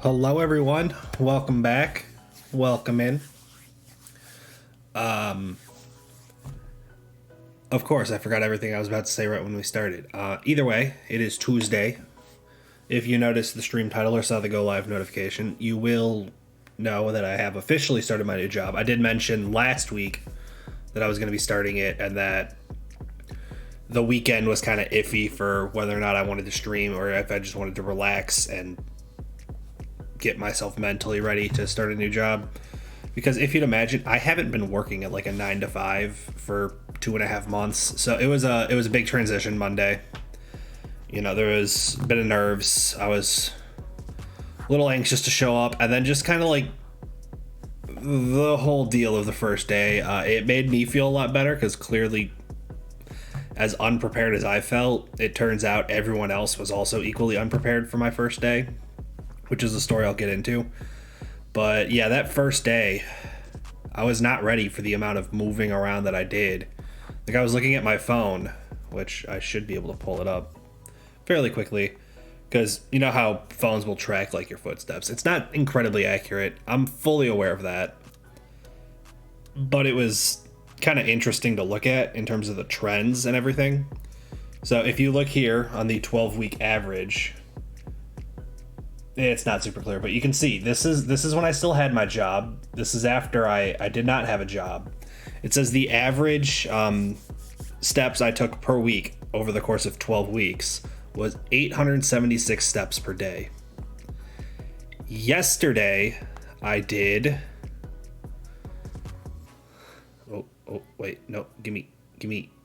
Hello, everyone. Welcome back. Welcome in. Of course, I forgot everything I was about to say right when we started. Either way, it is Tuesday. If you noticed the stream title or saw the go live notification, you will know that I have officially started my new job. I did mention last week that I was going to be starting it and that the weekend was kind of iffy for whether or not I wanted to stream or if I just wanted to relax and get myself mentally ready to start a new job. Because if you'd imagine, I haven't been working at like a 9 to 5 for 2.5 months. So it was a big transition Monday. You know, there was a bit of nerves. I was a little anxious to show up, and then just kind of like the whole deal of the first day, it made me feel a lot better because clearly, as unprepared as I felt, it turns out everyone else was also equally unprepared for my first day, which is a story I'll get into. But yeah, that first day, I was not ready for the amount of moving around that I did. Like, I was looking at my phone, which I should be able to pull it up fairly quickly, because you know how phones will track like your footsteps. It's not incredibly accurate. I'm fully aware of that. But it was kind of interesting to look at in terms of the trends and everything. So if you look here on the 12-week average, it's not super clear, but you can see this is when I still had my job. This is after I did not have a job. It says the average steps I took per week over the course of 12 weeks was 876 steps per day. Yesterday, I did. Oh, wait, no, give me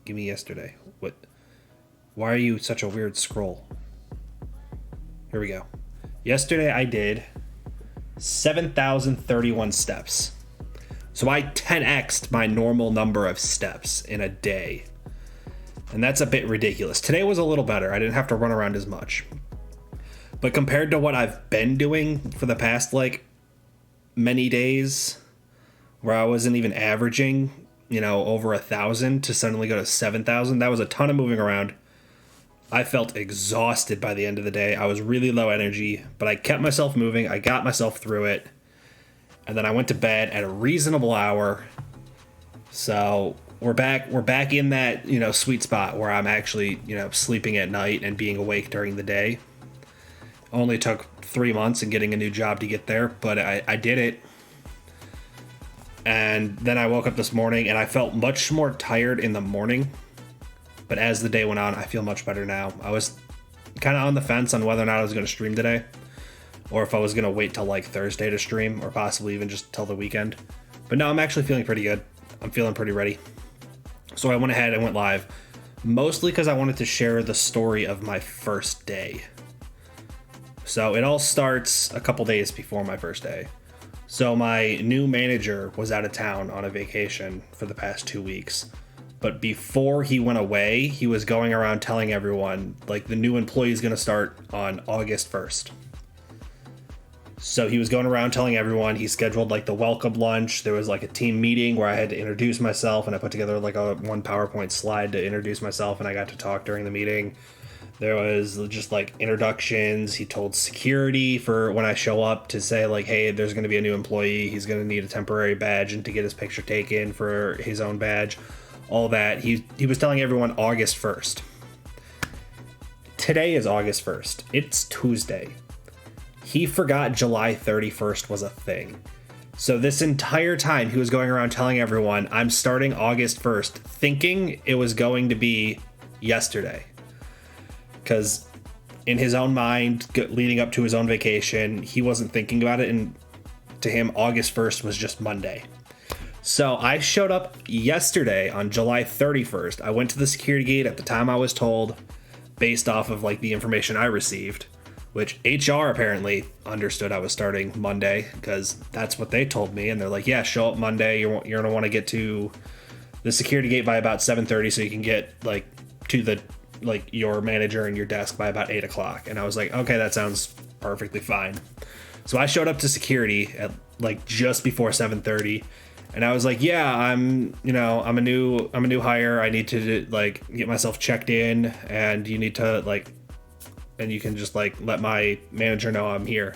yesterday. What? Why are you such a weird scroll? Here we go. Yesterday I did 7,031 steps. So I 10x'd my normal number of steps in a day. And that's a bit ridiculous. Today was a little better. I didn't have to run around as much. But compared to what I've been doing for the past, like, many days, where I wasn't even averaging, over 1,000 to suddenly go to 7,000, that was a ton of moving around. I felt exhausted by the end of the day. I was really low energy, but I kept myself moving. I got myself through it. And then I went to bed at a reasonable hour. So we're back in that, sweet spot where I'm actually, sleeping at night and being awake during the day. Only took 3 months and getting a new job to get there, but I did it. And then I woke up this morning and I felt much more tired in the morning. But as the day went on, I feel much better now. I was kind of on the fence on whether or not I was going to stream today, or if I was going to wait till like Thursday to stream, or possibly even just till the weekend. But no, I'm actually feeling pretty good. I'm feeling pretty ready. So I went ahead and went live, mostly because I wanted to share the story of my first day. So it all starts a couple days before my first day. So my new manager was out of town on a vacation for the past 2 weeks. But before he went away, he was going around telling everyone, like, the new employee is going to start on August 1st. So he was going around telling everyone. He scheduled, like, the welcome lunch. There was, like, a team meeting where I had to introduce myself, and I put together, like, one PowerPoint slide to introduce myself, and I got to talk during the meeting. There was just, like, introductions. He told security for when I show up to say, like, hey, there's going to be a new employee. He's going to need a temporary badge and to get his picture taken for his own badge. All that. He was telling everyone August 1st. Today is August 1st. It's Tuesday. He forgot July 31st was a thing. So this entire time he was going around telling everyone, I'm starting August 1st, thinking it was going to be yesterday. Because in his own mind, leading up to his own vacation, he wasn't thinking about it. And to him, August 1st was just Monday. So I showed up yesterday on July 31st. I went to the security gate at the time I was told, based off of like the information I received, which HR apparently understood I was starting Monday because that's what they told me. And they're like, yeah, show up Monday. You're going to want to get to the security gate by about 7:30 so you can get like to the your manager and your desk by about 8 o'clock. And I was like, okay, that sounds perfectly fine. So I showed up to security at like just before 7:30. And I was like, yeah, I'm a new hire. I need to like get myself checked in, and you need to like, and you can just like let my manager know I'm here.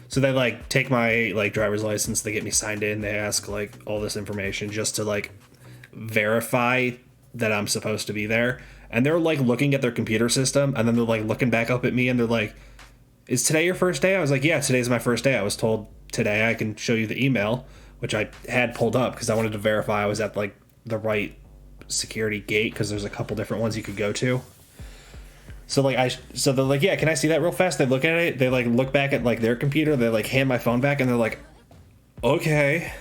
So they like take my like driver's license, they get me signed in, they ask like all this information just to like verify that I'm supposed to be there. And they're like looking at their computer system, and then they're like looking back up at me, and they're like, "Is today your first day?" I was like, "Yeah, today's my first day. I was told today. I can show you the email," which I had pulled up because I wanted to verify I was at like the right security gate, because there's a couple different ones you could go to. So like so they're like, "Yeah, can I see that real fast?" They look at it, they like look back at like their computer, they like hand my phone back, and they're like, "Okay."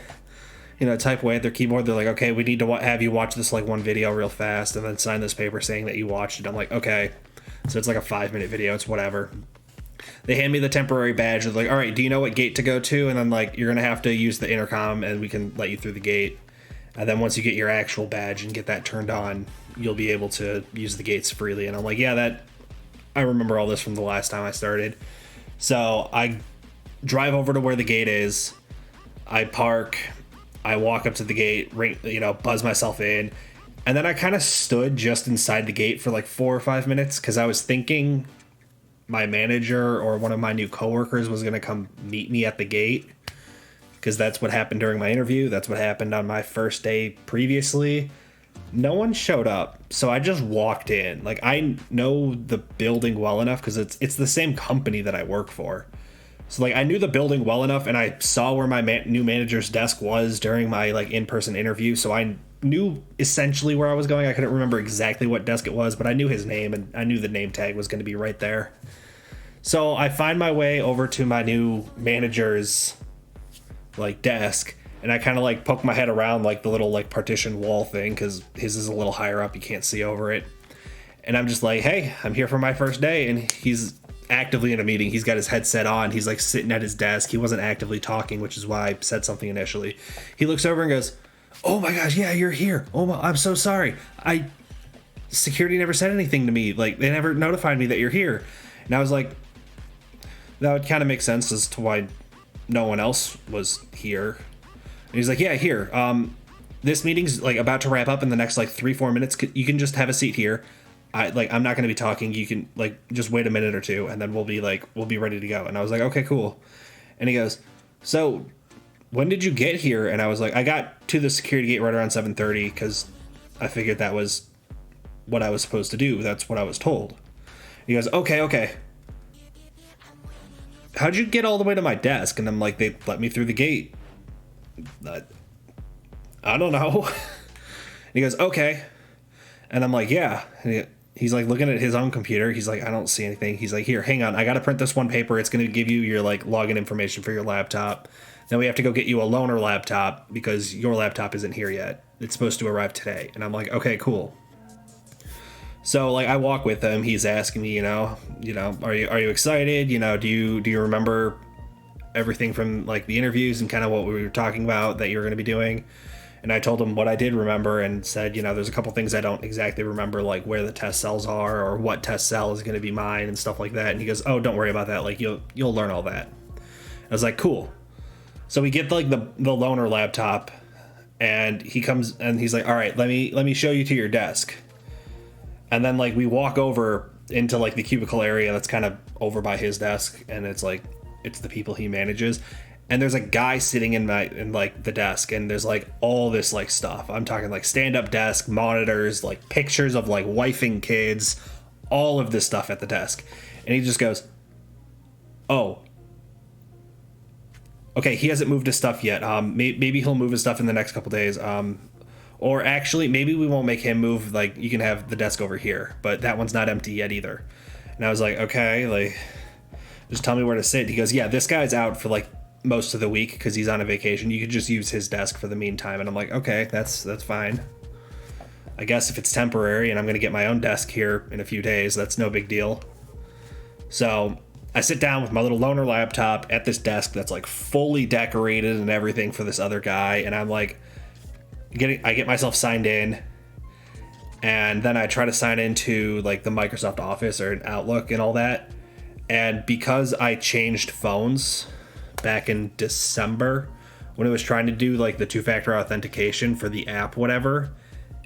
You know, type away at their keyboard. They're like, "Okay, we need to have you watch this like one video real fast, and then sign this paper saying that you watched it." I'm like, "Okay." So it's like a 5-minute video. It's whatever. They hand me the temporary badge. They're like, "All right, do you know what gate to go to?" And then like, "You're gonna have to use the intercom, and we can let you through the gate." And then once you get your actual badge and get that turned on, you'll be able to use the gates freely. And I'm like, "Yeah, I remember all this from the last time I started." So I drive over to where the gate is. I park. I walk up to the gate, ring, buzz myself in, and then I kind of stood just inside the gate for like 4 or 5 minutes because I was thinking my manager or one of my new coworkers was going to come meet me at the gate, because that's what happened during my interview. That's what happened on my first day previously. No one showed up, so I just walked in. Like, I know the building well enough because it's the same company that I work for. So like, I knew the building well enough, and I saw where my new manager's desk was during my like in-person interview, so I knew essentially where I was going. I couldn't remember exactly what desk it was, but I knew his name, and I knew the name tag was going to be right there. So I find my way over to my new manager's like desk, and I kind of like poke my head around like the little like partition wall thing, because his is a little higher up, you can't see over it. And I'm just like, "Hey, I'm here for my first day," and he's actively in a meeting. He's got his headset on. He's like sitting at his desk. He wasn't actively talking, which is why I said something initially. He looks over and goes, "Oh my gosh, yeah, you're here. Oh my, I'm so sorry. Security never said anything to me. Like, they never notified me that you're here." And I was like, that would kind of make sense as to why no one else was here. And he's like, "Yeah, here. This meeting's like about to wrap up in the next like 3-4 minutes. You can just have a seat here. I'm not going to be talking. You can like just wait a minute or two, and then we'll be ready to go." And I was like, "Okay, cool." And he goes, "So when did you get here?" And I was like, "I got to the security gate right around 7:30 because I figured that was what I was supposed to do. That's what I was told." He goes, "Okay. How'd you get all the way to my desk?" And I'm like, "They let me through the gate." I don't know. And he goes, "Okay." And I'm like, "Yeah." And he's like looking at his own computer. He's like, "I don't see anything." He's like, "Here, hang on. I got to print this one paper. It's going to give you your like login information for your laptop. Then we have to go get you a loaner laptop because your laptop isn't here yet. It's supposed to arrive today." And I'm like, "Okay, cool." So like, I walk with him. He's asking me, are you excited? Do you remember everything from like the interviews and kind of what we were talking about that you were going to be doing? And I told him what I did remember, and said, there's a couple things I don't exactly remember, like where the test cells are or what test cell is going to be mine and stuff like that. And he goes, "Oh, don't worry about that. Like, you'll learn all that." I was like, "Cool." So we get like the loaner laptop, and he comes and he's like, "All right, let me show you to your desk." And then like we walk over into like the cubicle area that's kind of over by his desk, and it's the people he manages. And there's a guy sitting in like the desk, and there's like all this like stuff. I'm talking like stand-up desk, monitors, like pictures of like wifing kids, all of this stuff at the desk. And he just goes, "Oh, okay." He hasn't moved his stuff yet. Maybe he'll move his stuff in the next couple days. Or actually, maybe we won't make him move. Like, you can have the desk over here, but that one's not empty yet either. And I was like, "Okay, like, just tell me where to sit." He goes, "Yeah, this guy's out for like most of the week because he's on a vacation. You could just use his desk for the meantime." And I'm like, "Okay, that's fine. I guess if it's temporary and I'm going to get my own desk here in a few days, that's no big deal." So I sit down with my little loaner laptop at this desk that's like fully decorated and everything for this other guy. And I'm like, I get myself signed in, and then I try to sign into like the Microsoft Office or Outlook and all that. And because I changed phones back in December when it was trying to do like the 2-factor authentication for the app, whatever,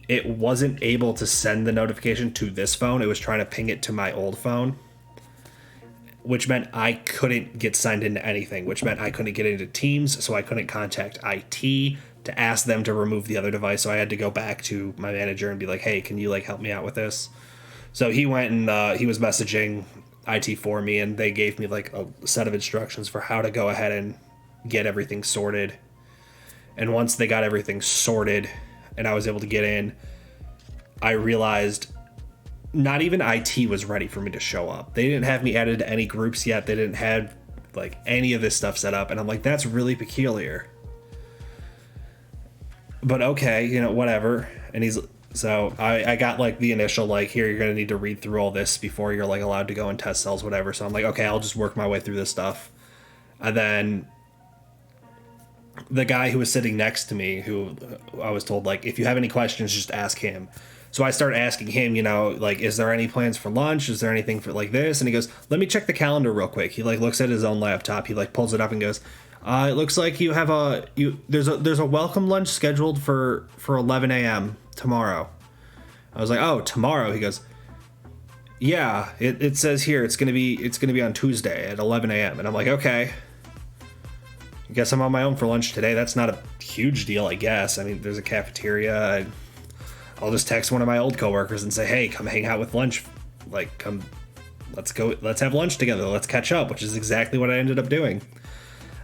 it wasn't able to send the notification to this phone. It was trying to ping it to my old phone, which meant I couldn't get signed into anything, which meant I couldn't get into Teams, so I couldn't contact IT to ask them to remove the other device. So I had to go back to my manager and be like, hey, can you like help me out with this? So he went and he was messaging IT for me, and they gave me like a set of instructions for how to go ahead and get everything sorted. And once they got everything sorted and I was able to get in, I realized not even IT was ready for me to show up. They didn't have me added to any groups yet. They didn't have like any of this stuff set up. And I'm like, that's really peculiar. But okay, you know, whatever. And so I got like the initial, like, here, you're going to need to read through all this before you're like allowed to go in test cells, whatever. So I'm like, okay, I'll just work my way through this stuff. And then the guy who was sitting next to me, who I was told, like, if you have any questions, just ask him. So I started asking him, you know, like, is there any plans for lunch? Is there anything for like this? And he goes, let me check the calendar real quick. He like looks at his own laptop. He like pulls it up and goes, it looks like you have there's a welcome lunch scheduled for 11 a.m. tomorrow. I was like, oh, tomorrow? He goes, yeah, it says here it's gonna be on Tuesday at 11 a.m. And I'm like, okay. I guess I'm on my own for lunch today. That's not a huge deal, I guess. I mean, there's a cafeteria. I'll just text one of my old coworkers and say, hey, come hang out with lunch. Like, come, let's have lunch together. Let's catch up, which is exactly what I ended up doing.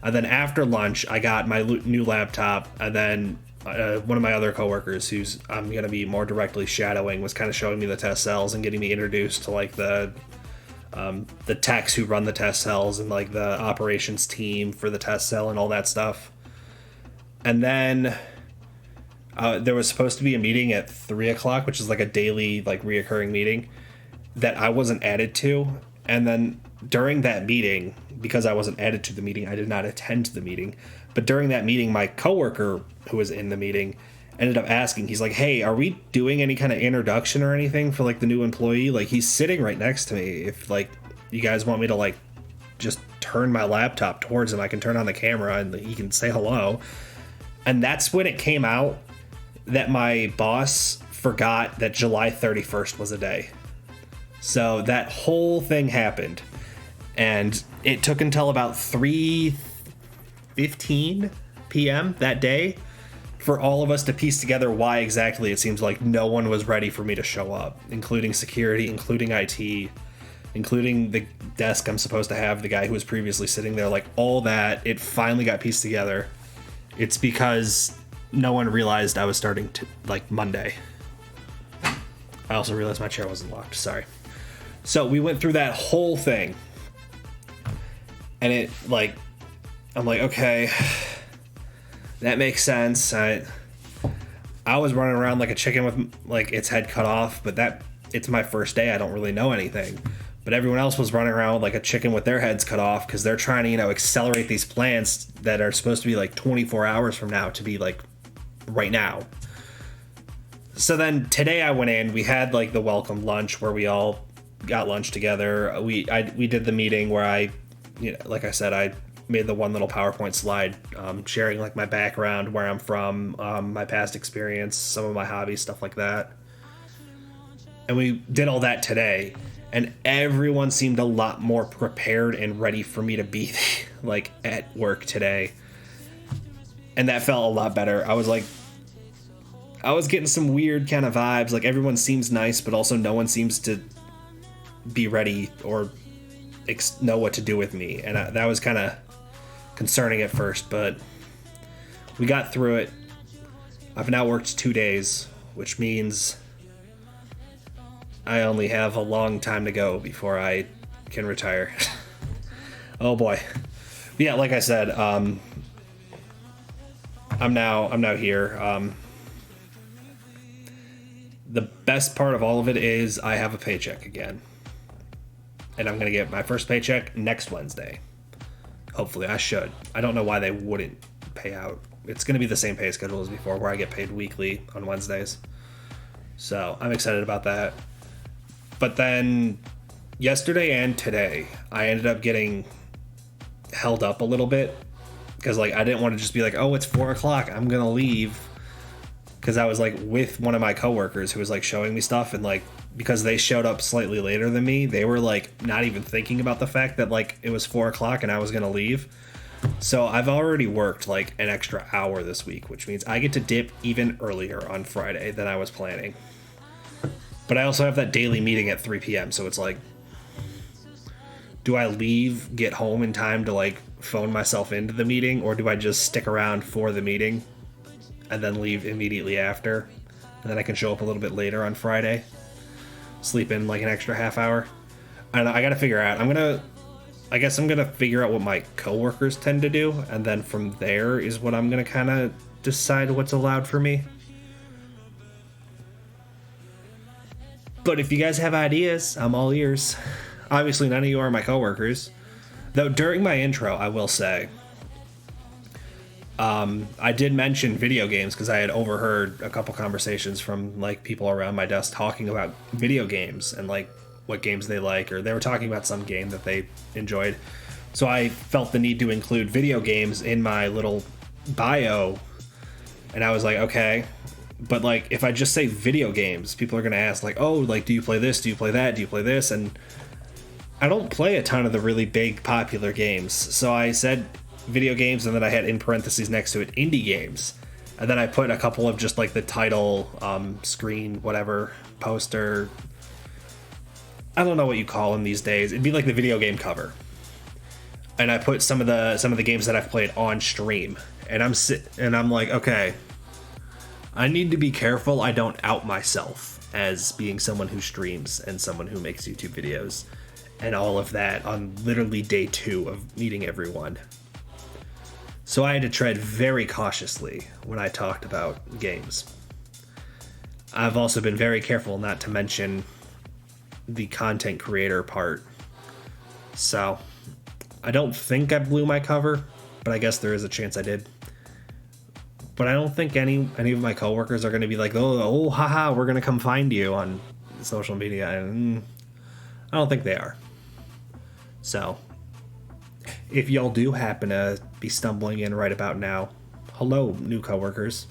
And then after lunch, I got my new laptop. And then one of my other coworkers, who's I'm going to be more directly shadowing, was kind of showing me the test cells and getting me introduced to like the techs who run the test cells and like the operations team for the test cell and all that stuff. And then there was supposed to be a meeting at 3:00, which is like a daily, like reoccurring meeting that I wasn't added to. And then during that meeting, because I wasn't added to the meeting, I did not attend the meeting. But during that meeting, my coworker who was in the meeting ended up asking, he's like, hey, are we doing any kind of introduction or anything for like the new employee? Like, he's sitting right next to me. If like you guys want me to like just turn my laptop towards him, I can turn on the camera and he can say hello. And that's when it came out that my boss forgot that July 31st was a day. So that whole thing happened, and it took until about 3:15 p.m. that day for all of us to piece together why exactly it seems like no one was ready for me to show up, including security, including IT, including the desk I'm supposed to have, the guy who was previously sitting there, like all that. It finally got pieced together. It's because no one realized I was starting to like Monday. I also realized my chair wasn't locked. Sorry. So we went through that whole thing, and it like, I'm like, okay, that makes sense. I was running around like a chicken with like its head cut off, but it's my first day. I don't really know anything. But everyone else was running around like a chicken with their heads cut off because they're trying to, you know, accelerate these plans that are supposed to be like 24 hours from now to be like right now. So then today I went in, we had like the welcome lunch where we all got lunch together. We did the meeting where I, you know, like I said, I made the one little PowerPoint slide sharing like my background, where I'm from, my past experience, some of my hobbies, stuff like that. And we did all that today, and everyone seemed a lot more prepared and ready for me to be like at work today. And that felt a lot better. I was getting some weird kind of vibes. Like, everyone seems nice, but also no one seems to be ready or know what to do with me. And that was kind of concerning at first, but we got through it. I've now worked 2 days, which means I only have a long time to go before I can retire. Oh boy. Yeah, like I said, I'm now here. The best part of all of it is I have a paycheck again. And I'm going to get my first paycheck next Wednesday. Hopefully, I should. I don't know why they wouldn't pay out. It's going to be the same pay schedule as before, where I get paid weekly on Wednesdays. So I'm excited about that. But then yesterday and today, I ended up getting held up a little bit. Because like I didn't want to just be like, oh, it's 4 o'clock, I'm going to leave. because I was like with one of my coworkers who was like showing me stuff, and like because they showed up slightly later than me, they were like not even thinking about the fact that like it was 4 o'clock and I was gonna leave. So I've already worked like an extra hour this week, which means I get to dip even earlier on Friday than I was planning. But I also have that daily meeting at 3 p.m. So it's like, do I leave, get home in time to like phone myself into the meeting, or do I just stick around for the meeting and then leave immediately after? And then I can show up a little bit later on Friday, sleep in like an extra half hour. I don't know, I gotta figure out. I guess I'm gonna figure out what my coworkers tend to do, and then from there is what I'm gonna kind of decide what's allowed for me. But if you guys have ideas, I'm all ears. Obviously, none of you are my coworkers. Though during my intro, I will say, I did mention video games because I had overheard a couple conversations from like people around my desk talking about video games and like what games they like, or they were talking about some game that they enjoyed. So I felt the need to include video games in my little bio, and I was like, okay. But like, if I just say video games, people are gonna ask like, oh, like, do you play this? Do you play that? Do you play this? And I don't play a ton of the really big popular games. So I said video games, and then I had in parentheses next to it indie games, and then I put a couple of just like the title, screen, whatever, poster. I don't know what you call them these days. It'd be like the video game cover. And I put some of the games that I've played on stream, and I'm like, okay, I need to be careful I don't out myself as being someone who streams and someone who makes YouTube videos and all of that on literally day 2 of meeting everyone. So I had to tread very cautiously when I talked about games. I've also been very careful not to mention the content creator part. So I don't think I blew my cover, but I guess there is a chance I did. But I don't think any of my coworkers are going to be like, oh, haha, we're going to come find you on social media. And I don't think they are. So if y'all do happen to be stumbling in right about now, hello, new coworkers.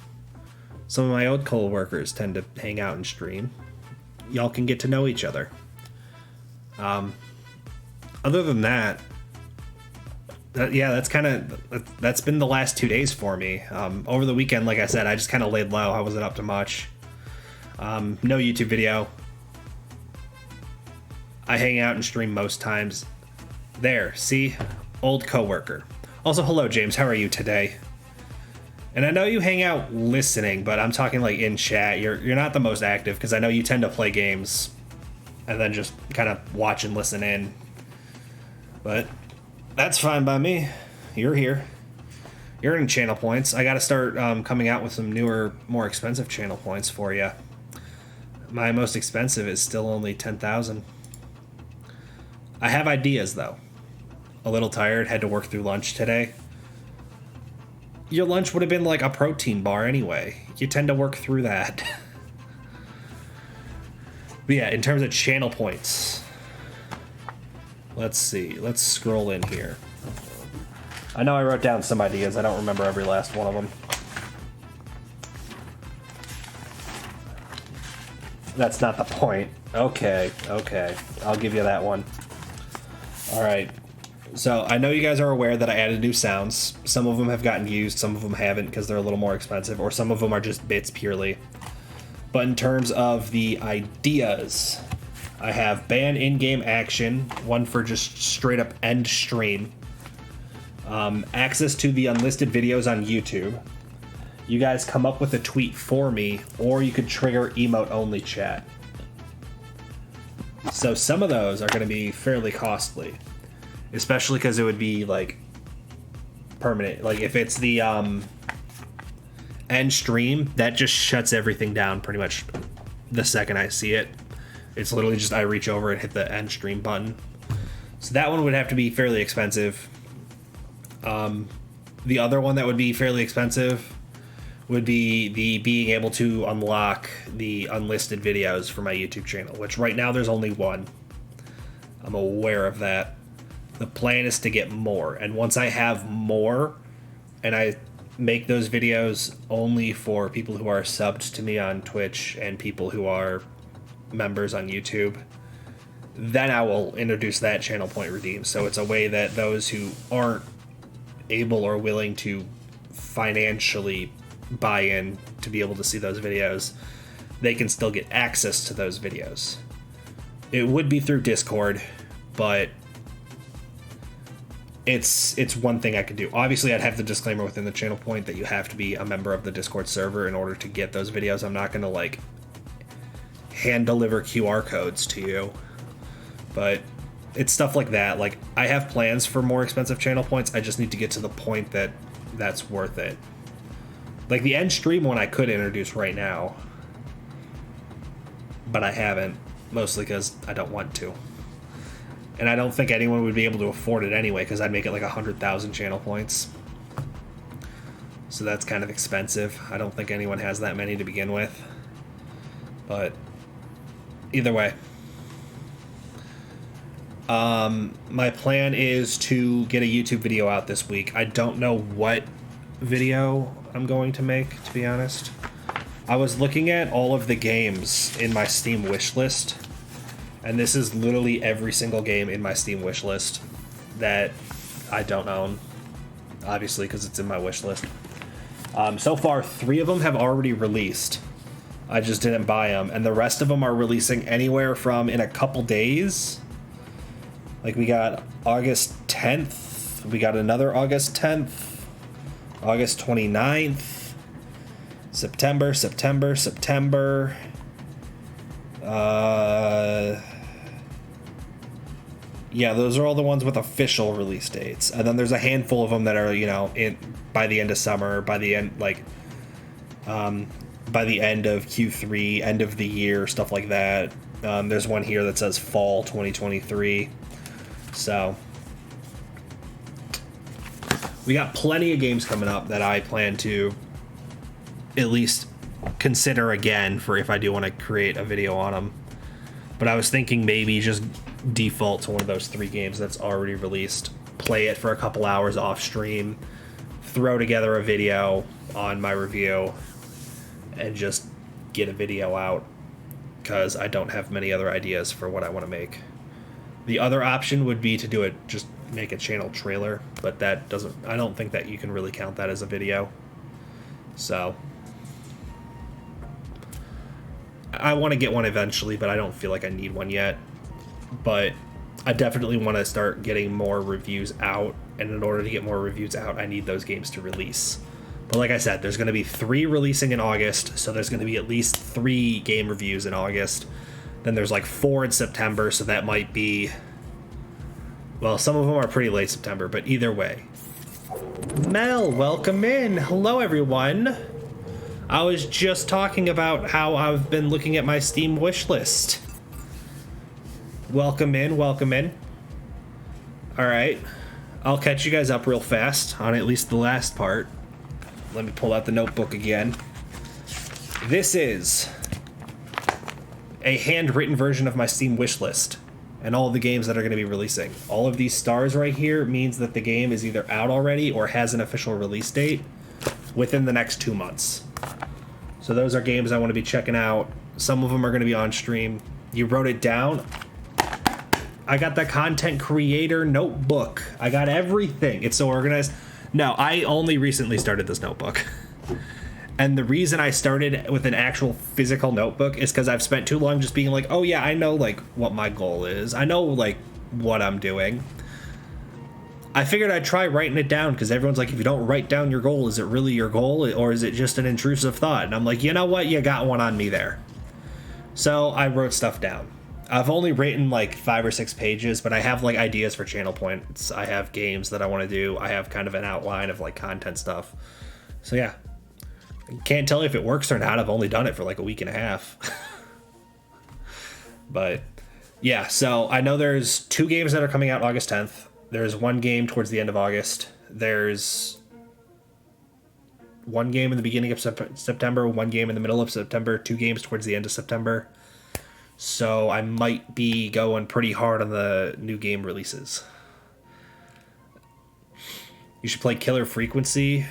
Some of my old coworkers tend to hang out and stream. Y'all can get to know each other. Other than that, that's been the last 2 days for me. Over the weekend, like I said, I just kind of laid low. I wasn't up to much. No YouTube video. I hang out and stream most times. There, see? Old coworker. Also, hello, James. How are you today? And I know you hang out listening, but I'm talking like in chat. You're not the most active because I know you tend to play games and then just kind of watch and listen in. But that's fine by me. You're here. You're earning channel points. I got to start coming out with some newer, more expensive channel points for you. My most expensive is still only 10,000. I have ideas though. A little tired. Had to work through lunch today. Your lunch would have been like a protein bar anyway. You tend to work through that. But yeah, in terms of channel points, let's see. Let's scroll in here. I know I wrote down some ideas. I don't remember every last one of them. That's not the point. Okay. I'll give you that one. All right. So I know you guys are aware that I added new sounds. Some of them have gotten used, some of them haven't because they're a little more expensive, or some of them are just bits purely. But in terms of the ideas, I have ban in-game action, one for just straight up end stream, access to the unlisted videos on YouTube. You guys come up with a tweet for me, or you could trigger emote-only chat. So some of those are going to be fairly costly. Especially because it would be like permanent. Like if it's the end stream, that just shuts everything down pretty much the second I see it. It's literally just I reach over and hit the end stream button. So that one would have to be fairly expensive. The other one that would be fairly expensive would be the being able to unlock the unlisted videos for my YouTube channel, which right now there's only one. I'm aware of that. The plan is to get more, and once I have more, and I make those videos only for people who are subbed to me on Twitch and people who are members on YouTube, then I will introduce that channel point redeem. So it's a way that those who aren't able or willing to financially buy in to be able to see those videos, they can still get access to those videos. It would be through Discord, but it's one thing I could do. Obviously, I'd have the disclaimer within the channel point that you have to be a member of the Discord server in order to get those videos. I'm not going to like hand deliver QR codes to you, but it's stuff like that. Like, I have plans for more expensive channel points. I just need to get to the point that that's worth it. Like the end stream one I could introduce right now, but I haven't, mostly because I don't want to. And I don't think anyone would be able to afford it anyway, because I'd make it like 100,000 channel points. So that's kind of expensive. I don't think anyone has that many to begin with. But either way. My plan is to get a YouTube video out this week. I don't know what video I'm going to make, to be honest. I was looking at all of the games in my Steam wishlist, and this is literally every single game in my Steam wishlist that I don't own, obviously, because it's in my wishlist. So far, 3 of them have already released. I just didn't buy them, and the rest of them are releasing anywhere from in a couple days. Like, we got August 10th, we got another August 10th, August 29th, September. Yeah, those are all the ones with official release dates. And then there's a handful of them that are, you know, by the end of summer, by the end, like, by the end of Q3, end of the year, stuff like that. There's one here that says fall 2023. So we got plenty of games coming up that I plan to at least consider again for if I do want to create a video on them. But I was thinking maybe just default to one of those 3 games that's already released, play it for a couple hours off stream, throw together a video on my review, and just get a video out, because I don't have many other ideas for what I want to make. The other option would be to do it, just make a channel trailer, but that doesn't, I don't think that you can really count that as a video. So I want to get one eventually, but I don't feel like I need one yet. But I definitely want to start getting more reviews out, and in order to get more reviews out, I need those games to release. But like I said, there's going to be 3 releasing in August, so there's going to be at least 3 game reviews in August. Then there's like 4 in September, so that might be, well, some of them are pretty late September, but either way. Mel, welcome in. Hello, everyone. I was just talking about how I've been looking at my Steam wish list. Welcome in, welcome in. All right, I'll catch you guys up real fast on at least the last part. Let me pull out the notebook again. This is a handwritten version of my Steam wish list and all the games that are going to be releasing. All of these stars right here means that the game is either out already or has an official release date within the next 2 months. So those are games I want to be checking out. Some of them are going to be on stream. You wrote it down. I got the content creator notebook. I got everything. It's so organized. No, I only recently started this notebook. And the reason I started with an actual physical notebook is because I've spent too long just being like, oh yeah, I know like what my goal is. I know like what I'm doing. I figured I'd try writing it down, because everyone's like, if you don't write down your goal, is it really your goal, or is it just an intrusive thought? And I'm like, you know what? You got one on me there. So I wrote stuff down. I've only written like 5 or 6 pages, but I have like ideas for channel points. I have games that I want to do. I have kind of an outline of like content stuff. So yeah. Can't tell you if it works or not. I've only done it for like a week and a half. But yeah, so I know there's 2 games that are coming out August 10th. There's 1 game towards the end of August. There's 1 game in the beginning of September, 1 game in the middle of September, 2 games towards the end of September. So I might be going pretty hard on the new game releases. You should play Killer Frequency.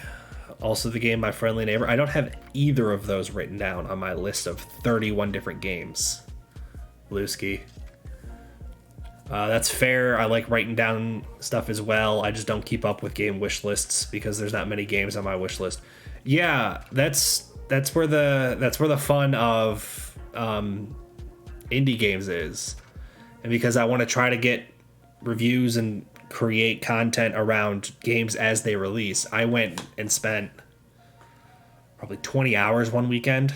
also the game My Friendly Neighbor. I don't have either of those written down on my list of 31 different games. Blueski. That's fair. I like writing down stuff as well. I just don't keep up with game wish lists because there's not many games on my wish list. Yeah, that's where the fun of indie games is. And because I want to try to get reviews and create content around games as they release, I went and spent probably 20 hours one weekend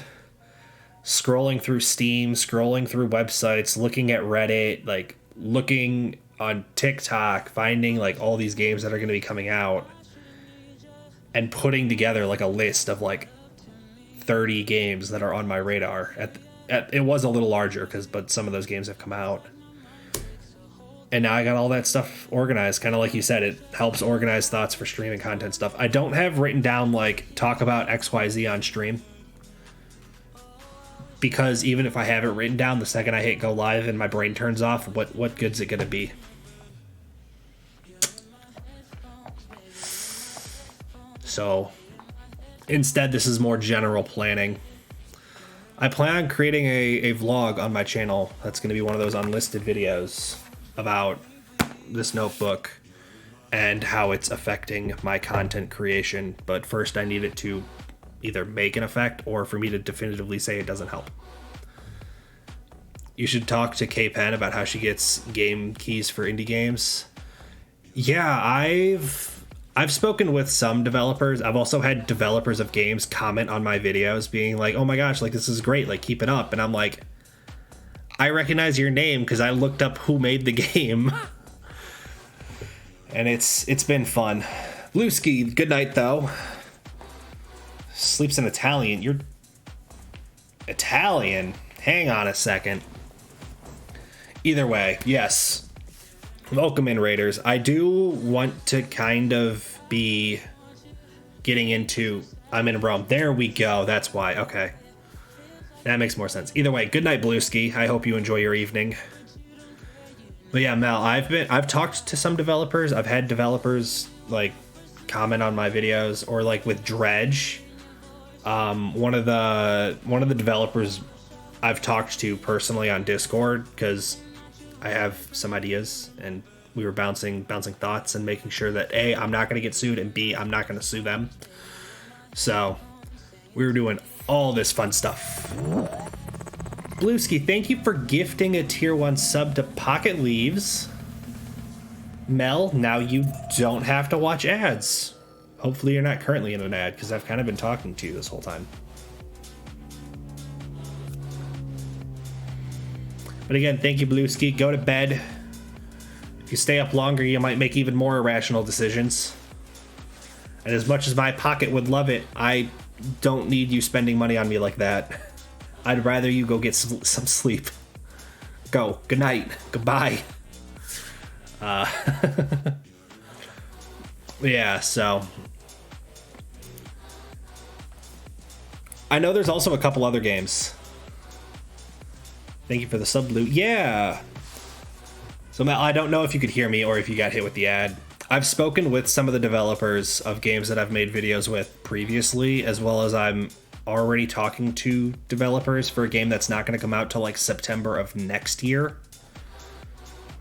scrolling through Steam, scrolling through websites, looking at Reddit, like looking on TikTok, finding like all these games that are going to be coming out and putting together like a list of like 30 games that are on my radar. It was a little larger but some of those games have come out. And now I got all that stuff organized. Kind of like you said, it helps organize thoughts for streaming content stuff. I don't have written down like talk about XYZ on stream. Because even if I have it written down, the second I hit go live and my brain turns off, what good's it going to be? So instead, this is more general planning. I plan on creating a vlog on my channel that's going to be one of those unlisted videos about this notebook and how it's affecting my content creation. But first, I need it to either make an effect or for me to definitively say it doesn't help. You should talk to K-Pen about how she gets game keys for indie games. Yeah, I've spoken with some developers. I've also had developers of games comment on my videos being like, oh my gosh, like this is great, like keep it up. And I'm like, I recognize your name because I looked up who made the game. And it's been fun. Blueski, good night though. Sleeps in Italian. You're Italian? Hang on a second. Either way, yes. Welcome in, Raiders. I do want to kind of be getting into I'm in Rome. There we go. That's why. Okay. That makes more sense. Either way, good night, Blueski. I hope you enjoy your evening. But yeah, Mel, I've talked to some developers. I've had developers like comment on my videos, or like with Dredge. One of the developers I've talked to personally on Discord because I have some ideas and we were bouncing thoughts and making sure that A, I'm not going to get sued, and B, I'm not going to sue them. So we were doing all this fun stuff. Blueski, thank you for gifting a tier 1 sub to Pocket Leaves. Mel, now you don't have to watch ads. Hopefully you're not currently in an ad, because I've kind of been talking to you this whole time. But again, thank you, Blueski. Go to bed. If you stay up longer, you might make even more irrational decisions. And as much as my pocket would love it, I don't need you spending money on me like that. I'd rather you go get some sleep. Go. Good night. Goodbye. Yeah, so I know there's also a couple other games. Thank you for the sub, Blue. Yeah. So Matt, I don't know if you could hear me or if you got hit with the ad. I've spoken with some of the developers of games that I've made videos with previously, as well as I'm already talking to developers for a game that's not going to come out till like September of next year.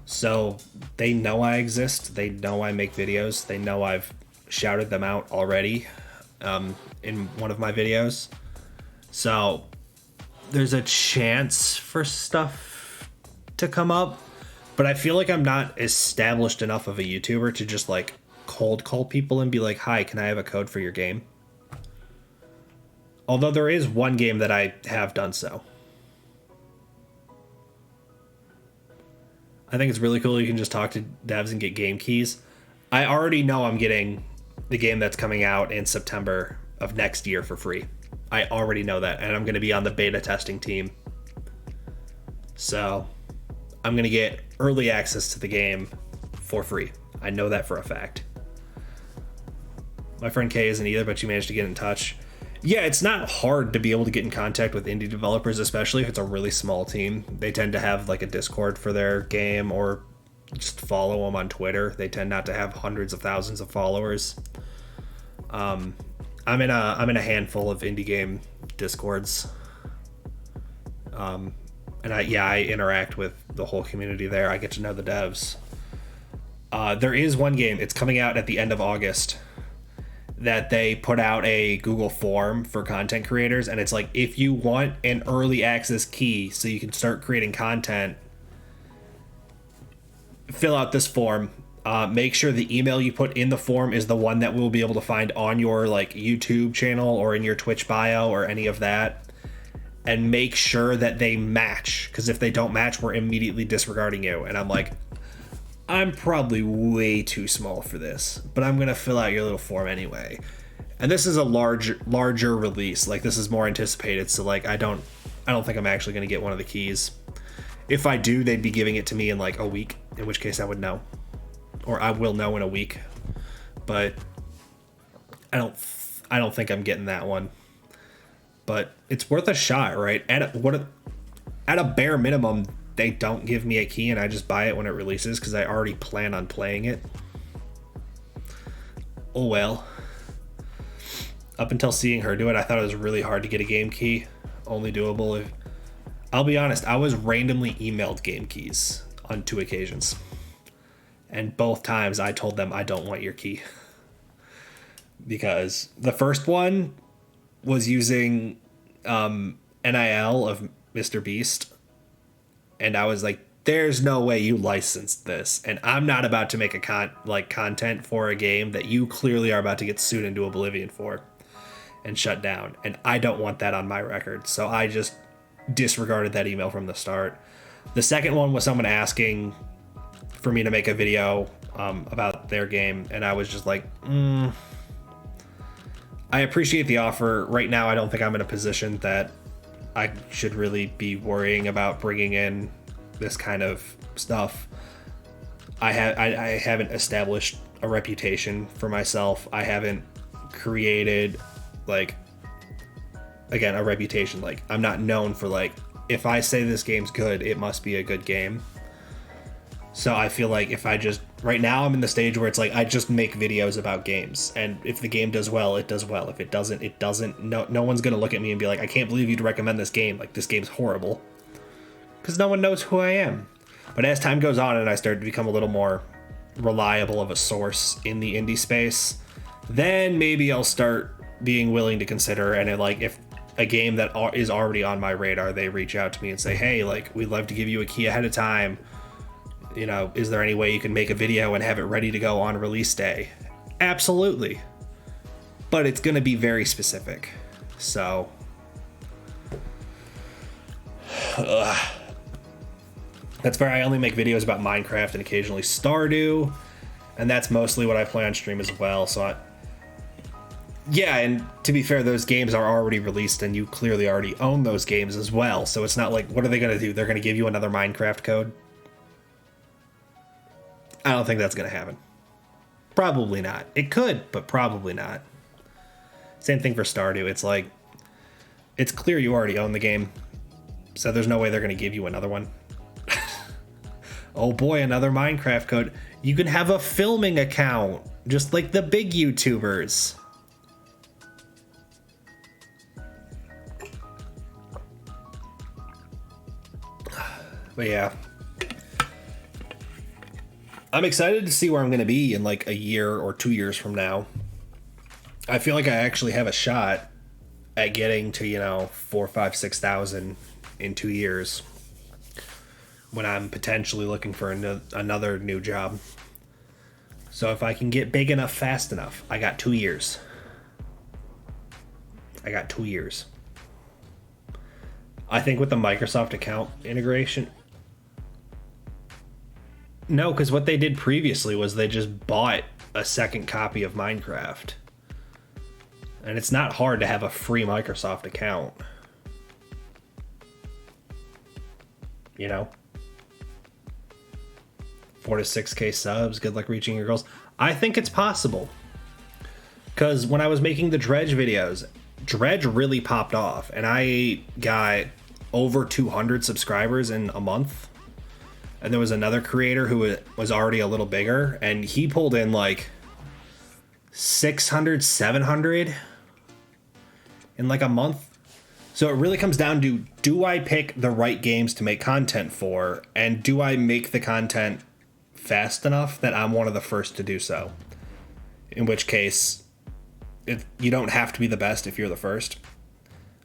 So they know I exist. They know I make videos. They know I've shouted them out already in one of my videos. So there's a chance for stuff to come up, but I feel like I'm not established enough of a YouTuber to just like cold call people and be like, hi, can I have a code for your game? Although there is one game that I have done so. I think it's really cool you can just talk to devs and get game keys. I already know I'm getting the game that's coming out in September of next year for free. I already know that, and I'm going to be on the beta testing team. So I'm going to get early access to the game for free. I know that for a fact. My friend Kay isn't either, but she managed to get in touch. Yeah, it's not hard to be able to get in contact with indie developers, especially if it's a really small team. They tend to have like a Discord for their game, or just follow them on Twitter. They tend not to have hundreds of thousands of followers. I'm in a handful of indie game discords. And I interact with the whole community there. I get to know the devs. There is one game, it's coming out at the end of August, that they put out a Google form for content creators, and it's like, if you want an early access key so you can start creating content, fill out this form. Make sure the email you put in the form is the one that we'll be able to find on your like YouTube channel or in your Twitch bio or any of that. And make sure that they match, because if they don't match, we're immediately disregarding you. And I'm like, I'm probably way too small for this, but I'm gonna fill out your little form anyway. And this is a larger release. Like, this is more anticipated, so like I don't think I'm actually gonna get one of the keys. If I do, they'd be giving it to me in like a week, in which case I would know, or I will know in a week. But I don't think I'm getting that one. But it's worth a shot, right? At a bare minimum, they don't give me a key and I just buy it when it releases because I already plan on playing it. Oh well. Up until seeing her do it, I thought it was really hard to get a game key. Only doable if... I'll be honest, I was randomly emailed game keys on 2 occasions. And both times I told them I don't want your key. Because the first one was using NIL of Mr. Beast, and I was like, there's no way you licensed this, and I'm not about to make a content for a game that you clearly are about to get sued into oblivion for and shut down, and I don't want that on my record. So I just disregarded that email from the start. The second one was someone asking for me to make a video about their game, and I was just like, I appreciate the offer. Right now, I don't think I'm in a position that I should really be worrying about bringing in this kind of stuff. I haven't established a reputation for myself. I haven't created, like, again, a reputation. Like, I'm not known for, like, if I say this game's good, it must be a good game. So I feel like if I just... Right now, I'm in the stage where it's like, I just make videos about games. And if the game does well, it does well. If it doesn't, it doesn't. No one's going to look at me and be like, I can't believe you'd recommend this game. Like, this game's horrible. Because no one knows who I am. But as time goes on and I start to become a little more reliable of a source in the indie space, then maybe I'll start being willing to consider. And like, if a game that is already on my radar, they reach out to me and say, hey, like, we'd love to give you a key ahead of time. You know, is there any way you can make a video and have it ready to go on release day? Absolutely. But it's going to be very specific. So, that's where I only make videos about Minecraft and occasionally Stardew. And that's mostly what I play on stream as well. So, yeah, and to be fair, those games are already released and you clearly already own those games as well. So it's not like, what are they going to do? They're going to give you another Minecraft code? I don't think that's going to happen. Probably not. It could, but probably not. Same thing for Stardew. It's like, it's clear you already own the game, so there's no way they're going to give you another one. Oh boy, another Minecraft code. You can have a filming account, just like the big YouTubers. But yeah. I'm excited to see where I'm going to be in like a year or 2 years from now. I feel like I actually have a shot at getting to, 4, 5, 6,000 in 2 years when I'm potentially looking for another new job. So if I can get big enough fast enough, I got 2 years. I think with the Microsoft account integration... No, because what they did previously was they just bought a second copy of Minecraft. And it's not hard to have a free Microsoft account. 4 to 6K subs, good luck reaching your goals. I think it's possible. Because when I was making the Dredge videos, Dredge really popped off. And I got over 200 subscribers in a month. And there was another creator who was already a little bigger, and he pulled in like 600, 700 in like a month. So it really comes down to, do I pick the right games to make content for, and do I make the content fast enough that I'm one of the first to do so? In which case, you don't have to be the best if you're the first.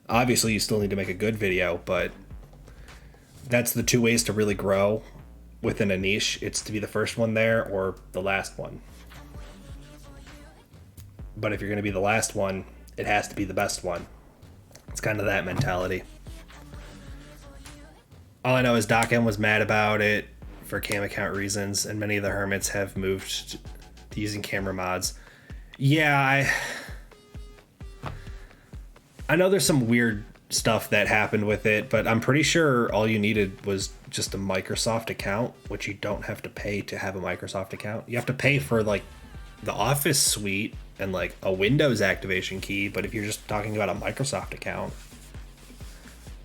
Obviously, you still need to make a good video, but that's the two ways to really grow within a niche. It's to be the first one there or the last one. But if you're going to be the last one, it has to be the best one. It's kind of that mentality. All I know is DocM was mad about it for cam account reasons, and many of the hermits have moved to using camera mods. Yeah, I know there's some weird stuff that happened with it, but I'm pretty sure all you needed was just a Microsoft account, which you don't have to pay to have a Microsoft account. You have to pay for like the Office suite and like a Windows activation key, but if you're just talking about a Microsoft account,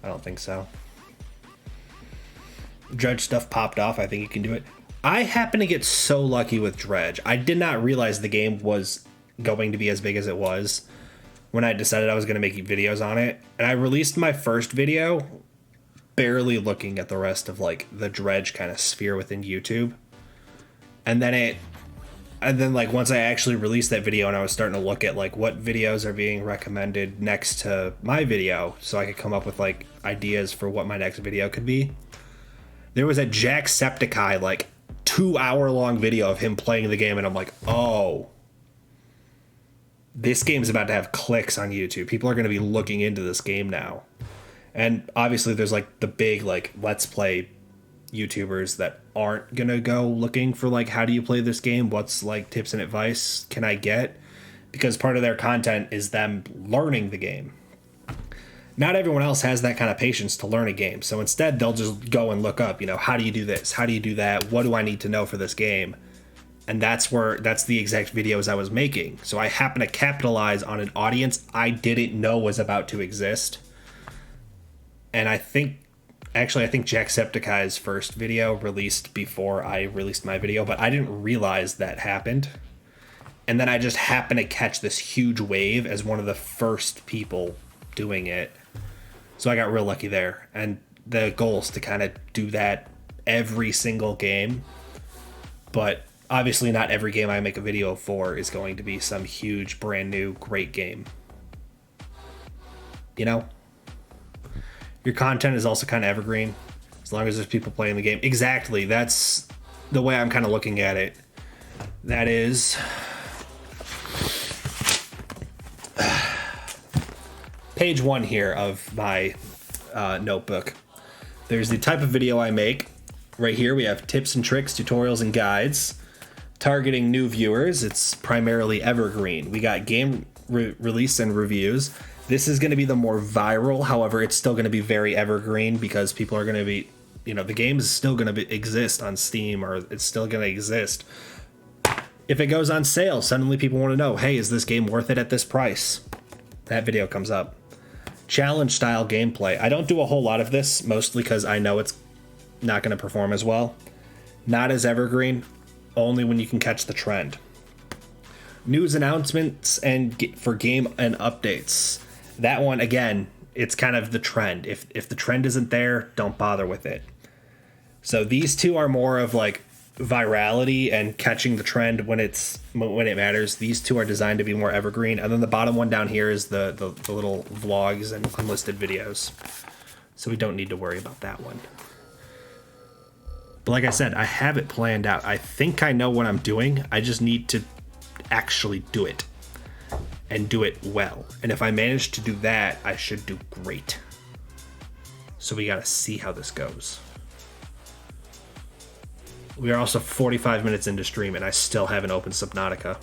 I don't think so. Dredge stuff popped off. I think you can do it. I happen to get so lucky with Dredge. I did not realize the game was going to be as big as it was when I decided I was going to make videos on it. And I released my first video barely looking at the rest of like the Dredge kind of sphere within YouTube. And then like once I actually released that video and I was starting to look at like what videos are being recommended next to my video so I could come up with like ideas for what my next video could be. There was a Jacksepticeye like 2-hour long video of him playing the game, and I'm like, oh, this game's about to have clicks on YouTube. People are going to be looking into this game now. And obviously there's like the big like Let's Play YouTubers that aren't going to go looking for like, how do you play this game? What's like tips and advice can I get? Because part of their content is them learning the game. Not everyone else has that kind of patience to learn a game. So instead they'll just go and look up, how do you do this? How do you do that? What do I need to know for this game? And that's the exact videos I was making. So I happen to capitalize on an audience I didn't know was about to exist. And I think Jacksepticeye's first video released before I released my video, but I didn't realize that happened. And then I just happened to catch this huge wave as one of the first people doing it. So I got real lucky there. And the goal is to kind of do that every single game. But obviously not every game I make a video for is going to be some huge, brand new, great game. Your content is also kind of evergreen, as long as there's people playing the game. Exactly, that's the way I'm kind of looking at it. That is page 1 here of my notebook. There's the type of video I make. Right here we have tips and tricks, tutorials, and guides. Targeting new viewers, it's primarily evergreen. We got game release and reviews. This is going to be the more viral. However, it's still going to be very evergreen because people are going to be, the game is still going to exist on Steam, or it's still going to exist. If it goes on sale, suddenly people want to know, hey, is this game worth it at this price? That video comes up. Challenge style gameplay. I don't do a whole lot of this, mostly because I know it's not going to perform as well. Not as evergreen, only when you can catch the trend. News announcements and for game and updates. That one, again, it's kind of the trend. If the trend isn't there, don't bother with it. So these two are more of like virality and catching the trend when it matters. These two are designed to be more evergreen. And then the bottom one down here is the little vlogs and unlisted videos. So we don't need to worry about that one. But like I said, I have it planned out. I think I know what I'm doing. I just need to actually do it and do it well. And if I manage to do that, I should do great. So we got to see how this goes. We are also 45 minutes into stream and I still haven't opened Subnautica.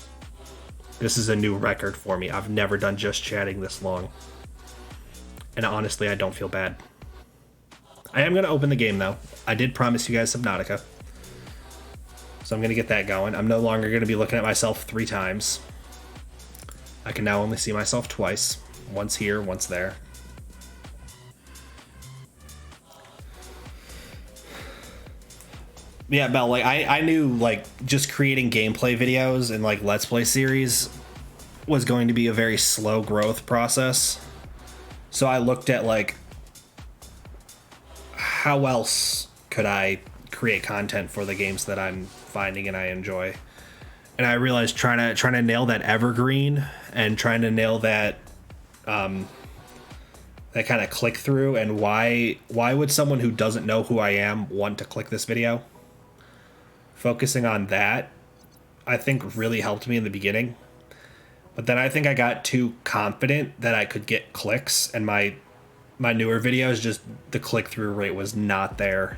This is a new record for me. I've never done just chatting this long. And honestly, I don't feel bad. I am going to open the game though. I did promise you guys Subnautica. So I'm going to get that going. I'm no longer going to be looking at myself 3 times. I can now only see myself twice. Once here, once there. Yeah, Bell, like I knew like just creating gameplay videos and like Let's Play series was going to be a very slow growth process. So I looked at like how else could I create content for the games that I'm finding and I enjoy. And I realized trying to nail that evergreen and trying to nail that that kind of click through, and why would someone who doesn't know who I am want to click this video? Focusing on that, I think, really helped me in the beginning. But then I think I got too confident that I could get clicks, and my newer videos, just the click-through rate was not there.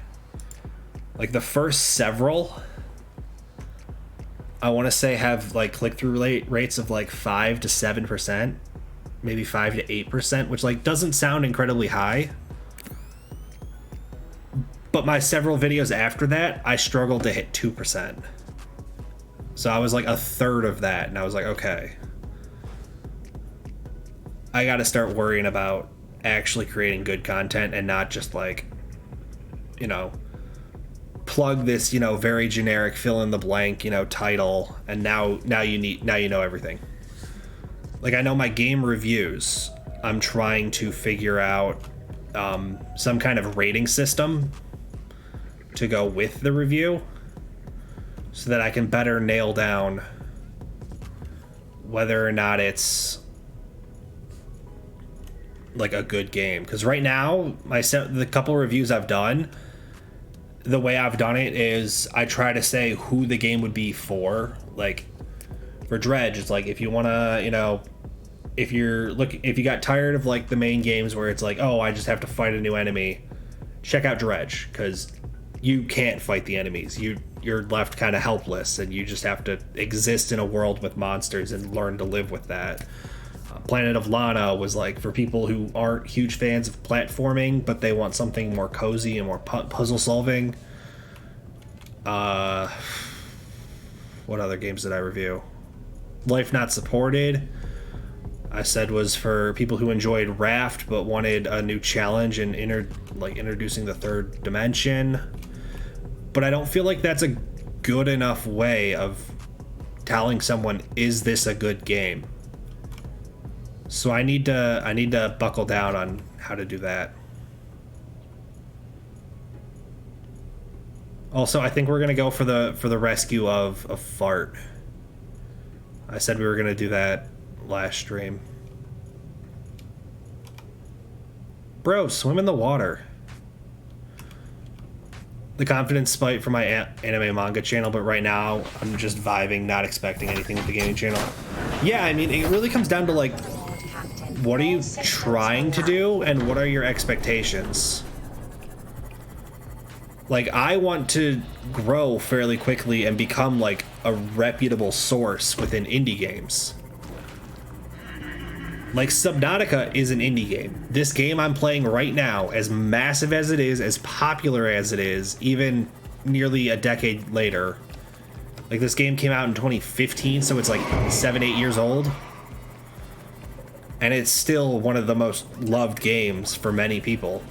Like the first several, I want to say have like click-through rates of like 5 to 7%, maybe 5 to 8%, which like doesn't sound incredibly high. But my several videos after that, I struggled to hit 2%. So I was like a third of that, and I was like, okay, I got to start worrying about actually creating good content and not just like, you know, plug this, you know, very generic fill in the blank, you know, title, and now you know everything. Like, I know my game reviews, I'm trying to figure out some kind of rating system to go with the review so that I can better nail down whether or not it's like a good game. Because right now, the couple reviews I've done, the way I've done it is I try to say who the game would be for. Like for Dredge, it's like, if you want to, you know, if you got tired of like the main games where it's like, oh, I just have to fight a new enemy, check out Dredge, because you can't fight the enemies. You're left kind of helpless, and you just have to exist in a world with monsters and learn to live with that. Planet of Lana was like for people who aren't huge fans of platforming, but they want something more cozy and more puzzle solving. What other games did I review? Life Not Supported, I said, was for people who enjoyed Raft but wanted a new challenge and introducing the third dimension. But I don't feel like that's a good enough way of telling someone, is this a good game? So I need to buckle down on how to do that. Also, I think we're gonna go for the rescue of Fart. I said we were gonna do that last stream. Bro, swim in the water. The confidence spite for my anime manga channel, but right now I'm just vibing, not expecting anything with the gaming channel. Yeah, I mean, it really comes down to like, what are you trying to do and what are your expectations? Like, I want to grow fairly quickly and become like a reputable source within indie games. Like, Subnautica is an indie game. This game I'm playing right now, as massive as it is, as popular as it is, even nearly a decade later. Like, this game came out in 2015, so it's like 7-8 years old. And it's still one of the most loved games for many people.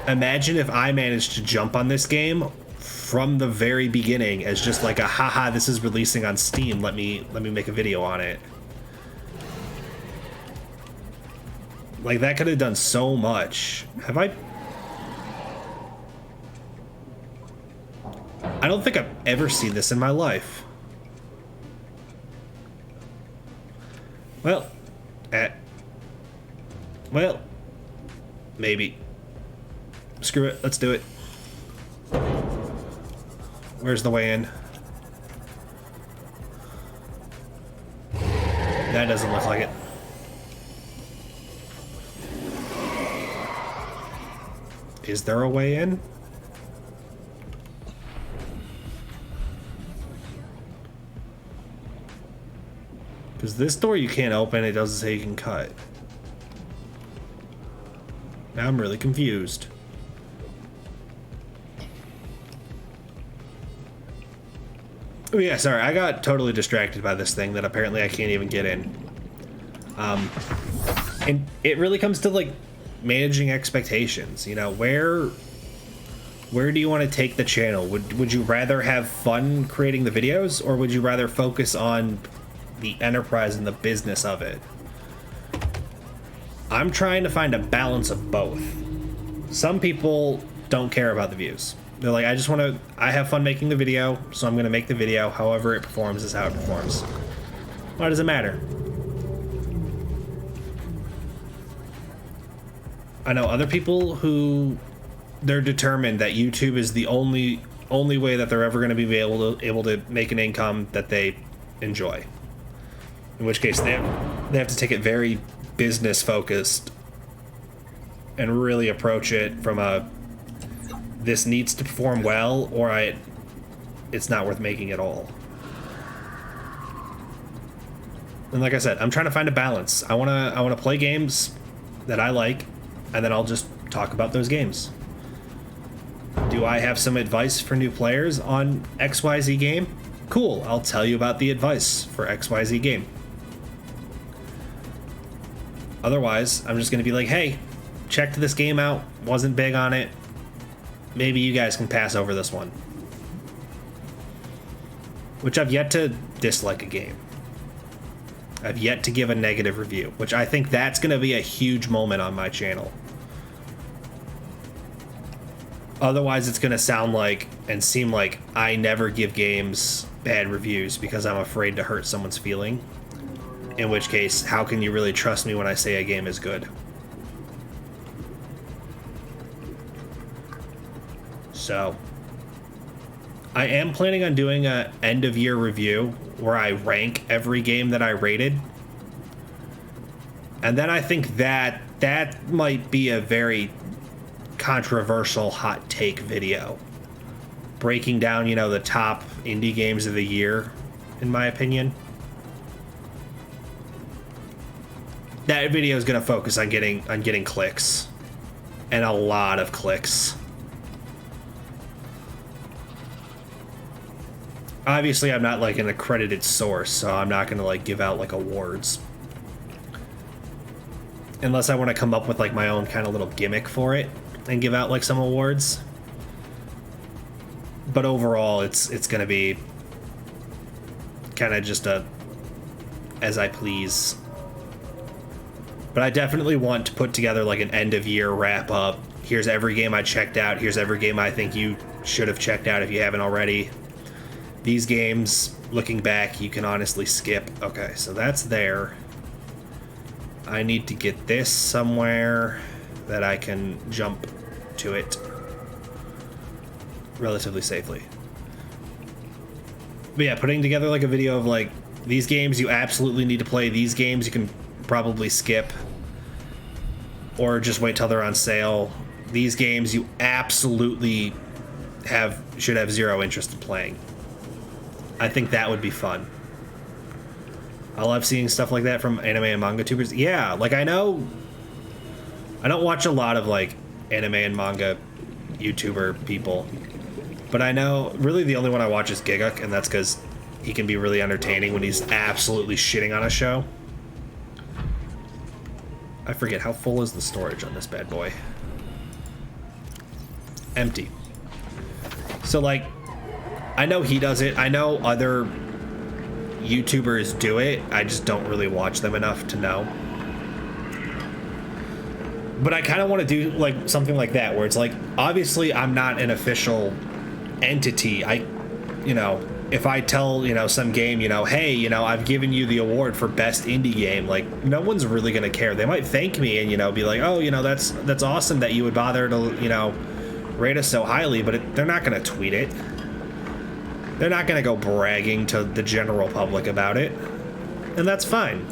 Imagine if I managed to jump on this game from the very beginning as just like a, haha, this is releasing on Steam, let me make a video on it. Like, that could have done so much. Have I don't think I've ever seen this in my life. Well, maybe. Screw it, let's do it. Where's the way in? That doesn't look like it. Is there a way in? Because this door you can't open, it doesn't say you can cut. Now I'm really confused. Oh yeah, sorry, I got totally distracted by this thing that apparently I can't even get in. And it really comes to like managing expectations, you know, where do you want to take the channel? Would you rather have fun creating the videos, or would you rather focus on the enterprise and the business of it? I'm trying to find a balance of both. Some people don't care about the views. They're like, I have fun making the video, so I'm going to make the video. However it performs is how it performs. Why does it matter? I know other people who they're determined that YouTube is the only way that they're ever going to be able to make an income that they enjoy. In which case they have to take it very business focused and really approach it from a this needs to perform well or it's not worth making at all. And like I said, I'm trying to find a balance. I want to play games that I like, and then I'll just talk about those games. Do I have some advice for new players on XYZ game? Cool, I'll tell you about the advice for XYZ game. Otherwise, I'm just going to be like, hey, checked this game out, wasn't big on it. Maybe you guys can pass over this one. Which I've yet to dislike a game. I've yet to give a negative review, which I think that's going to be a huge moment on my channel. Otherwise, it's going to sound like and seem like I never give games bad reviews because I'm afraid to hurt someone's feeling. In which case, how can you really trust me when I say a game is good? So, I am planning on doing a end of year review where I rank every game that I rated. And then I think that might be a very controversial hot take video. Breaking down, the top indie games of the year, in my opinion. That video is going to focus on getting clicks. And a lot of clicks. Obviously, I'm not like an accredited source, so I'm not going to like give out like awards. Unless I want to come up with like my own kind of little gimmick for it and give out like some awards. But overall, it's going to be kind of just a as I please. But I definitely want to put together like an end of year wrap up. Here's every game I checked out. Here's every game I think you should have checked out if you haven't already. These games, looking back, you can honestly skip. Okay, so that's there. I need to get this somewhere that I can jump to it relatively safely. But yeah, putting together like a video of like, these games you absolutely need to play, these games you can probably skip, or just wait till they're on sale. These games you absolutely should have zero interest in playing. I think that would be fun. I love seeing stuff like that from anime and manga tubers. Yeah, like I know I don't watch a lot of like anime and manga YouTuber people, but I know really the only one I watch is Giguk, and that's because he can be really entertaining when he's absolutely shitting on a show. I forget, how full is the storage on this bad boy? Empty. So like, I know he does it. I know other YouTubers do it. I just don't really watch them enough to know. But I kind of want to do like something like that where it's like, obviously I'm not an official entity. If I tell, some game, hey, I've given you the award for best indie game, like no one's really going to care. They might thank me and, be like, oh, that's awesome that you would bother to, rate us so highly, but they're not going to tweet it. They're not going to go bragging to the general public about it. And that's fine.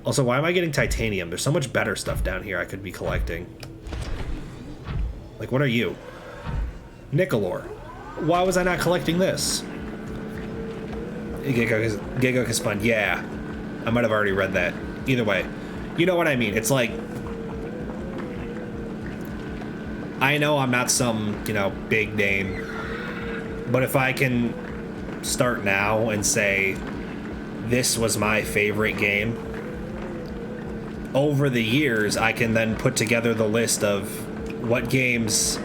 Also, why am I getting titanium? There's so much better stuff down here I could be collecting. Like, what are you? Nicolor. Why was I not collecting this? Gigok is fun. Yeah. I might have already read that. Either way. You know what I mean. It's like, I know I'm not some, big name. But if I can start now and say, this was my favorite game, over the years, I can then put together the list of what games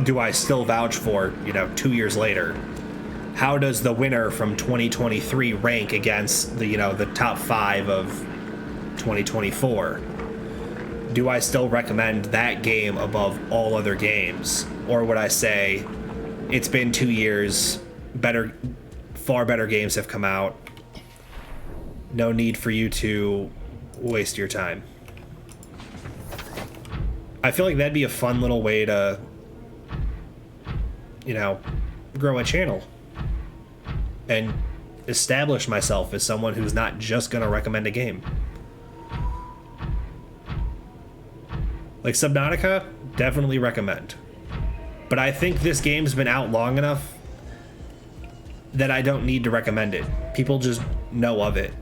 do I still vouch for, 2 years later. How does the winner from 2023 rank against the, the top 5 of 2024. Do I still recommend that game above all other games? Or would I say, it's been 2 years, far better games have come out, no need for you to waste your time? I feel like that'd be a fun little way to, you know, grow a channel and establish myself as someone who's not just gonna recommend a game. Like Subnautica, definitely recommend. But I think this game's been out long enough that I don't need to recommend it. People just know of it.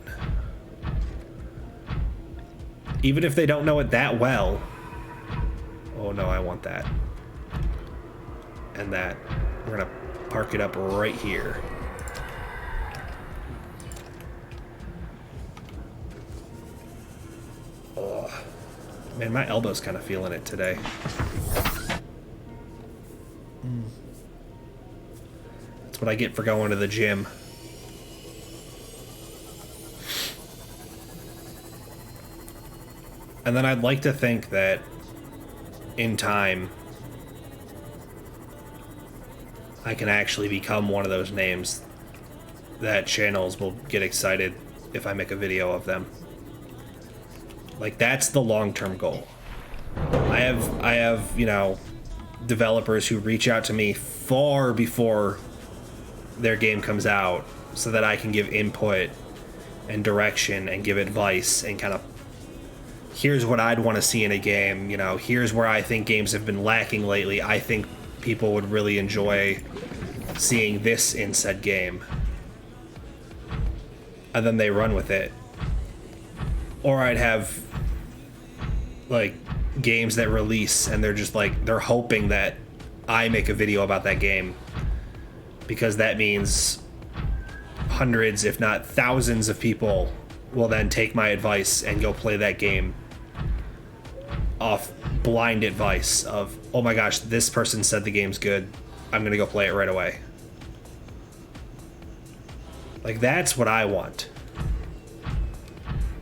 Even if they don't know it that well. Oh no, I want that. And that. We're gonna park it up right here. Ugh. Man, my elbow's kind of feeling it today. That's what I get for going to the gym. And then I'd like to think that in time I can actually become one of those names that channels will get excited if I make a video of them. Like, that's the long-term goal. I have, you know, developers who reach out to me far before their game comes out so that I can give input and direction and give advice and kind of, here's what I'd want to see in a game, you know, here's where I think games have been lacking lately. I think people would really enjoy seeing this in said game. And then they run with it. Or I'd have, like, games that release and they're just like, they're hoping that I make a video about that game, because that means hundreds, if not thousands of people will then take my advice and go play that game off blind advice of, oh my gosh, this person said the game's good, I'm gonna go play it right away. Like, that's what I want.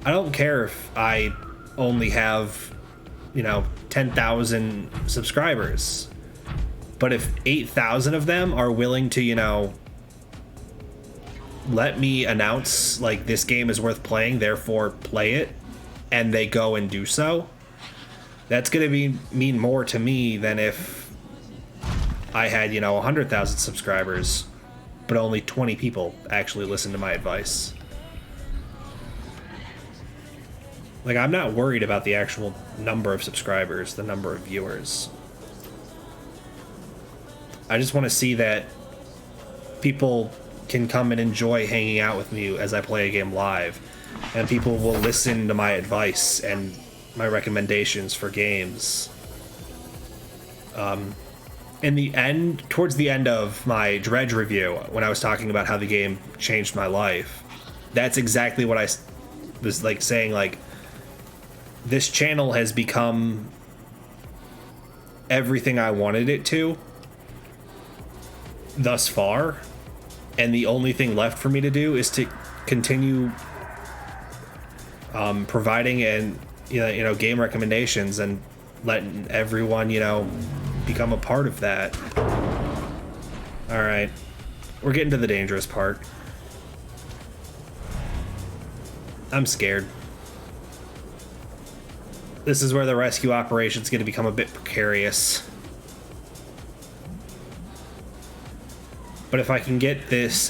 I don't care if I only have, you know, 10,000 subscribers, but if 8,000 of them are willing to, you know, let me announce, like, this game is worth playing, therefore play it, and they go and do so, that's gonna mean more to me than if I had, you know, 100,000 subscribers, but only 20 people actually listen to my advice. Like, I'm not worried about the actual number of subscribers, the number of viewers. I just want to see that people can come and enjoy hanging out with me as I play a game live, and people will listen to my advice and my recommendations for games. In the end, towards the end of my Dredge review, when I was talking about how the game changed my life, that's exactly what I was, like, saying, like, this channel has become everything I wanted it to thus far, and the only thing left for me to do is to continue providing and you know game recommendations and letting everyone, you know, become a part of that. All right, we're getting to the dangerous part. I'm scared. This is where the rescue operation's going to become a bit precarious. But if I can get this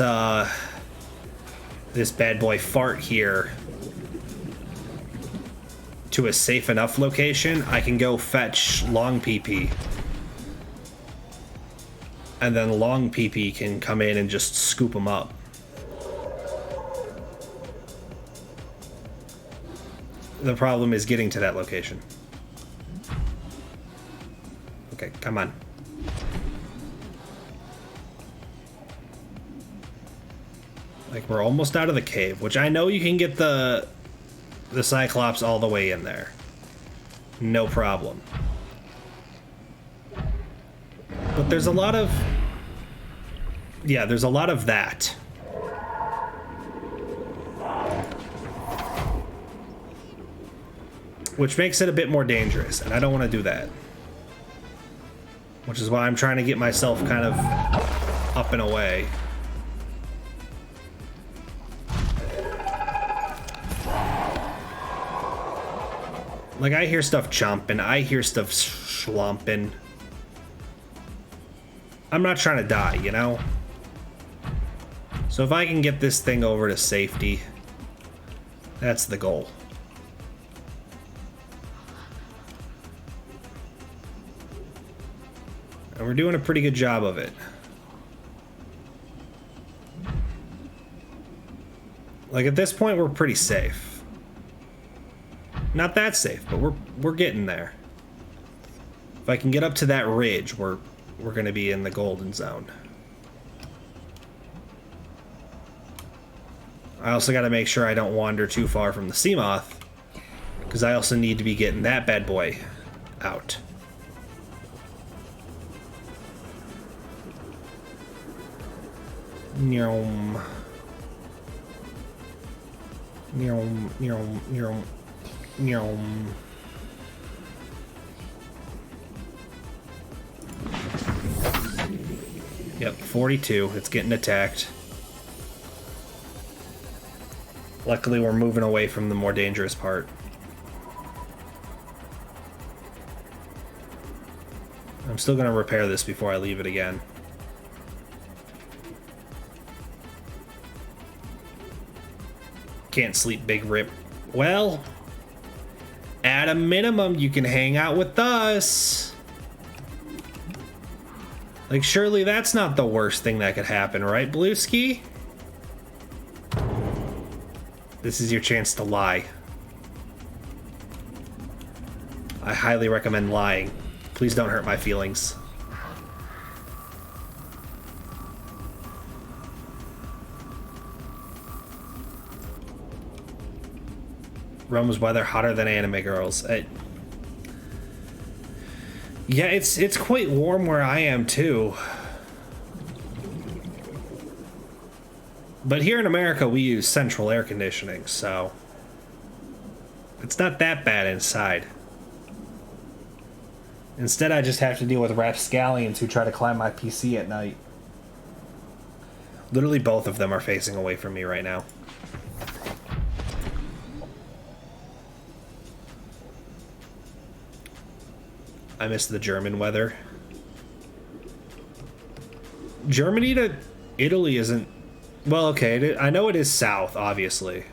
this bad boy fart here to a safe enough location, I can go fetch Long PP. And then Long PP can come in and just scoop them up. The problem is getting to that location. Okay, come on. Like, we're almost out of the cave, which I know you can get the Cyclops all the way in there. No problem. But there's a lot of... yeah, there's a lot of that. which makes it a bit more dangerous, and I don't want to do that. Which is why I'm trying to get myself kind of up and away. Like, I hear stuff chomping, I hear stuff schlumping. I'm not trying to die, you know? So if I can get this thing over to safety, that's the goal. And we're doing a pretty good job of it. Like, at this point, we're pretty safe. Not that safe, but we're getting there. If I can get up to that ridge, we're gonna be in the golden zone. I also gotta make sure I don't wander too far from the Seamoth, because I also need to be getting that bad boy out. Nyom. Nyom, nyom, nyom. Nyom. Yep, 42. It's getting attacked. Luckily, we're moving away from the more dangerous part. I'm still going to repair this before I leave it again. Can't sleep, big rip. Well, at a minimum, you can hang out with us. Like, surely that's not the worst thing that could happen, right, Blueski? This is your chance to lie. I highly recommend lying. Please don't hurt my feelings. Rome's weather hotter than anime girls. Yeah, it's quite warm where I am too. But here in America we use central air conditioning, so it's not that bad inside. Instead, I just have to deal with rapscallions who try to climb my PC at night. Literally both of them are facing away from me right now. I miss the German weather. Germany to Italy isn't... Well, okay, I know it is south, obviously.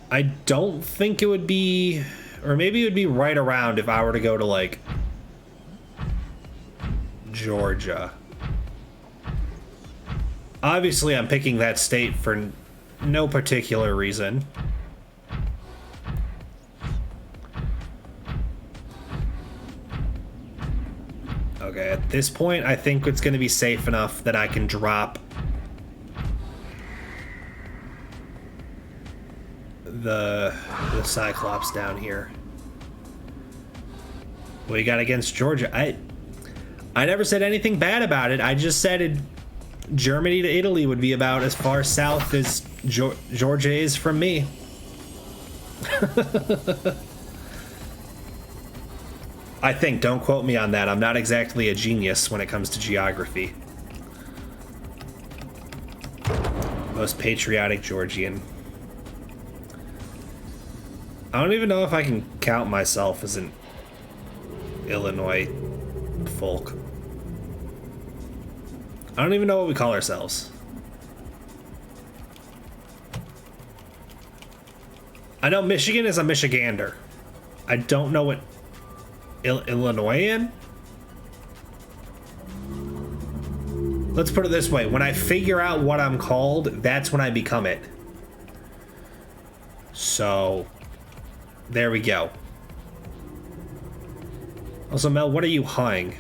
I don't think it would be... Or maybe it would be right around if I were to go to, like, Georgia. Obviously, I'm picking that state for no particular reason. Okay, at this point, I think it's going to be safe enough that I can drop the Cyclops down here. What you got against Georgia? I never said anything bad about it. I just said Germany to Italy would be about as far south as Georgia is from me. I think, don't quote me on that. I'm not exactly a genius when it comes to geography. Most patriotic Georgian. I don't even know if I can count myself as an Illinois folk. I don't even know what we call ourselves. I know Michigan is a Michigander. I don't know what Illinoisan? Let's put it this way. When I figure out what I'm called, that's when I become it. So, there we go. Also, Mel, what are you hunting?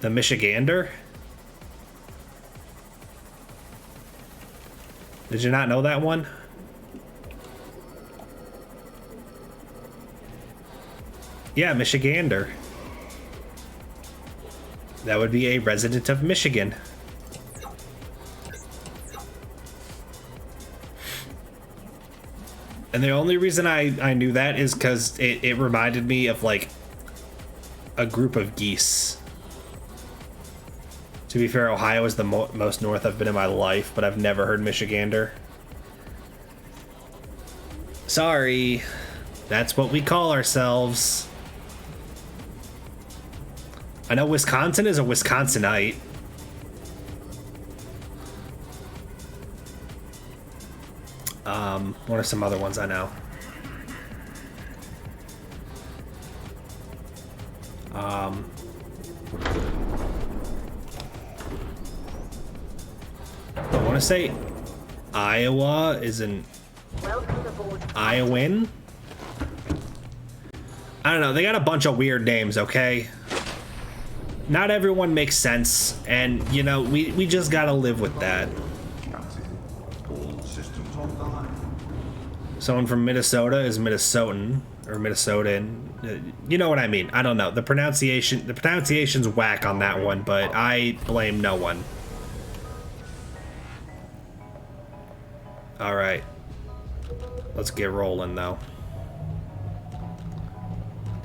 The Michigander? Did you not know that one? Yeah, Michigander. That would be a resident of Michigan. And the only reason I knew that is because it reminded me of, like, a group of geese. To be fair, Ohio is the most north I've been in my life, but I've never heard Michigander. Sorry. That's what we call ourselves. I know Wisconsin is a Wisconsinite. What are some other ones I know? I want to say Iowa is an Iowan. I don't know. They got a bunch of weird names, okay? Not everyone makes sense, and, you know, we just gotta live with that. Someone from Minnesota is Minnesotan, or Minnesotan. You know what I mean. I don't know. The pronunciation's whack on that one, but I blame no one. Alright. Let's get rolling, though.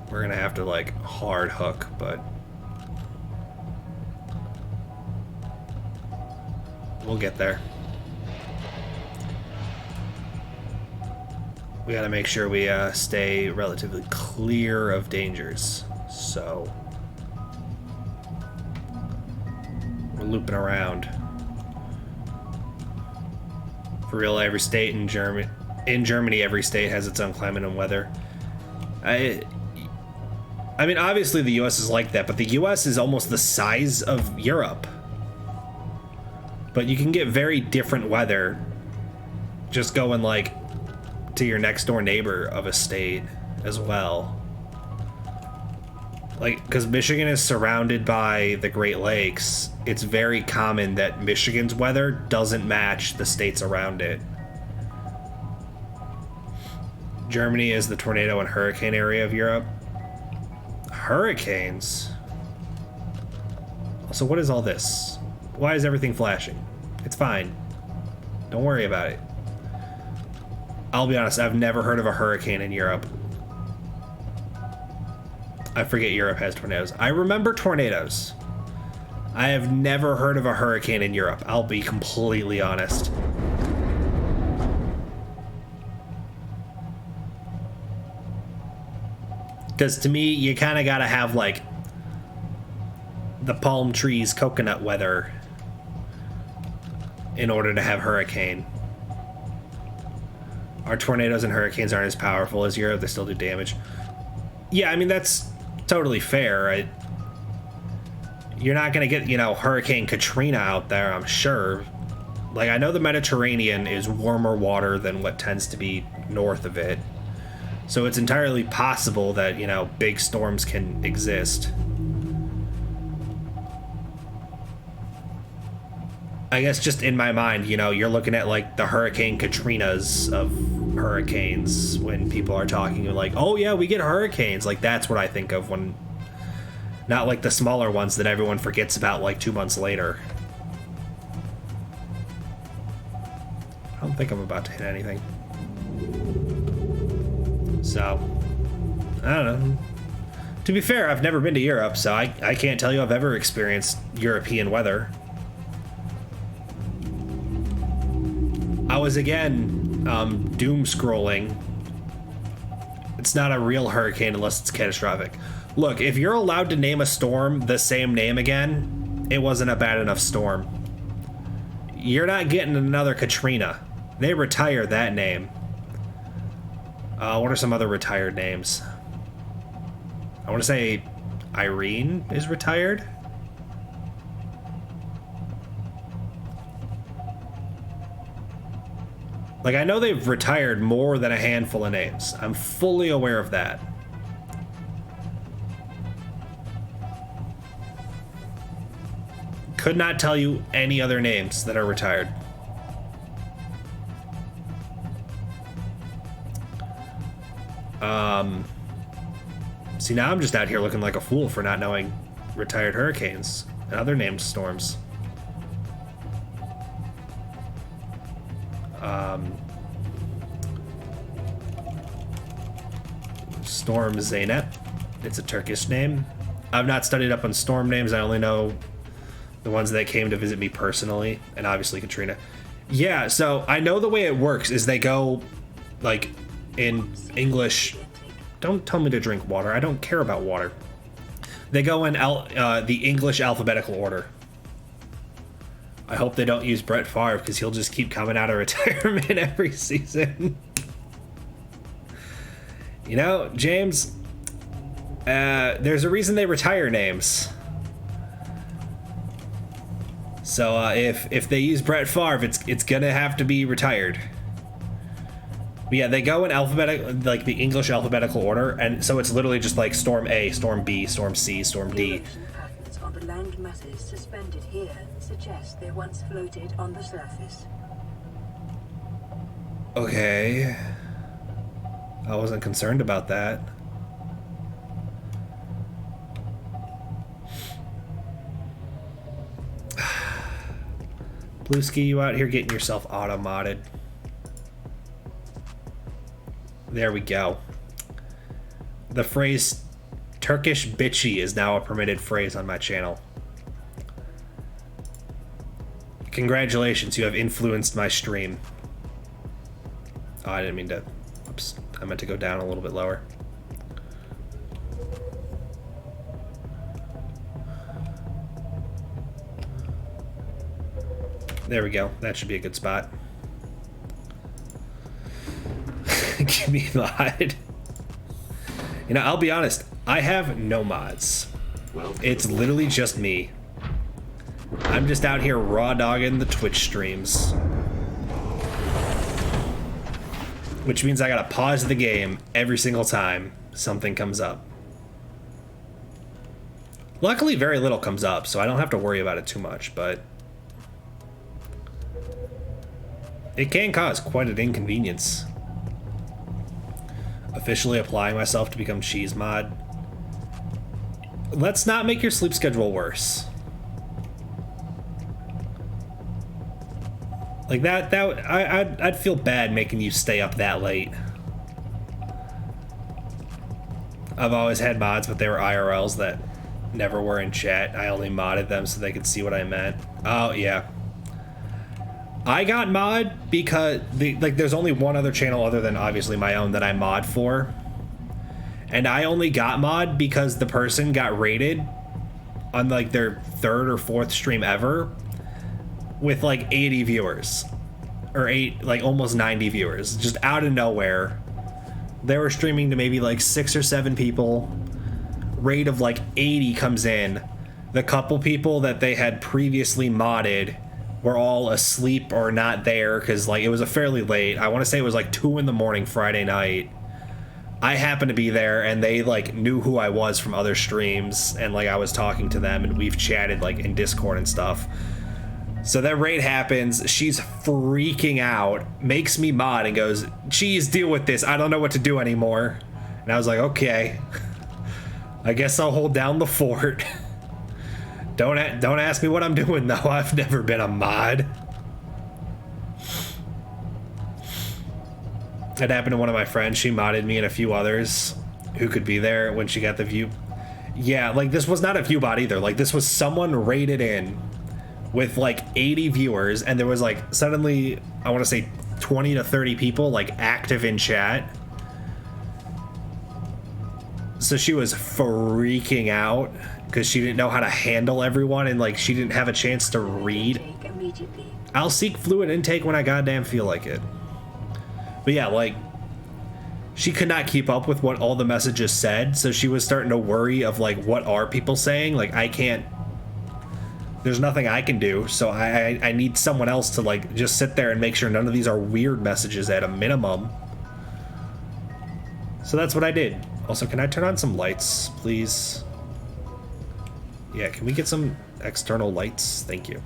We're gonna have to, like, hard hook, but we'll get there. We gotta make sure we stay relatively clear of dangers. So we're looping around. For real, every state in Germany, every state has its own climate and weather. I mean, obviously the U.S. is like that, but the U.S. is almost the size of Europe. But you can get very different weather just going, like, to your next door neighbor of a state as well. Like, because Michigan is surrounded by the Great Lakes, it's very common that Michigan's weather doesn't match the states around it. Germany is the tornado and hurricane area of Europe. Hurricanes? So what is all this? Why is everything flashing? It's fine. Don't worry about it. I'll be honest, I've never heard of a hurricane in Europe. I forget Europe has tornadoes. I remember tornadoes. I have never heard of a hurricane in Europe. I'll be completely honest. Because to me, you kind of got to have, like, the palm trees, coconut weather in order to have hurricane. Our tornadoes and hurricanes aren't as powerful as Europe. They still do damage. Yeah, I mean, that's totally fair, right? You're not going to get, you know, Hurricane Katrina out there, I'm sure. Like, I know the Mediterranean is warmer water than what tends to be north of it. So it's entirely possible that, you know, big storms can exist. I guess just in my mind, you know, you're looking at, like, the Hurricane Katrinas of hurricanes when people are talking like, oh yeah, we get hurricanes. Like, that's what I think of when, not like the smaller ones that everyone forgets about like 2 months later. I don't think I'm about to hit anything. So, I don't know. To be fair, I've never been to Europe, so I can't tell you I've ever experienced European weather. I was, again, doom scrolling. It's not a real hurricane unless it's catastrophic. Look, if you're allowed to name a storm the same name again, it wasn't a bad enough storm. You're not getting another Katrina. They retired that name. What are some other retired names? I want to say Irene is retired. Like, I know they've retired more than a handful of names. I'm fully aware of that. Could not tell you any other names that are retired. See, now I'm just out here looking like a fool for not knowing retired hurricanes and other named storms. Storm Zeynep. It's a Turkish name. I've not studied up on storm names. I only know the ones that came to visit me personally, and obviously Katrina. Yeah, so I know the way it works is they go, like, in English. Don't tell me to drink water. I don't care about water. They go in the English alphabetical order. I hope they don't use Brett Favre, because he'll just keep coming out of retirement every season. You know, James, there's a reason they retire names. So if they use Brett Favre, it's gonna have to be retired. But yeah, they go in alphabetical, like the English alphabetical order, and so it's literally just like Storm A, Storm B, Storm C, Storm D. Patterns on the land masses suspended here suggest they once floated on the surface. Okay. I wasn't concerned about that. Blueski, you out here getting yourself auto-modded. There we go. The phrase Turkish bitchy is now a permitted phrase on my channel. Congratulations, you have influenced my stream. Oh, I didn't mean to. Oops. I meant to go down a little bit lower. There we go. That should be a good spot. Give me a mod. You know, I'll be honest. I have no mods. It's literally just me. I'm just out here raw dogging the Twitch streams. Which means I gotta pause the game every single time something comes up. Luckily, very little comes up, so I don't have to worry about it too much, but it can cause quite an inconvenience. Officially applying myself to become cheese mod. Let's not make your sleep schedule worse. Like I'd feel bad making you stay up that late. I've always had mods, but they were IRLs that never were in chat. I only modded them so they could see what I meant. Oh yeah. I got mod because there's only one other channel other than obviously my own that I mod for. And I only got mod because the person got rated on like their third or fourth stream ever with like 80 viewers or almost 90 viewers, just out of nowhere. They were streaming to maybe like 6 or 7 people. Rate of like 80 comes in. The couple people that they had previously modded were all asleep or not there because like it was a fairly late. I want to say it was like 2 in the morning Friday night. I happened to be there and they like knew who I was from other streams and like I was talking to them and we've chatted like in Discord and stuff. So that raid happens, she's freaking out, makes me mod and goes, "Geez, deal with this. I don't know what to do anymore." And I was like, okay, I guess I'll hold down the fort. Don't ask me what I'm doing though. I've never been a mod. It happened to one of my friends. She modded me and a few others who could be there when she got the view. Yeah, like this was not a view bot either. Like this was someone rated in with like 80 viewers and there was like suddenly, I want to say 20 to 30 people like active in chat. So she was freaking out because she didn't know how to handle everyone and like she didn't have a chance to read. I'll seek fluid intake when I goddamn feel like it. But yeah, like she could not keep up with what all the messages said, so she was starting to worry of like what are people saying? Like I can't, there's nothing I can do, so I need someone else to like just sit there and make sure none of these are weird messages at a minimum. So that's what I did. Also, can I turn on some lights, please? Yeah, can we get some external lights? Thank you.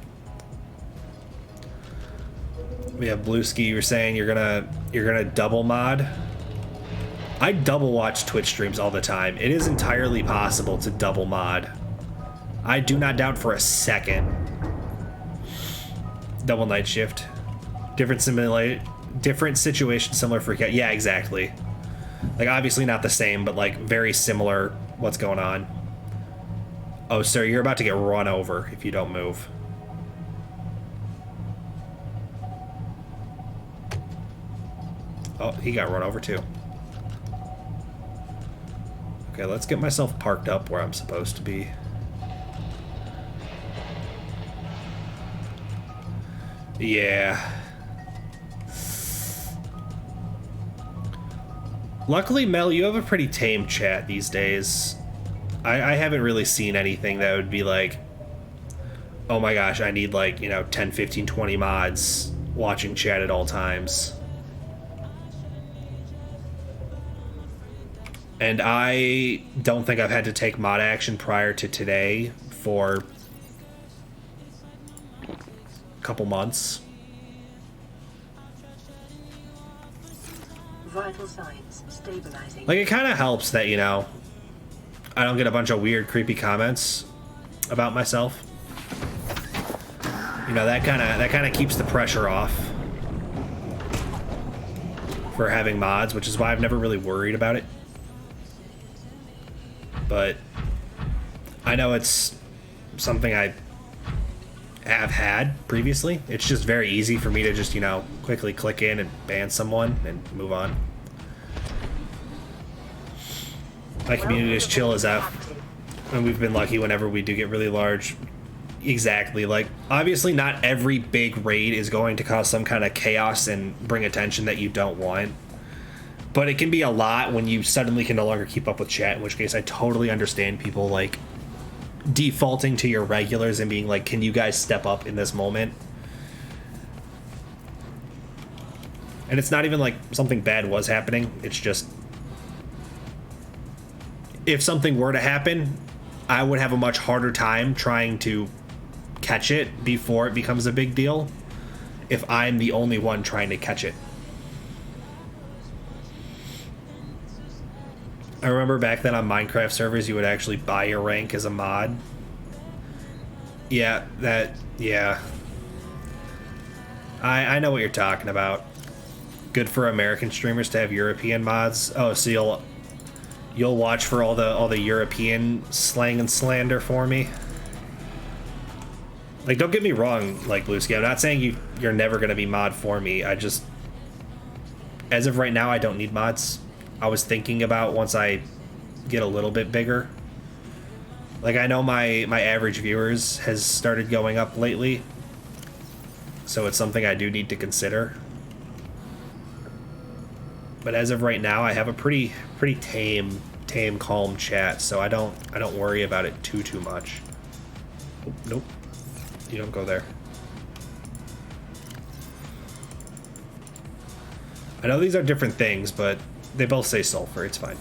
We have Blueski. You're saying you're gonna double mod. I double watch Twitch streams all the time. It is entirely possible to double mod. I do not doubt for a second. Double night shift. Different situation, similar for cat. Yeah, exactly. Like, obviously not the same, but like very similar what's going on. Oh, sir, you're about to get run over if you don't move. Oh, he got run over too. Okay, let's get myself parked up where I'm supposed to be. Yeah. Luckily, Mel, you have a pretty tame chat these days. I haven't really seen anything that would be like, oh my gosh, I need like, 10, 15, 20 mods watching chat at all times. And I don't think I've had to take mod action prior to today for a couple months. Vital signs stabilizing. Like, it kind of helps that, I don't get a bunch of weird, creepy comments about myself. That kind of keeps the pressure off for having mods, which is why I've never really worried about it. But I know it's something I have had previously. It's just very easy for me to just, quickly click in and ban someone and move on. My community is chill as F, and we've been lucky whenever we do get really large. Exactly. Like, obviously not every big raid is going to cause some kind of chaos and bring attention that you don't want. But it can be a lot when you suddenly can no longer keep up with chat, in which case I totally understand people, like, defaulting to your regulars and being like, can you guys step up in this moment? And it's not even like something bad was happening. It's just, if something were to happen, I would have a much harder time trying to catch it before it becomes a big deal if I'm the only one trying to catch it. I remember back then on Minecraft servers, you would actually buy your rank as a mod. Yeah, yeah. I know what you're talking about. Good for American streamers to have European mods. Oh, so you'll watch for all the European slang and slander for me. Like, don't get me wrong, like, Bluesky, I'm not saying you're never gonna be mod for me. I just, as of right now, I don't need mods. I was thinking about once I get a little bit bigger. Like, I know my average viewers has started going up lately, so it's something I do need to consider. But as of right now, I have a pretty tame, calm chat, so I don't worry about it too much. Oh, nope, you don't go there. I know these are different things, but they both say sulfur. It's fine.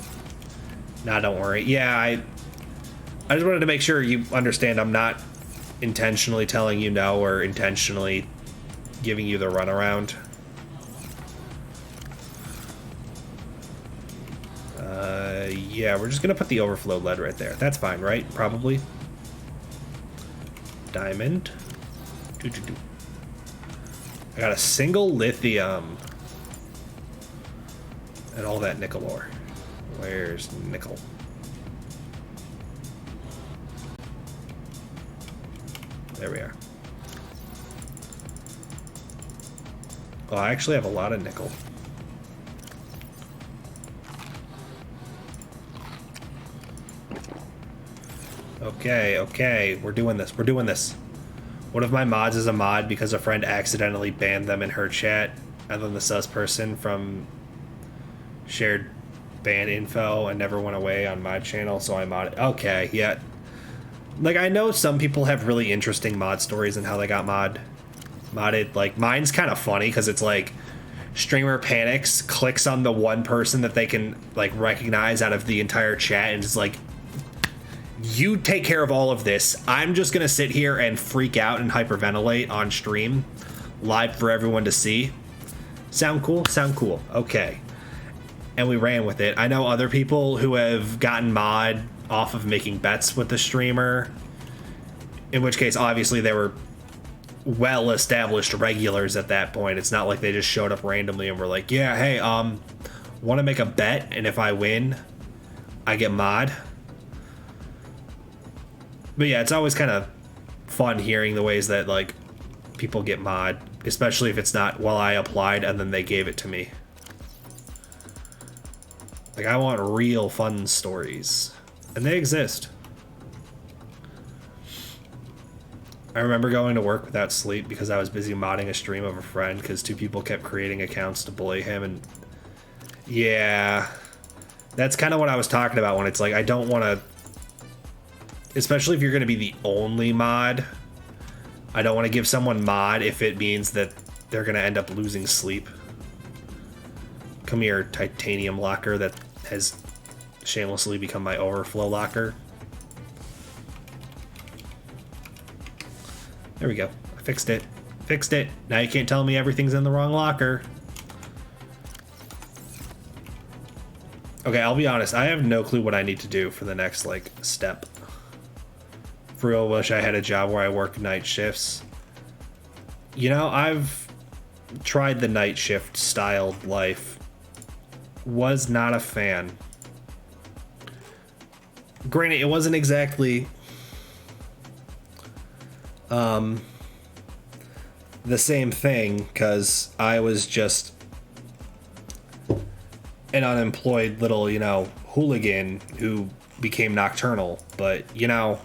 Nah, don't worry. Yeah, I just wanted to make sure you understand I'm not intentionally telling you no or intentionally giving you the runaround. Yeah, we're just gonna put the overflow lead right there. That's fine, right? Probably. Diamond. I got a single lithium. And all that nickel ore. Where's nickel? There we are. Oh, I actually have a lot of nickel. Okay, we're doing this. One of my mods is a mod because a friend accidentally banned them in her chat, and then the sus person from shared ban info and never went away on my channel, so I modded. Okay, yeah. Like, I know some people have really interesting mod stories and how they got modded. Like, mine's kind of funny because it's like streamer panics, clicks on the one person that they can like recognize out of the entire chat, and it's like, you take care of all of this. I'm just gonna sit here and freak out and hyperventilate on stream, live for everyone to see. Sound cool? Sound cool. Okay. And we ran with it. I know other people who have gotten mod off of making bets with the streamer, in which case, obviously, they were well-established regulars at that point. It's not like they just showed up randomly and were like, yeah, hey, want to make a bet, and if I win, I get mod. But yeah, it's always kind of fun hearing the ways that like people get mod, especially if it's not, well, I applied and then they gave it to me. Like, I want real fun stories, and they exist. I remember going to work without sleep because I was busy modding a stream of a friend because 2 people kept creating accounts to bully him, and yeah, that's kind of what I was talking about when it's like, I don't want to, especially if you're going to be the only mod, I don't want to give someone mod if it means that they're going to end up losing sleep. Come here, titanium locker that has shamelessly become my overflow locker. There we go. I fixed it. Fixed it. Now you can't tell me everything's in the wrong locker. Okay, I'll be honest. I have no clue what I need to do for the next, like, step. For real, wish I had a job where I work night shifts. You know, I've tried the night shift styled life. Was not a fan. Granted, it wasn't exactly the same thing, because I was just an unemployed little, you know, hooligan who became nocturnal. But, you know,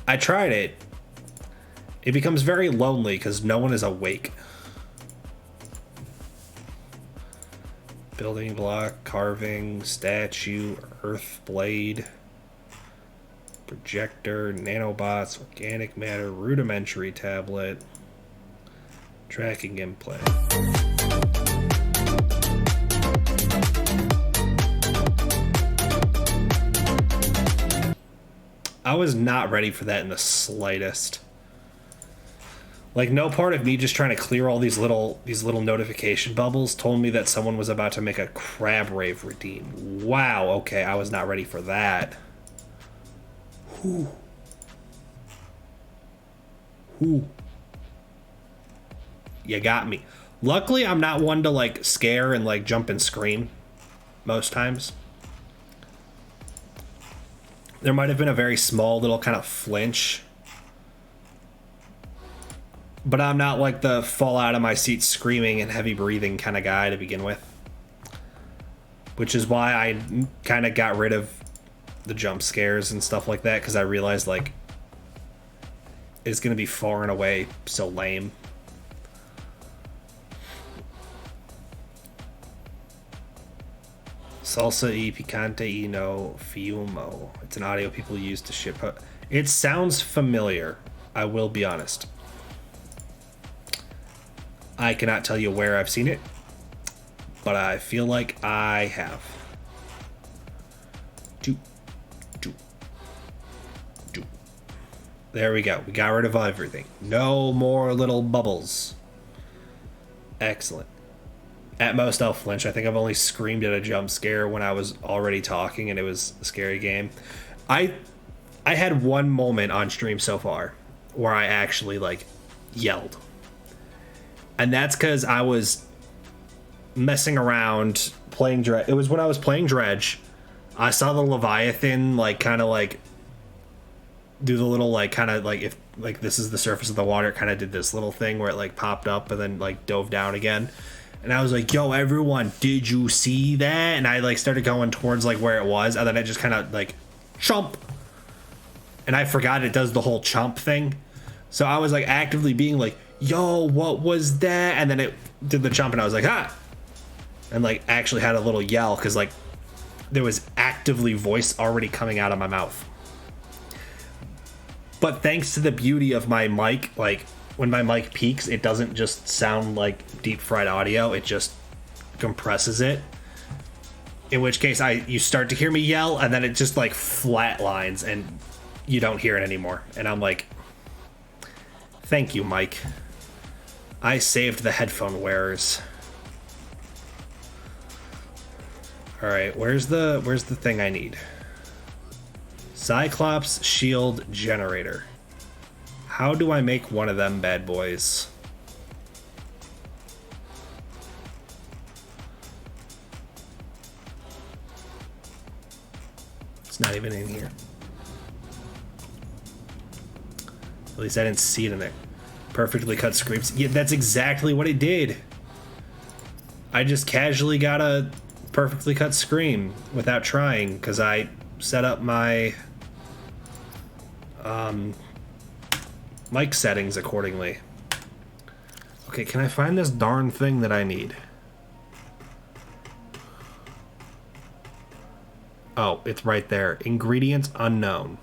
I tried it. It becomes very lonely because no one is awake. Building block, carving, statue, earth blade, projector, nanobots, organic matter, rudimentary tablet, tracking input. I was not ready for that in the slightest. Like, no part of me just trying to clear all these little notification bubbles told me that someone was about to make a crab rave redeem. Wow, okay, I was not ready for that. Whew. Whew. You got me. Luckily, I'm not one to, like, scare and, like, jump and scream most times. There might have been a very small little kind of flinch, but I'm not like the fall out of my seat screaming and heavy breathing kind of guy to begin with. Which is why I kind of got rid of the jump scares and stuff like that, because I realized, like, it's going to be far and away so lame. Salsa y picante y no fumo. It's an audio people use to ship. It sounds familiar, I will be honest. I cannot tell you where I've seen it, but I feel like I have. There we go. We got rid of everything. No more little bubbles. Excellent. At most, I'll flinch. I think I've only screamed at a jump scare when I was already talking and it was a scary game. I had one moment on stream so far where I actually, like, yelled. And that's because I was messing around playing Dredge. It was when I was playing Dredge. I saw the Leviathan, like, kind of, like, do the little, like, kind of, like, if, like, this is the surface of the water, it kind of did this little thing where it, like, popped up and then, like, dove down again. And I was like, yo, everyone, did you see that? And I, like, started going towards, like, where it was. And then I just kind of, like, chomp. And I forgot it does the whole chomp thing. So I was, like, actively being like, yo, what was that? And then it did the chomp and I was like, ah. And, like, actually had a little yell because, like, there was actively voice already coming out of my mouth. But thanks to the beauty of my mic, like, when my mic peaks, it doesn't just sound like deep fried audio, it just compresses it. In which case you start to hear me yell and then it just, like, flatlines and you don't hear it anymore. And I'm like, thank you, Mike. I saved the headphone wearers. All right, where's the thing I need? Cyclops shield generator. How do I make one of them bad boys? It's not even in here. At least I didn't see it in there. Perfectly cut scrapes. Yeah, that's exactly what it did. I just casually got a perfectly cut screen without trying because I set up my mic settings accordingly. Okay, can I find this darn thing that I need? Oh, it's right there. Ingredients unknown.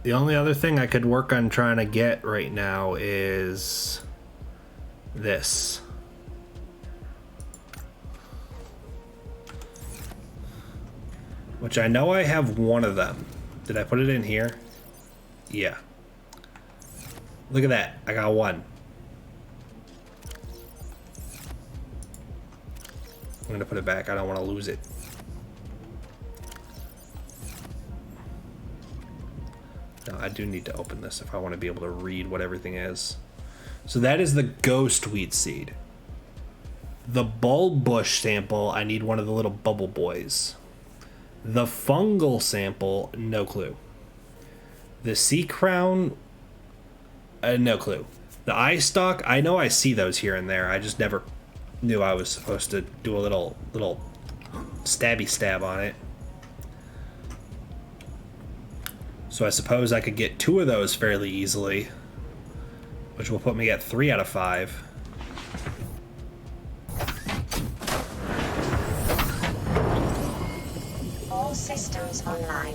The only other thing I could work on trying to get right now is this. Which I know I have one of them. Did I put it in here? Yeah. Look at that. I got one. I'm gonna put it back. I don't want to lose it. No, I do need to open this if I want to be able to read what everything is. So that is the ghost wheat seed. The bulb bush sample, I need one of the little bubble boys. The fungal sample, no clue. The sea crown, no clue. The eye stalk, I know I see those here and there. I just never knew I was supposed to do a little stabby stab on it. So I suppose I could get 2 of those fairly easily, which will put me at 3 out of 5. All systems online.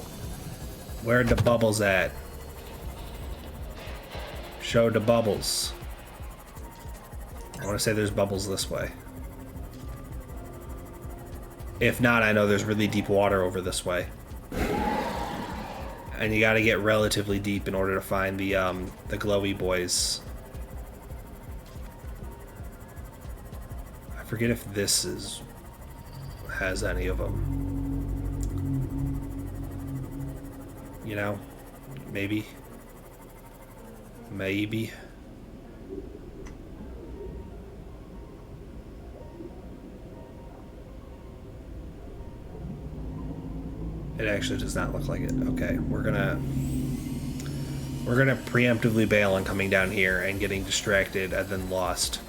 Where are the bubbles at? Show the bubbles. I want to say there's bubbles this way. If not, I know there's really deep water over this way. And you got to get relatively deep in order to find the glowy boys. I forget if this has any of them. You know, maybe. It actually does not look like it. Okay, we're gonna preemptively bail on coming down here and getting distracted and then lost.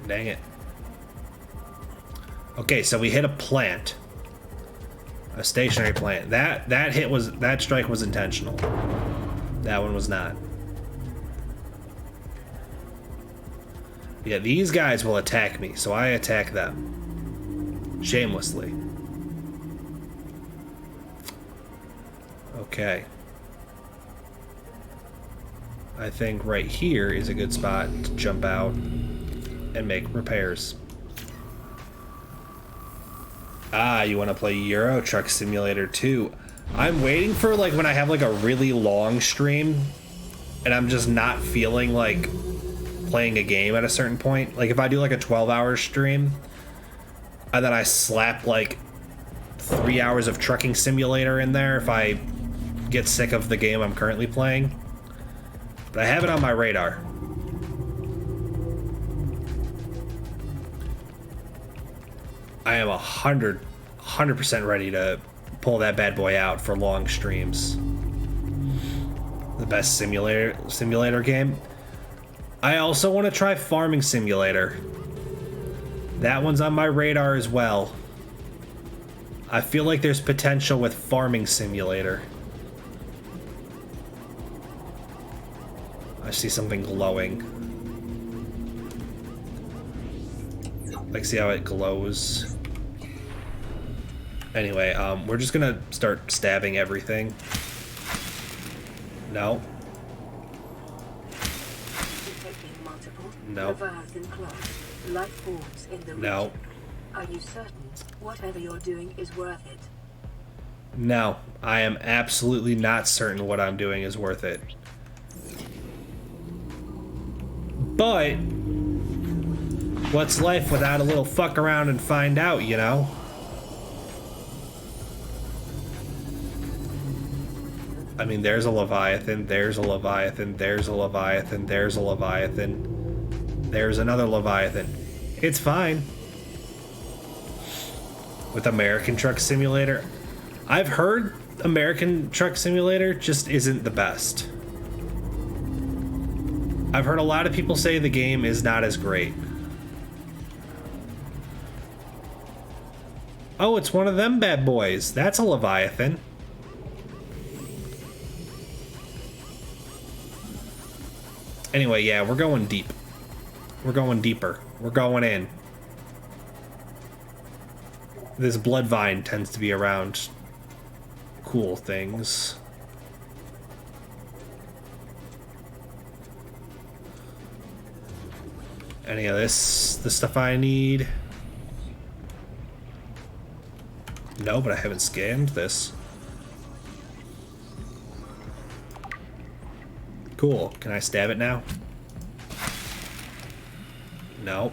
Dang it. Okay, so we hit a plant. A stationary plant. That strike was intentional. That one was not. Yeah, these guys will attack me, so I attack them. Shamelessly. Okay. I think right here is a good spot to jump out and make repairs. Ah, you want to play Euro Truck Simulator 2. I'm waiting for like when I have like a really long stream and I'm just not feeling like playing a game at a certain point. Like if I do like a 12-hour stream and then I slap like 3 hours of trucking simulator in there if I get sick of the game I'm currently playing. But I have it on my radar. I am 100% ready to pull that bad boy out for long streams. The best simulator game. I also want to try Farming Simulator. That one's on my radar as well. I feel like there's potential with Farming Simulator. I see something glowing. Like, see how it glows? Anyway, we're just gonna start stabbing everything. No. No. No. Are you certain whatever you're doing is worth it? No, I am absolutely not certain what I'm doing is worth it. But what's life without a little fuck around and find out, you know? I mean, there's a Leviathan, there's a Leviathan, there's a Leviathan, there's a Leviathan, there's another Leviathan. It's fine. With American Truck Simulator, I've heard American Truck Simulator just isn't the best. I've heard a lot of people say the game is not as great. Oh, it's one of them bad boys. That's a Leviathan. Anyway, yeah, we're going deep. We're going deeper. We're going in. This blood vine tends to be around cool things. Any of this, the stuff I need? No, but I haven't scanned this. Cool. Can I stab it now? No.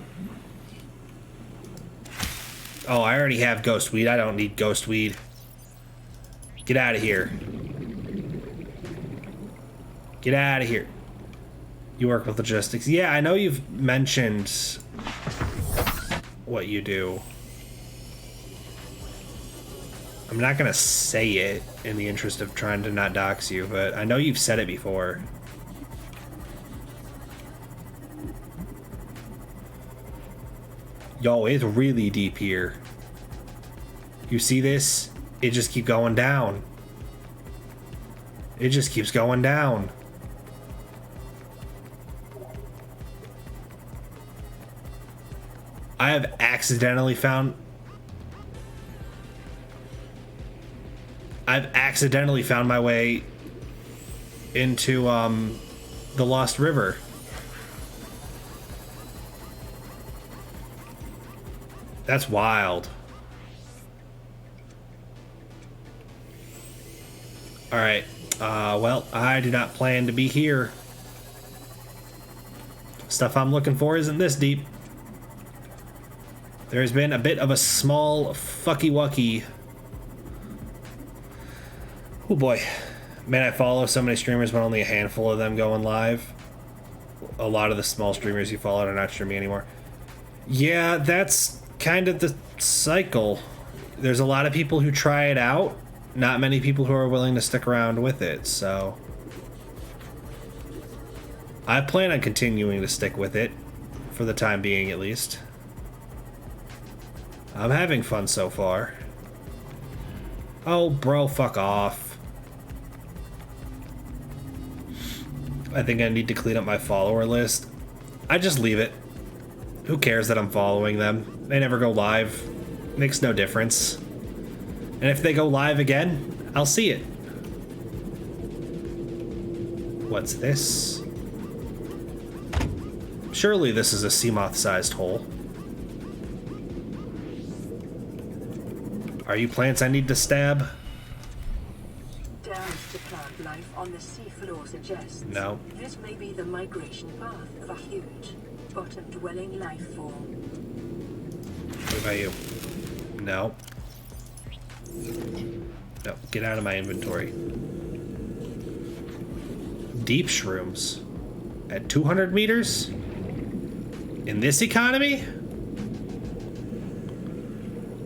Oh, I already have ghost weed. I don't need ghost weed. Get out of here. Get out of here. You work with logistics. Yeah, I know you've mentioned what you do. I'm not gonna say it in the interest of trying to not dox you, but I know you've said it before. Yo, it's really deep here. You see this? It just keeps going down. It just keeps going down. I have accidentally found... I've accidentally found my way into the Lost River. That's wild. Alright, well, I do not plan to be here. Stuff I'm looking for isn't this deep. There's been a bit of a small fucky-wucky. Oh boy. Man, I follow so many streamers, but only a handful of them going live. A lot of the small streamers you followed are not streaming anymore. Yeah, that's kind of the cycle. There's a lot of people who try it out, not many people who are willing to stick around with it, so I plan on continuing to stick with it for the time being, at least. I'm having fun so far. Oh, bro, fuck off. I think I need to clean up my follower list. I just leave it. Who cares that I'm following them? They never go live. Makes no difference. And if they go live again, I'll see it. What's this? Surely this is a Seamoth-sized hole. Are you plants I need to stab? Damage to plant life on the seafloor suggests No. this may be the migration path of a huge, bottom-dwelling life form. What about you? No. No, get out of my inventory. Deep shrooms. At 200 meters? In this economy?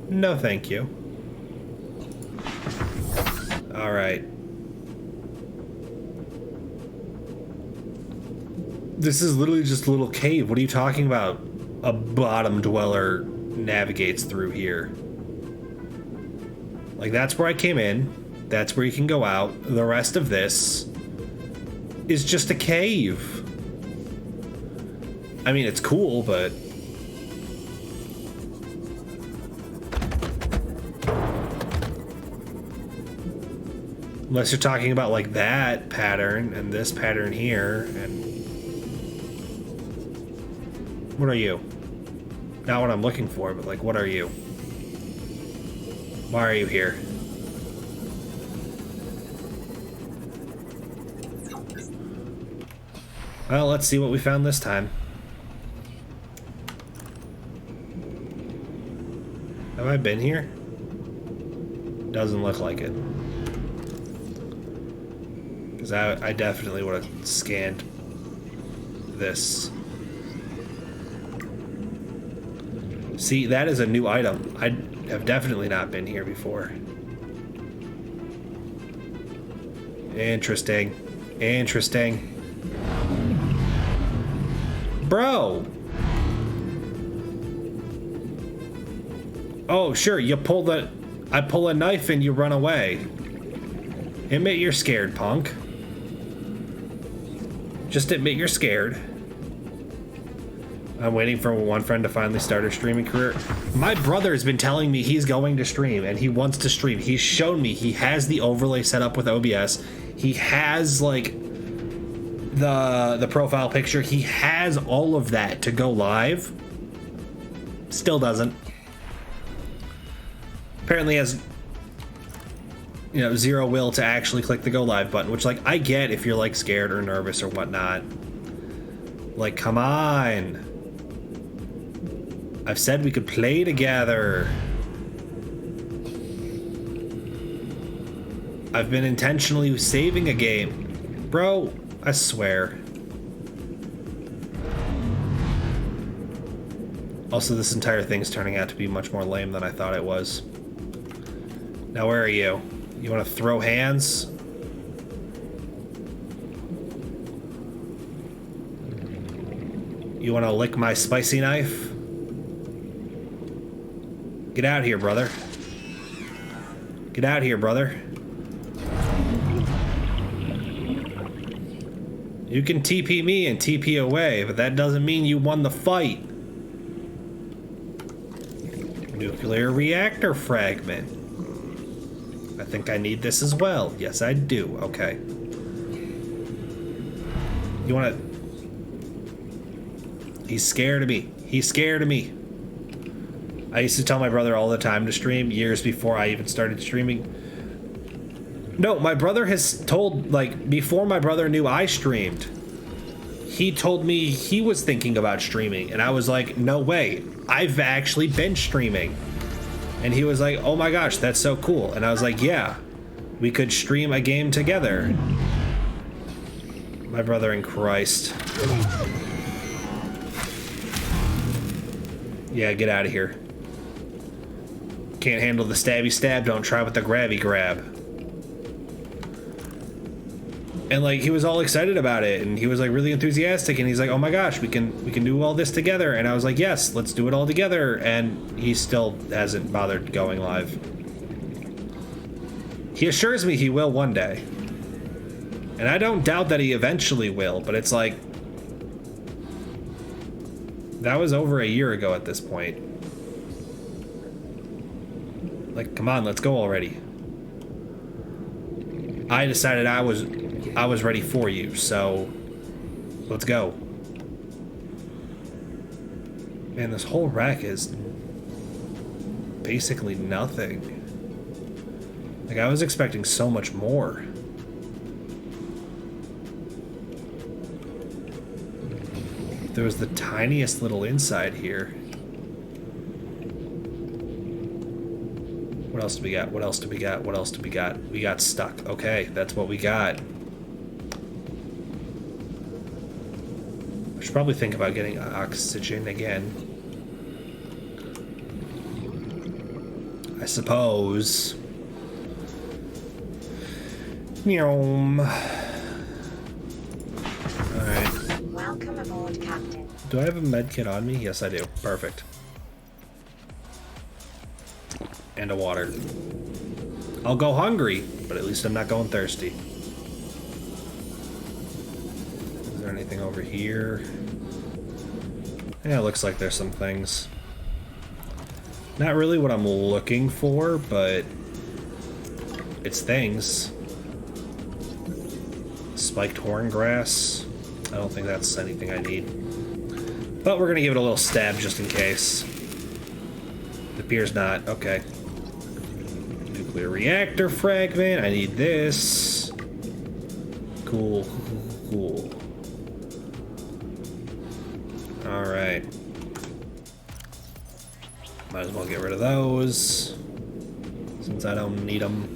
No, thank you. Alright. This is literally just a little cave. What are you talking about? A bottom dweller navigates through here. Like, that's where I came in. That's where you can go out. The rest of this is just a cave. I mean, it's cool, but... Unless you're talking about, like, that pattern and this pattern here, and... What are you? Not what I'm looking for, but, like, what are you? Why are you here? Well, let's see what we found this time. Have I been here? Doesn't look like it. Because I definitely would have scanned this. See, that is a new item. I have definitely not been here before. Interesting. Interesting. Bro! Oh, sure, you pull the... I pull a knife and you run away. Admit you're scared, punk. Just admit you're scared. I'm waiting for one friend to finally start her streaming career. My brother's been telling me he's going to stream and he wants to stream. He's shown me he has the overlay set up with OBS. He has like the profile picture. He has all of that to go live. Still doesn't. Apparently has, you know, zero will to actually click the go live button, which, like, I get if you're like scared or nervous or whatnot. Like, come on. I've said we could play together. I've been intentionally saving a game. Bro, I swear. Also, this entire thing's turning out to be much more lame than I thought it was. Now, where are you? You want to throw hands? You want to lick my spicy knife? Get out here, brother. Get out here, brother. You can TP me and TP away, but that doesn't mean you won the fight. Nuclear reactor fragment. I think I need this as well. Yes, I do. Okay. You wanna... He's scared of me. He's scared of me. I used to tell my brother all the time to stream, years before I even started streaming. No, my brother has told, like, before my brother knew I streamed, he told me he was thinking about streaming, and I was like, no way, I've actually been streaming. And he was like, oh my gosh, that's so cool. And I was like, yeah, we could stream a game together. My brother in Christ. Yeah, get out of here. Can't handle the stabby stab, don't try with the grabby grab. And like, he was all excited about it, and he was like really enthusiastic, and he's like, oh my gosh, we can do all this together. And I was like, yes, let's do it all together. And he still hasn't bothered going live. He assures me he will one day. And I don't doubt that he eventually will, but it's like, that was over a year ago at this point. Like, come on, let's go already. I decided I was ready for you, so let's go. Man, this whole rack is basically nothing. Like, I was expecting so much more. There was the tiniest little inside here. What else do we got? What else do we got? What else do we got? We got stuck. Okay, that's what we got. I should probably think about getting oxygen again. I suppose. Meow. Alright. Welcome aboard, Captain. Do I have a med kit on me? Yes, I do. Perfect. And a water. I'll go hungry, but at least I'm not going thirsty. Is there anything over here? Yeah, it looks like there's some things. Not really what I'm looking for, but it's things. Spiked horn grass. I don't think that's anything I need. But we're gonna give it a little stab just in case. It appears not. Okay. Nuclear reactor fragment. I need this. Cool. Cool. Alright. Might as well get rid of those, since I don't need them.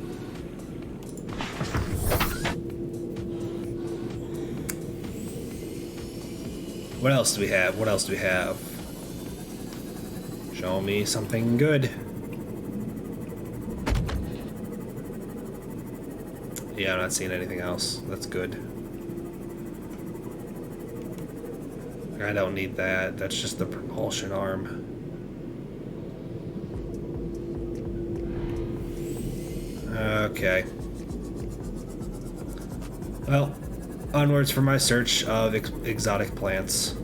What else do we have? What else do we have? Show me something good. Yeah, I'm not seeing anything else. That's good. I don't need that. That's just the propulsion arm. Okay. Well, onwards for my search of exotic plants.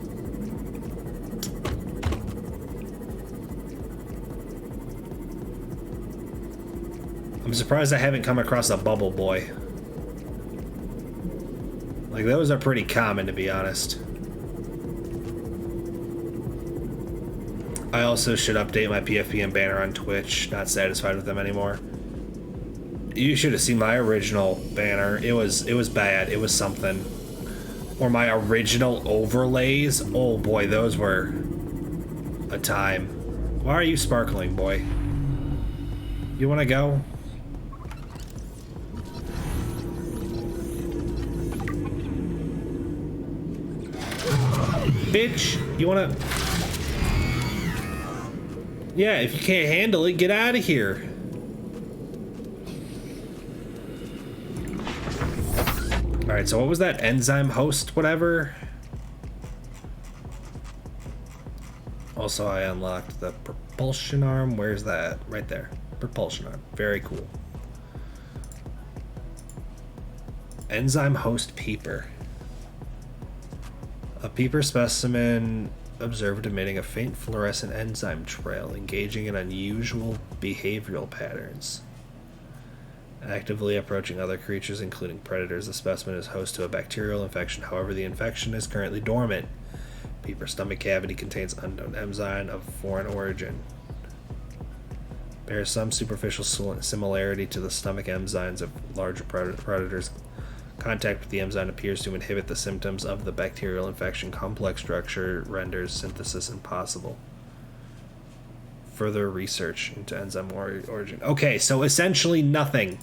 I'm surprised I haven't come across a bubble boy. Like, those are pretty common, to be honest. I also should update my PFPM banner on Twitch. Not satisfied with them anymore. You should have seen my original banner. It was bad. It was something. Or my original overlays. Oh boy, those were a time. Why are you sparkling, boy? You want to go? Bitch, you want to... Yeah, if you can't handle it, get out of here. Alright, so what was that? Enzyme host, whatever? Also, I unlocked the propulsion arm. Where's that? Right there. Propulsion arm. Very cool. Enzyme host peeper. A peeper specimen observed emitting a faint fluorescent enzyme trail, engaging in unusual behavioral patterns. Actively approaching other creatures, including predators, the specimen is host to a bacterial infection. However, the infection is currently dormant. Peeper stomach cavity contains unknown enzyme of foreign origin. Bears some superficial similarity to the stomach enzymes of larger predators. Contact with the enzyme appears to inhibit the symptoms of the bacterial infection. Complex structure renders synthesis impossible. Further research into enzyme origin. Okay, so essentially nothing.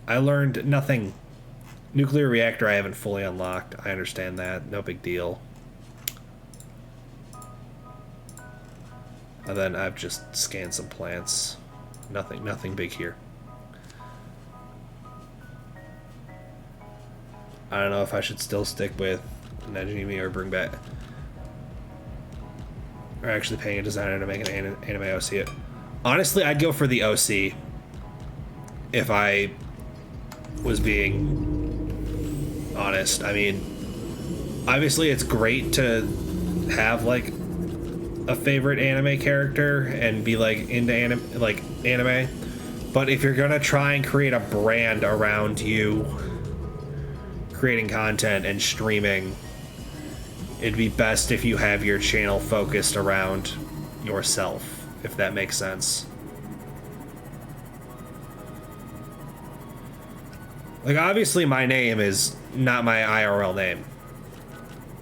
I learned nothing. Nuclear reactor I haven't fully unlocked. I understand that. No big deal. And then I've just scanned some plants. Nothing big here. I don't know if I should still stick with Najimi or bring back... Or actually paying a designer to make an anime OC. Honestly, I'd go for the OC if I was being honest. I mean, obviously it's great to have like a favorite anime character and be like into anime, but if you're gonna try and create a brand around you creating content and streaming, it'd be best if you have your channel focused around yourself, if that makes sense. Like, obviously my name is not my IRL name.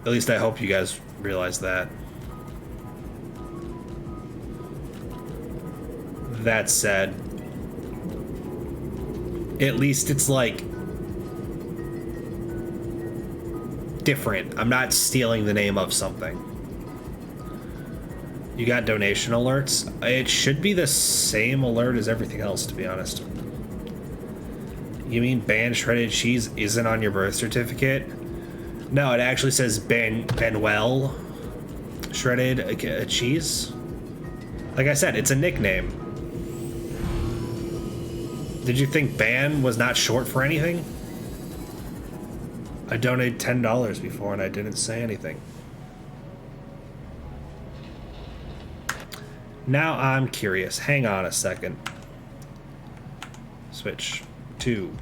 At least I hope you guys realize that. That said, at least it's like different. I'm not stealing the name of something. You got donation alerts? It should be the same alert as everything else, to be honest. You mean banned shredded cheese isn't on your birth certificate? No, it actually says Benwell shredded cheese. Like I said, it's a nickname. Did you think ban was not short for anything? I donated $10 before and I didn't say anything. Now I'm curious. Hang on a second. Switch to.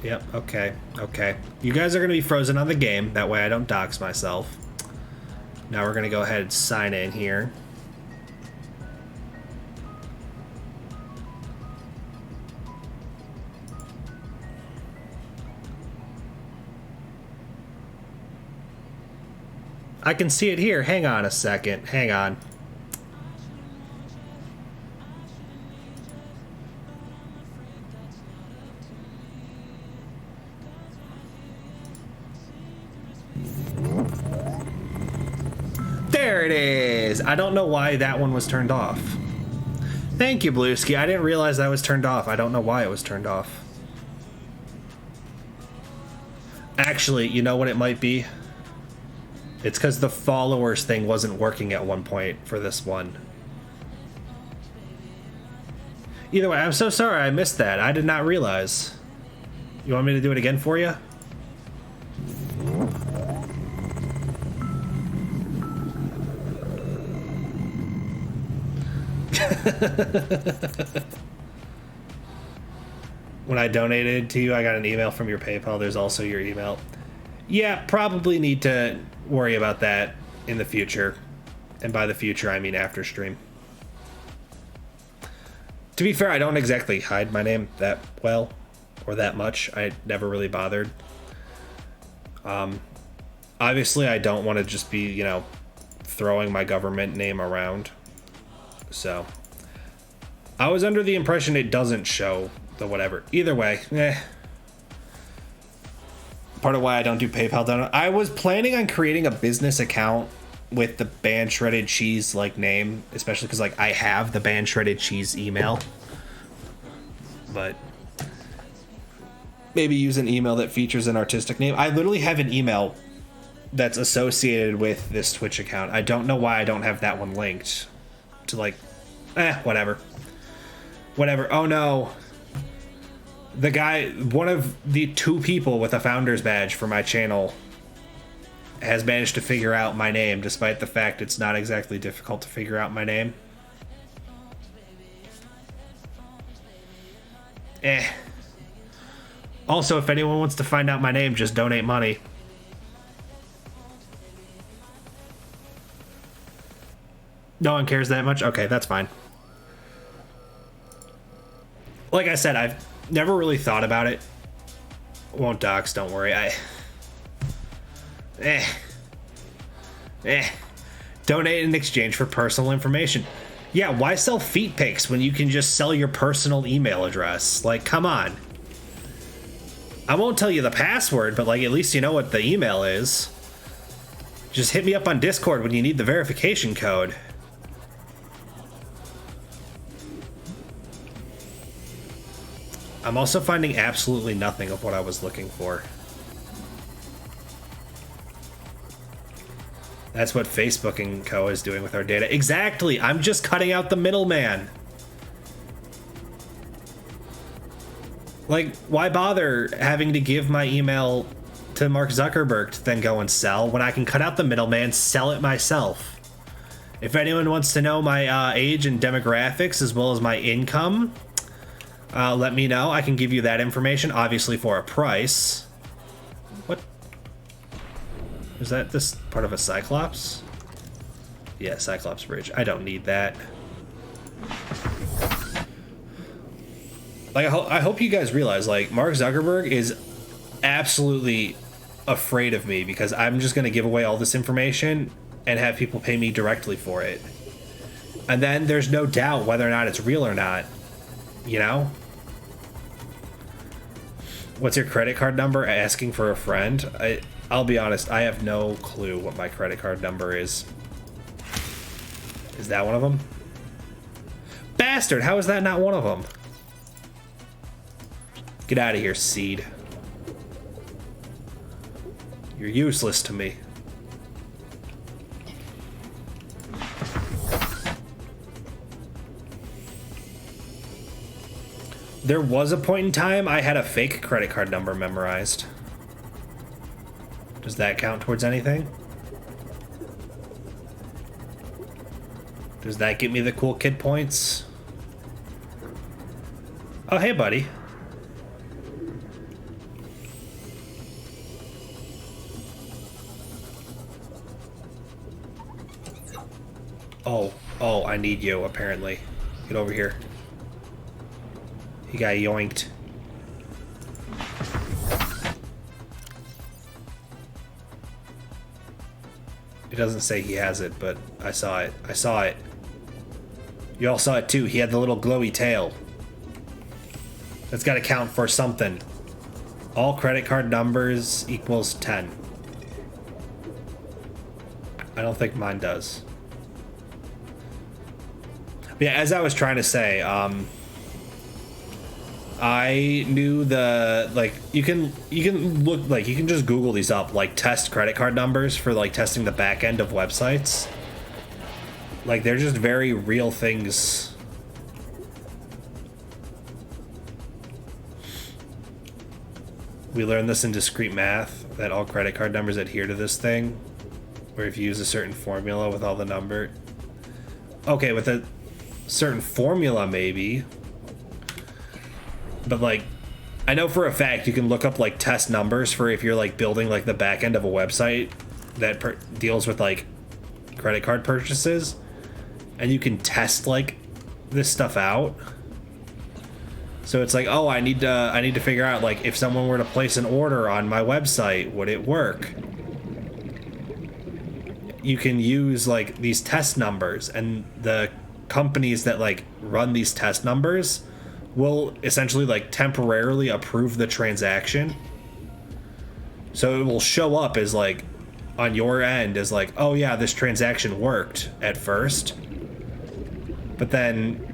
Yep, okay, okay. You guys are going to be frozen on the game. That way I don't dox myself. Now we're going to go ahead and sign in here. I can see it here. Hang on a second. Hang on. it is. I don't know why that one was turned off. Thank you, Blueski. I didn't realize that was turned off. I don't know why it was turned off. Actually, you know what it might be? It's because the followers thing wasn't working at one point for this one. Either way, I'm so sorry I missed that. I did not realize. You want me to do it again for you? When I donated to you, I got an email from your PayPal. There's also your email. Yeah, probably need to worry about that in the future. And by the future, I mean after stream. To be fair, I don't exactly hide my name that well or that much. I never really bothered. Obviously, I don't want to just be, you know, throwing my government name around. So, I was under the impression it doesn't show the whatever. Either way, part of why I don't do PayPal donut. I was planning on creating a business account with the Band Shredded Cheese like name, especially because like I have the Band Shredded Cheese email. But maybe use an email that features an artistic name. I literally have an email that's associated with this Twitch account. I don't know why I don't have that one linked to like, whatever. Whatever. Oh no. The guy, one of the 2 people with a founder's badge for my channel has managed to figure out my name, despite the fact it's not exactly difficult to figure out my name. Also, if anyone wants to find out my name, just donate money. No one cares that much? Okay, that's fine. Like I said, I've never really thought about it. Won't dox, don't worry. Donate in exchange for personal information. Yeah, why sell feet pics when you can just sell your personal email address? Like, come on. I won't tell you the password, but like at least you know what the email is. Just hit me up on Discord when you need the verification code. I'm also finding absolutely nothing of what I was looking for. That's what Facebook and Co. is doing with our data. Exactly! I'm just cutting out the middleman. Like, why bother having to give my email to Mark Zuckerberg to then go and sell when I can cut out the middleman, sell it myself? If anyone wants to know my age and demographics as well as my income, let me know. I can give you that information, obviously for a price. What? Is that this part of a Cyclops? Yeah, Cyclops Bridge. I don't need that. Like, I hope you guys realize, like, Mark Zuckerberg is absolutely afraid of me because I'm just going to give away all this information and have people pay me directly for it. And then there's no doubt whether or not it's real or not. You know? What's your credit card number? Asking for a friend? I'll be honest, I have no clue what my credit card number is. Is that one of them? Bastard, how is that not one of them? Get out of here, Seed. You're useless to me. There was a point in time I had a fake credit card number memorized. Does that count towards anything? Does that get me the cool kid points? Oh, hey, buddy. Oh, I need you, apparently. Get over here. He got yoinked. It doesn't say he has it, but I saw it. I saw it. You all saw it too. He had the little glowy tail. That's got to count for something. All credit card numbers equals 10. I don't think mine does. Yeah, as I was trying to say, I knew the, like, you can look, like, you can just Google these up, like, test credit card numbers for, like, testing the back end of websites. Like, they're just very real things. We learned this in discrete math, that all credit card numbers adhere to this thing, where if you use a certain formula with all the number. Okay, with a certain formula, maybe. But, like, I know for a fact you can look up, like, test numbers for if you're, like, building, like, the back end of a website that deals with, like, credit card purchases. And you can test, like, this stuff out. So it's like, oh, I need to figure out, like, if someone were to place an order on my website, would it work? You can use, like, these test numbers, and the companies that, like, run these test numbers will essentially, like, temporarily approve the transaction. So it will show up as, like, on your end as, like, oh yeah, this transaction worked at first. But then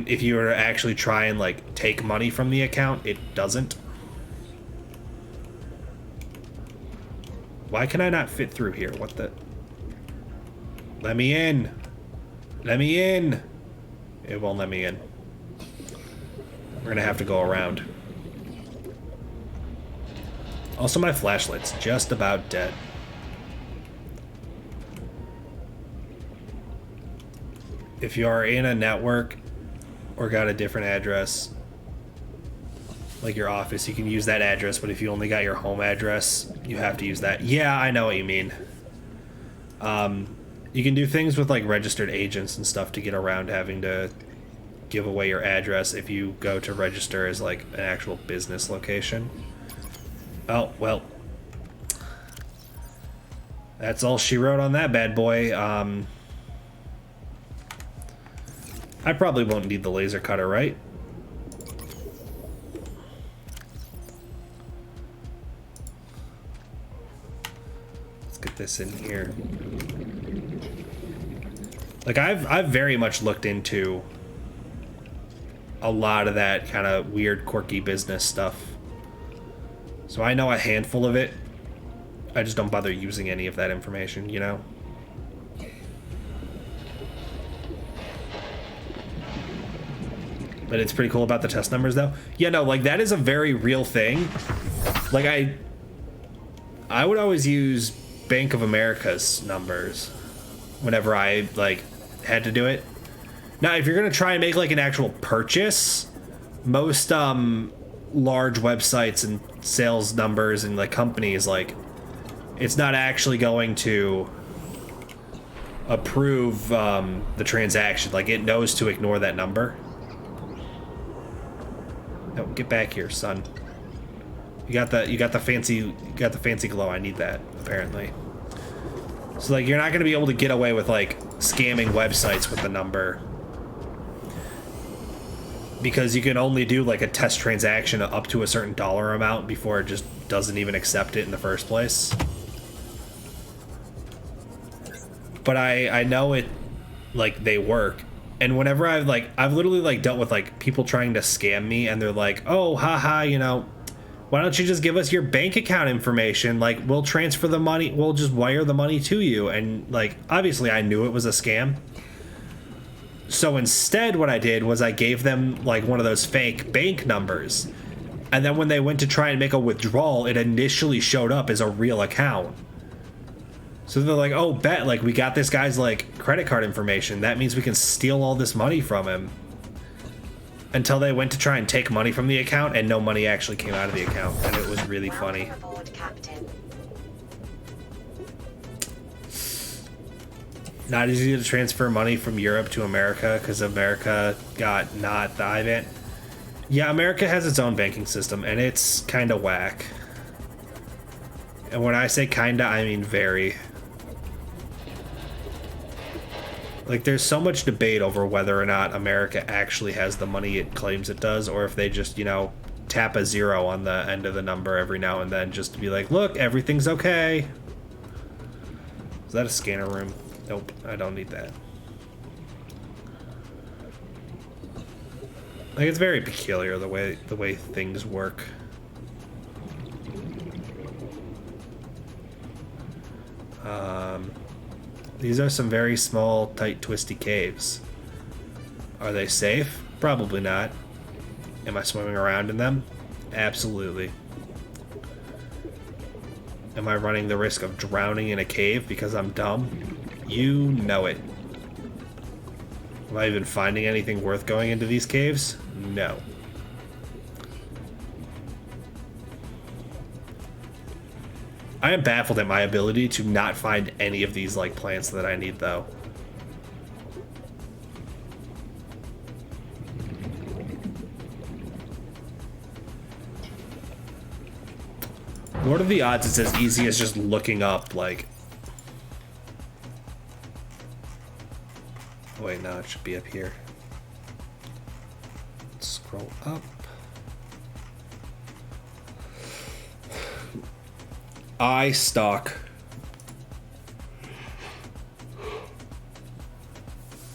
if you were to actually try and, like, take money from the account, it doesn't. Why can I not fit through here? What the? Let me in. Let me in. It won't let me in. We're gonna have to go around. Also, my flashlight's just about dead. If you are in a network or got a different address, like your office, you can use that address, but if you only got your home address, you have to use that. Yeah, I know what you mean. You can do things with, like, registered agents and stuff to get around having to give away your address if you go to register as, like, an actual business location. Oh, well. That's all she wrote on that bad boy. I probably won't need the laser cutter, right? Let's get this in here. Like, I've very much looked into a lot of that kind of weird, quirky business stuff. So I know a handful of it. I just don't bother using any of that information, you know? But it's pretty cool about the test numbers, though. Yeah, no, like, that is a very real thing. Like, I would always use Bank of America's numbers whenever I, like, had to do it. Now, if you're gonna try and make, like, an actual purchase, most large websites and sales numbers and, like, companies, like, it's not actually going to approve the transaction. Like, it knows to ignore that number. No, get back here, son. You got the fancy glow. I need that, apparently. So, like, you're not gonna be able to get away with, like, scamming websites with the number, because you can only do, like, a test transaction up to a certain dollar amount before it just doesn't even accept it in the first place. But I know it, like, they work. And whenever I've literally, like, dealt with, like, people trying to scam me, and they're like, oh, haha, you know, why don't you just give us your bank account information? Like, we'll transfer the money, we'll just wire the money to you. And, like, obviously I knew it was a scam. So instead what I did was I gave them, like, one of those fake bank numbers. And then when they went to try and make a withdrawal, it initially showed up as a real account. So they're like, oh, bet, like, we got this guy's, like, credit card information. That means we can steal all this money from him. Until they went to try and take money from the account, and no money actually came out of the account. And it was really funny. Aboard, Captain. Not easy to transfer money from Europe to America, because America got not the IBAN. Yeah, America has its own banking system, and it's kind of whack. And when I say kinda, I mean very. Like, there's so much debate over whether or not America actually has the money it claims it does, or if they just, you know, tap a 0 on the end of the number every now and then just to be like, look, everything's okay. Is that a scanner room? Nope, I don't need that. Like, it's very peculiar the way things work. These are some very small, tight, twisty caves. Are they safe? Probably not. Am I swimming around in them? Absolutely. Am I running the risk of drowning in a cave because I'm dumb? You know it. Am I even finding anything worth going into these caves? No. I am baffled at my ability to not find any of these, like, plants that I need, though. What are the odds it's as easy as just looking up, like... Oh, wait, no, it should be up here. Let's scroll up. I stock.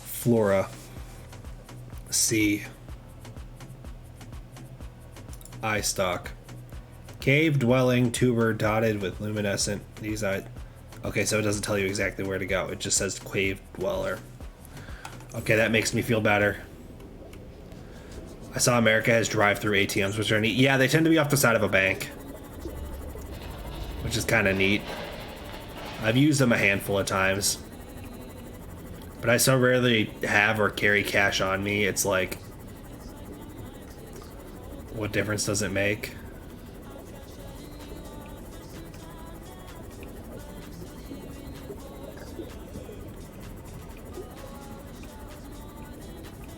Flora. C. I stock. Cave dwelling tuber dotted with luminescent. These I. Okay, so it doesn't tell you exactly where to go. It just says cave dweller. Okay, that makes me feel better. I saw America has drive-through ATMs, which are neat. Yeah, they tend to be off the side of a bank, which is kind of neat. I've used them a handful of times, but I so rarely have or carry cash on me. It's like, what difference does it make?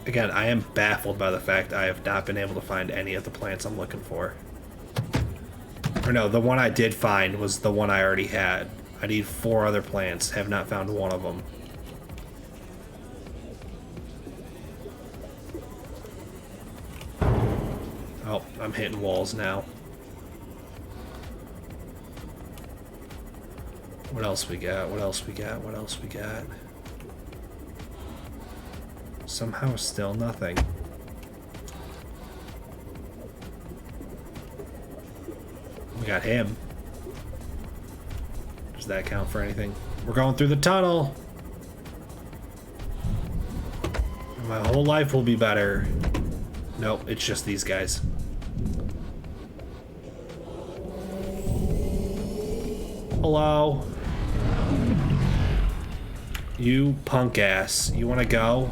Again, I am baffled by the fact I have not been able to find any of the plants I'm looking for. Or no, the one I did find was the one I already had. I need 4 other plants. Have not found one of them. Oh, I'm hitting walls now. What else we got? What else we got? What else we got? Somehow still nothing. We got him. Does that count for anything? We're going through the tunnel. My whole life will be better. Nope, it's just these guys. Hello. You punk ass. You wanna go?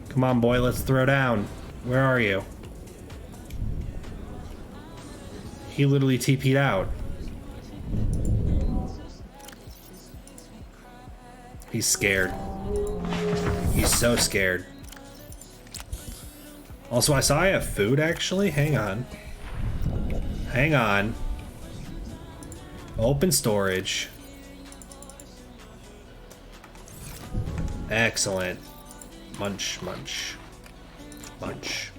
Come on, boy, let's throw down. Where are you? He literally TP'd out. He's scared. He's so scared. Also, I saw I have food, actually. Hang on. Hang on. Open storage. Excellent. Munch, munch. Munch.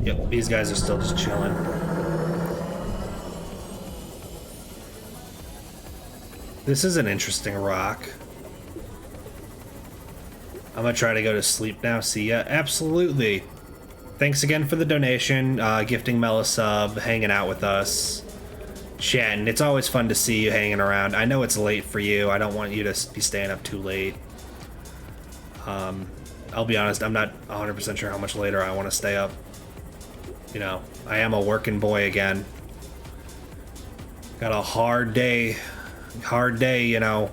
Yep, these guys are still just chilling. This is an interesting rock. I'm gonna try to go to sleep now. See ya. Absolutely. Thanks again for the donation, gifting Mel a sub, hanging out with us, chatting. It's always fun to see you hanging around. I know it's late for you. I don't want you to be staying up too late. I'll be honest, I'm not 100% sure how much later I want to stay up. You know, I am a working boy again. Got a hard day, you know.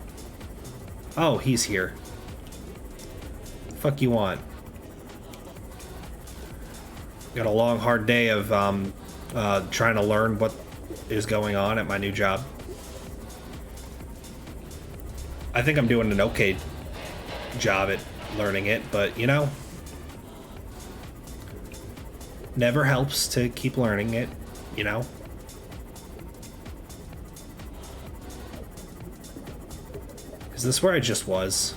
Oh, he's here. Fuck you want? Got a long, hard day of trying to learn what is going on at my new job. I think I'm doing an okay job at learning it, but you know, never helps to keep learning it, you know? Is this where I just was?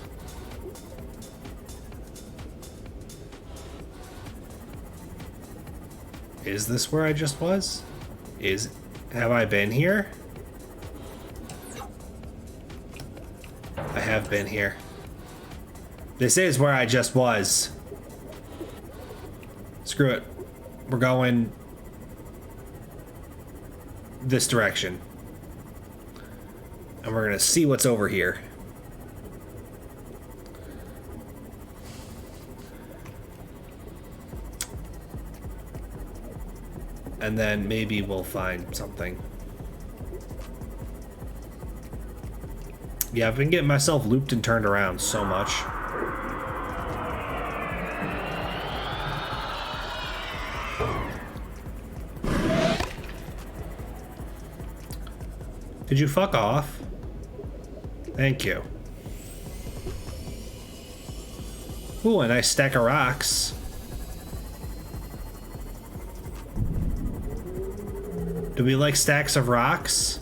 Is this where I just was? Have I been here? I have been here. This is where I just was. Screw it. We're going this direction. And we're gonna see what's over here. And then maybe we'll find something. Yeah, I've been getting myself looped and turned around so much. Did you fuck off? Thank you. Ooh, a nice stack of rocks. Do we like stacks of rocks?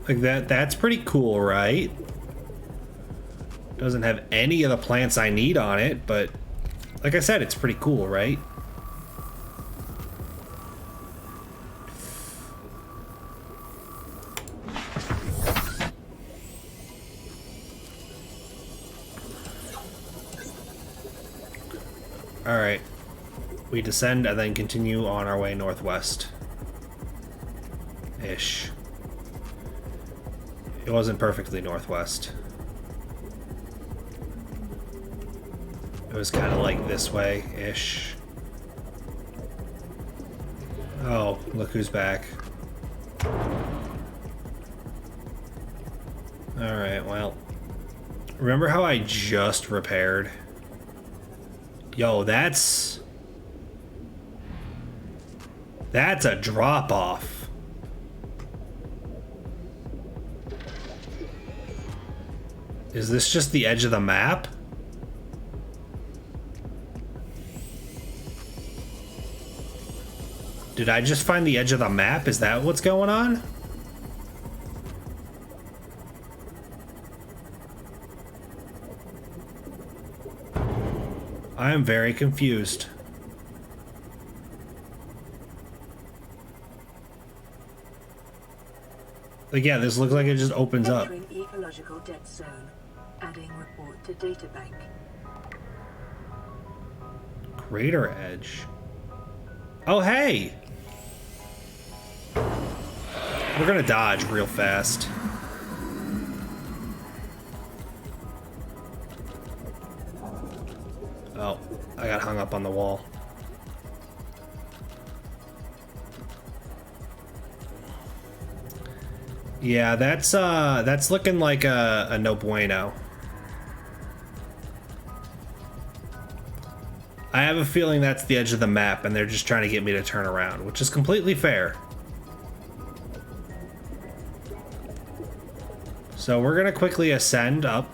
Like that's pretty cool, right? Doesn't have any of the plants I need on it, but like I said, it's pretty cool, right? Alright. We descend and then continue on our way northwest. Ish. It wasn't perfectly northwest. It was kind of like this way-ish. Oh, look who's back. Alright, well. Remember how I just repaired? Yo, that's a drop-off. Is this just the edge of the map? Did I just find the edge of the map? Is that what's going on? I am very confused. Like, yeah, this looks like it just opens up. Entering ecological dead zone. Adding report to databank. Crater edge. Oh, hey! We're gonna dodge real fast. Oh, I got hung up on the wall. Yeah, that's looking like a no bueno. I have a feeling that's the edge of the map and they're just trying to get me to turn around, which is completely fair. So we're gonna quickly ascend up,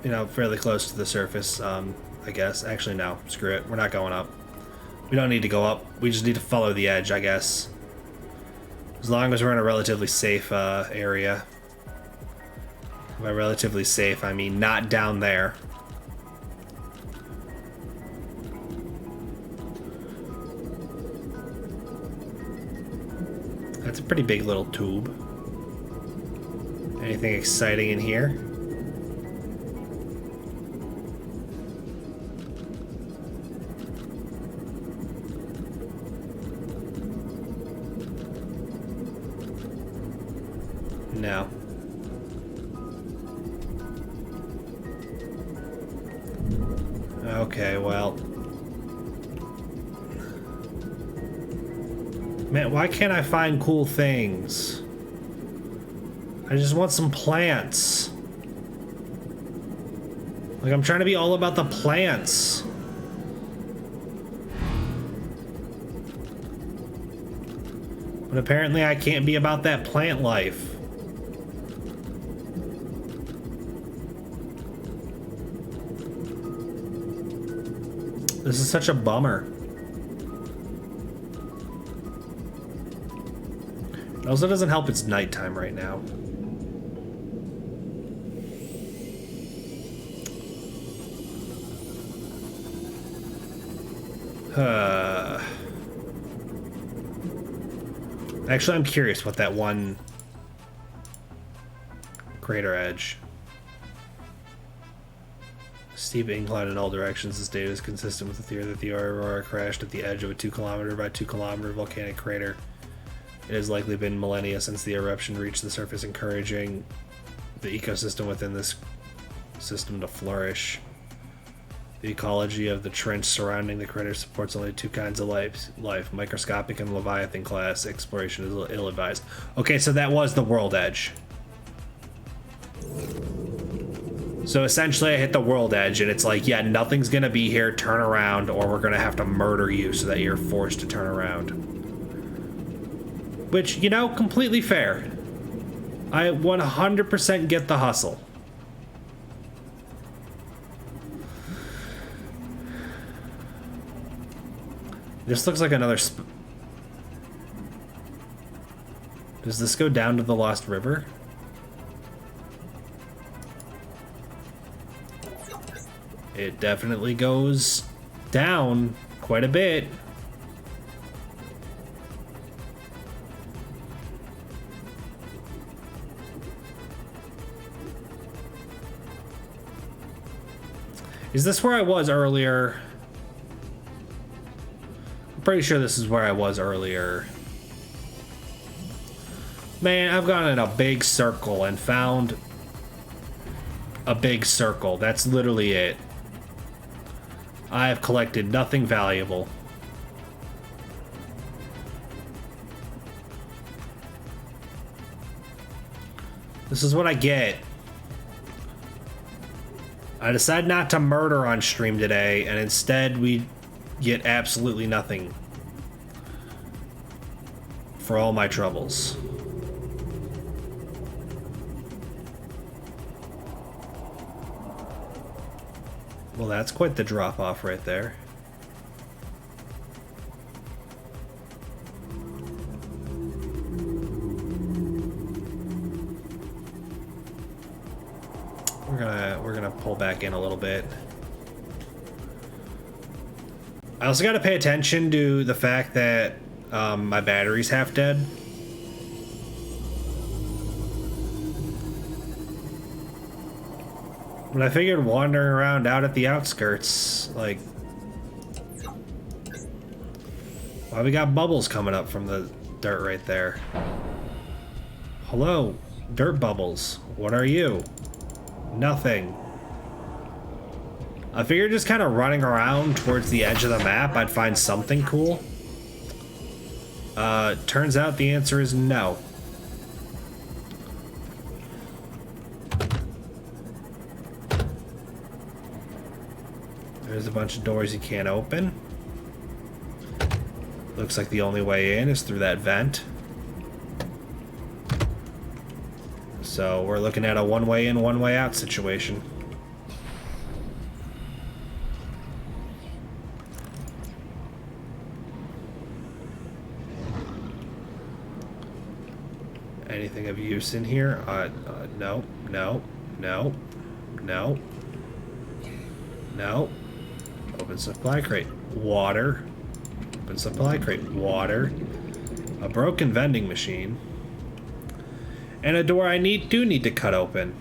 you know, fairly close to the surface, I guess. Actually, no, screw it. We're not going up. We don't need to go up. We just need to follow the edge, I guess. As long as we're in a relatively safe area. By relatively safe, I mean not down there. That's a pretty big little tube. Anything exciting in here? No. Okay, well. Man, why can't I find cool things? I just want some plants. Like, I'm trying to be all about the plants. But apparently I can't be about that plant life. This is such a bummer. It also doesn't help it's nighttime right now. Actually, I'm curious what that one crater edge. Steep incline in all directions. This data is consistent with the theory that the aurora crashed at the edge of a 2 kilometer by 2 kilometer volcanic crater. It has likely been millennia since the eruption reached the surface, encouraging the ecosystem within this system to flourish. The ecology of the trench surrounding the crater supports only 2 kinds of life, microscopic and Leviathan class. Exploration is ill-advised. Okay, so that was the world edge. So essentially I hit the world edge and it's like, yeah, nothing's gonna be here, turn around, or we're gonna have to murder you so that you're forced to turn around. Which, you know, completely fair. I 100% get the hustle. This looks like another Does this go down to the Lost River? It definitely goes down quite a bit. Is this where I was earlier? I'm pretty sure this is where I was earlier. Man, I've gone in a big circle and found a big circle. That's literally it. I have collected nothing valuable. This is what I get. I decide not to murder on stream today, and instead we get absolutely nothing for all my troubles. Well, that's quite the drop-off right there. We're gonna pull back in a little bit. I also gotta pay attention to the fact that my battery's half dead. But I figured wandering around out at the outskirts, like... Why we got bubbles coming up from the dirt right there? Hello, dirt bubbles. What are you? Nothing. I figured just kind of running around towards the edge of the map, I'd find something cool. Turns out the answer is no. There's a bunch of doors you can't open. Looks like the only way in is through that vent. So we're looking at a one way in, one way out situation. Anything of use in here? No, no, no, no, no. Open supply crate. Water. Open supply crate. Water. A broken vending machine. And a door I do need to cut open.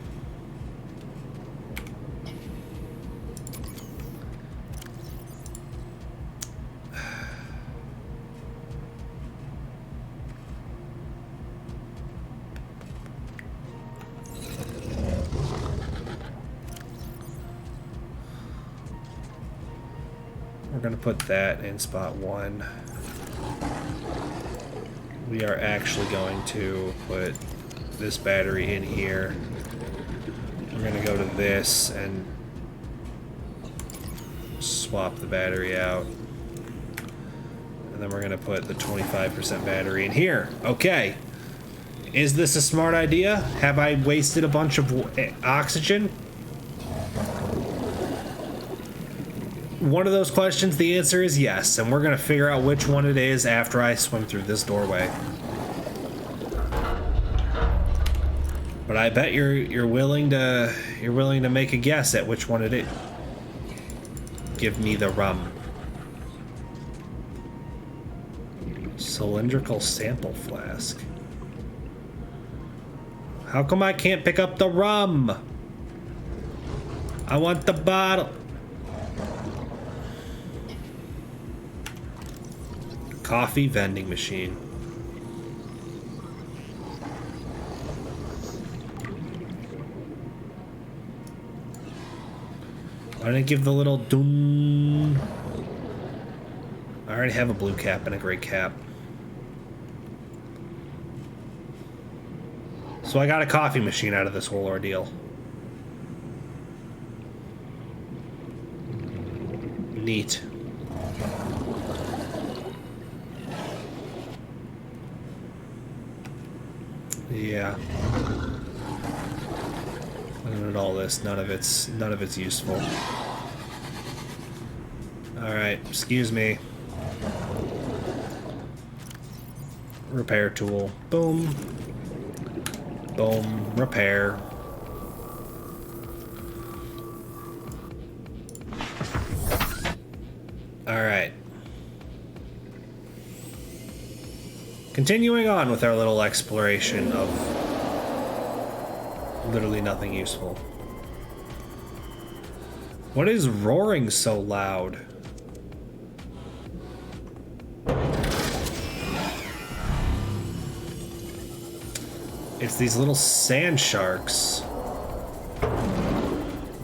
We're gonna put that in spot 1. We are actually going to put this battery in here. We're gonna go to this and swap the battery out. And then we're gonna put the 25% battery in here. Okay. Is this a smart idea? Have I wasted a bunch of oxygen? One of those questions, the answer is yes, and we're gonna figure out which one it is after I swim through this doorway. But I bet you're willing to make a guess at which one it is. Give me the rum. Cylindrical sample flask. How come I can't pick up the rum? I want the bottle. Coffee vending machine. I didn't give the little doom. I already have a blue cap and a gray cap. So I got a coffee machine out of this whole ordeal. Neat. Yeah. Looking at all this, none of it's useful. Alright, excuse me. Repair tool. Boom. Boom. Repair. Alright. Continuing on with our little exploration of literally nothing useful. What is roaring so loud? It's these little sand sharks.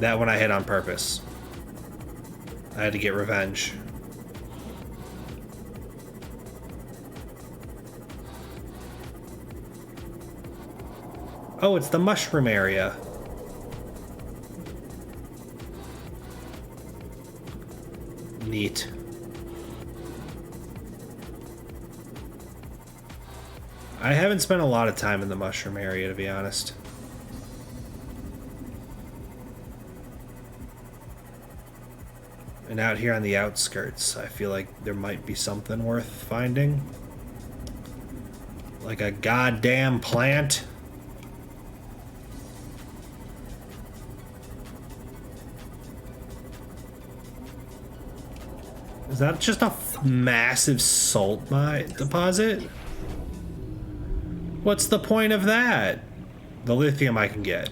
That one I hit on purpose. I had to get revenge. Oh, it's the mushroom area. Neat. I haven't spent a lot of time in the mushroom area, to be honest. And out here on the outskirts, I feel like there might be something worth finding. Like a goddamn plant. Is that just a massive salt mine deposit? What's the point of that? The lithium I can get.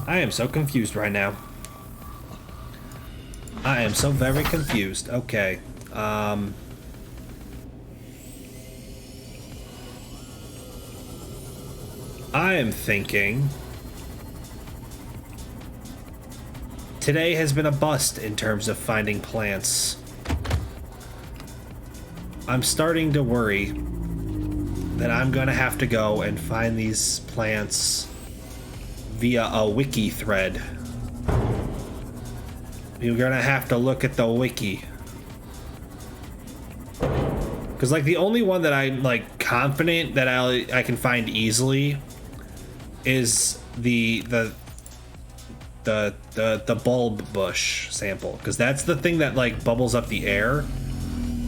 I am so confused right now. I am so very confused. Okay. I am thinking... Today has been a bust in terms of finding plants. I'm starting to worry that I'm gonna have to go and find these plants via a wiki thread. You're gonna have to look at the wiki. Because, like, the only one that I'm, like, confident that I can find easily is the bulb bush sample, because that's the thing that, like, bubbles up the air,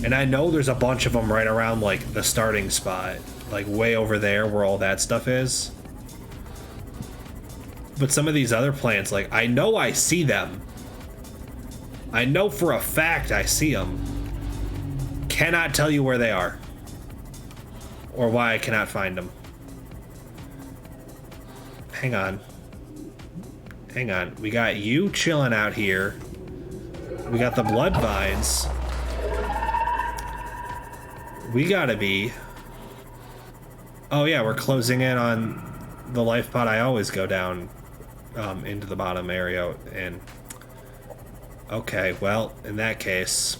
and I know there's a bunch of them right around, like, the starting spot, like way over there where all that stuff is. But some of these other plants, like, I know I see them. I know for a fact I see them. Cannot tell you where they are or why I cannot find them. Hang on. Hang on, we got you chilling out here. We got the blood vines. We gotta be... Oh yeah, we're closing in on the life pod I always go down into the bottom area, and... Okay, well, in that case...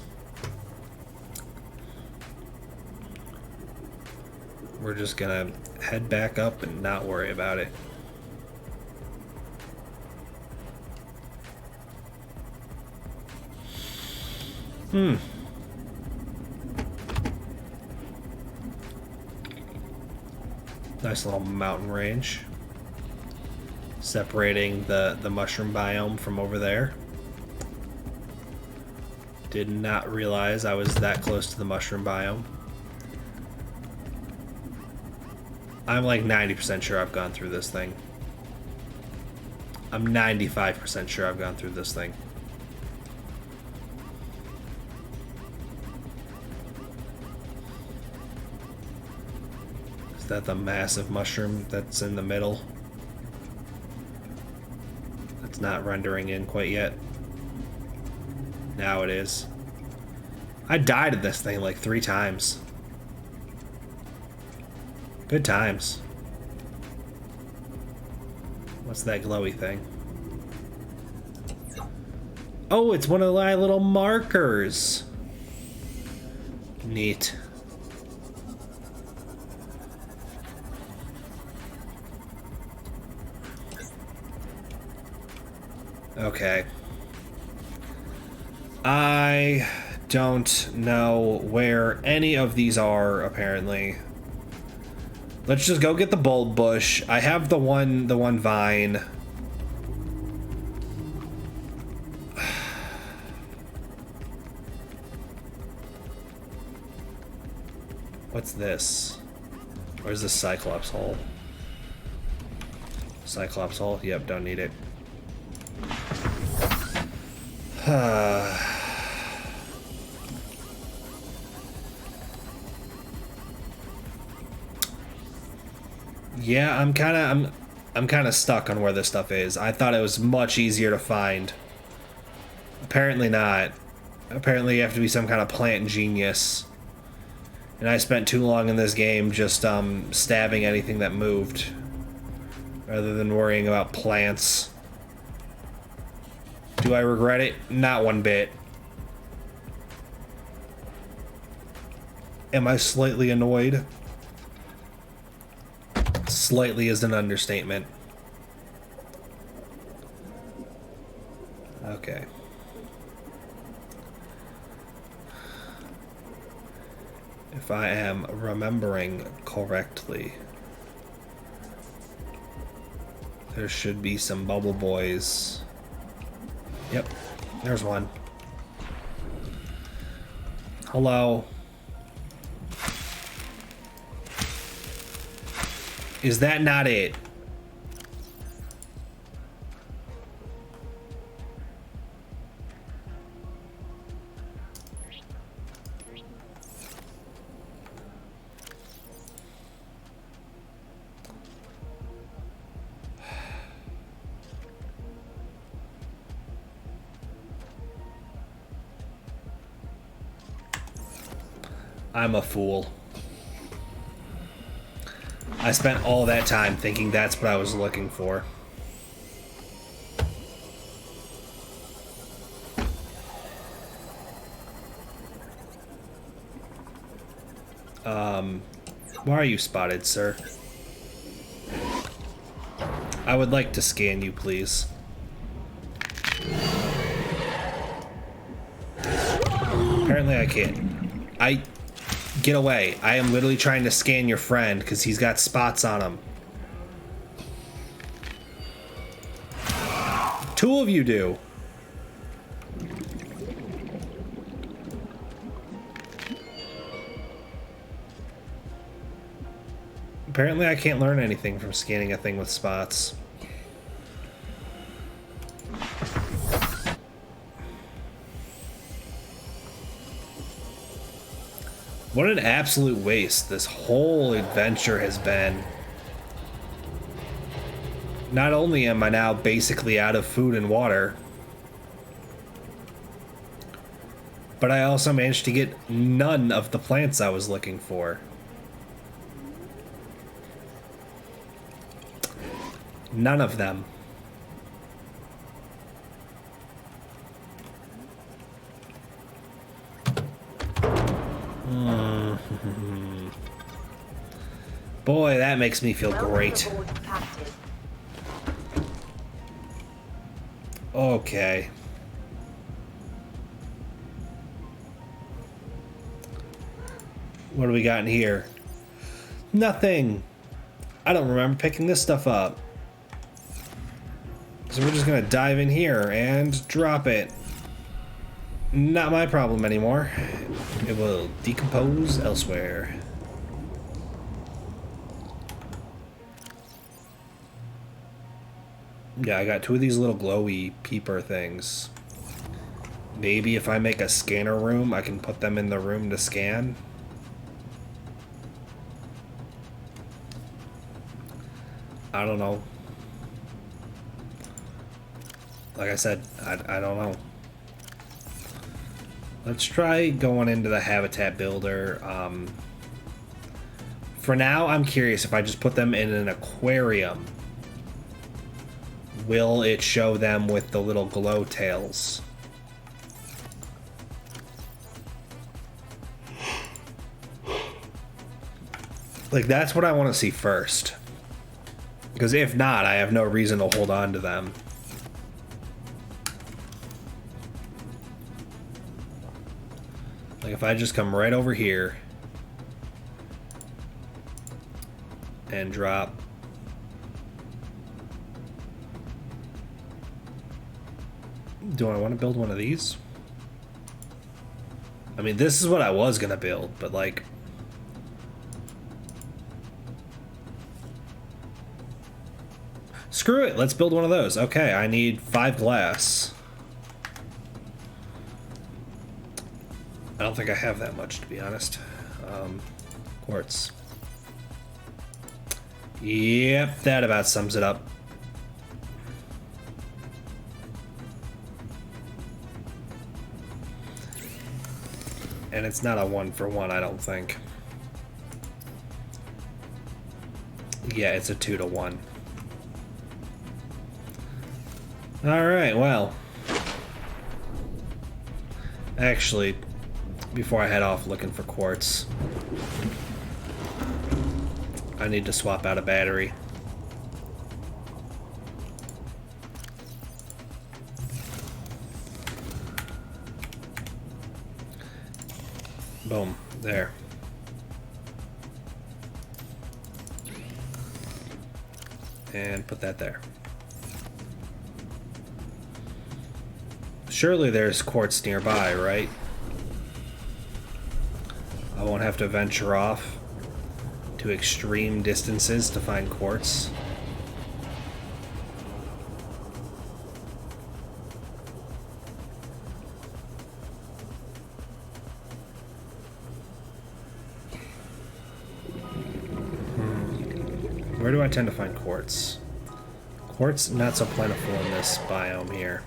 We're just gonna head back up and not worry about it. Nice little mountain range. Separating the mushroom biome from over there. Did not realize I was that close to the mushroom biome. I'm like 90% sure I've gone through this thing. I'm 95% sure I've gone through this thing. that the massive mushroom that's in the middle? That's not rendering in quite yet. Now it is. I died at this thing like 3 times. Good times. What's that glowy thing? Oh, it's one of my little markers. Neat. Okay. I don't know where any of these are, apparently. Let's just go get the bulb bush. I have the one vine. What's this? Where's the Cyclops hole? Cyclops hole? Yep, don't need it. Yeah, I'm kind of stuck on where this stuff is. I thought it was much easier to find. Apparently not. Apparently you have to be some kind of plant genius. And I spent too long in this game just stabbing anything that moved rather than worrying about plants. Do I regret it? Not one bit. Am I slightly annoyed? Slightly is an understatement. Okay. If I am remembering correctly, there should be some bubble boys. Yep, there's one. Hello. Is that not it? I'm a fool. I spent all that time thinking that's what I was looking for. Why are you spotted, sir? I would like to scan you, please. Apparently I can't. Get away. I am literally trying to scan your friend because he's got spots on him. 2 of you do. Apparently I can't learn anything from scanning a thing with spots. What an absolute waste this whole adventure has been. Not only am I now basically out of food and water, but I also managed to get none of the plants I was looking for. None of them. Boy, that makes me feel great. Okay. What do we got in here? Nothing. I don't remember picking this stuff up. So we're just gonna dive in here and drop it. Not my problem anymore. It will decompose elsewhere. Yeah, I got 2 of these little glowy peeper things. Maybe if I make a scanner room, I can put them in the room to scan. I don't know. Like I said, I don't know. Let's try going into the habitat builder. For now, I'm curious if I just put them in an aquarium, will it show them with the little glow tails? Like, that's what I want to see first. Because if not, I have no reason to hold on to them. Like, if I just come right over here and drop do I want to build one of these? I mean, this is what I was gonna build, but like screw it, let's build one of those. Okay, I need 5 glass. I don't think I have that much, to be honest. Quartz. Yep, that about sums it up. And it's not a 1-for-1, I don't think. Yeah, it's a 2-to-1. Alright, well. Actually, before I head off looking for quartz, I need to swap out a battery. Boom, there. And put that there. Surely there's quartz nearby, right? I won't have to venture off to extreme distances to find quartz. Where do I tend to find quartz? Quartz, not so plentiful in this biome here.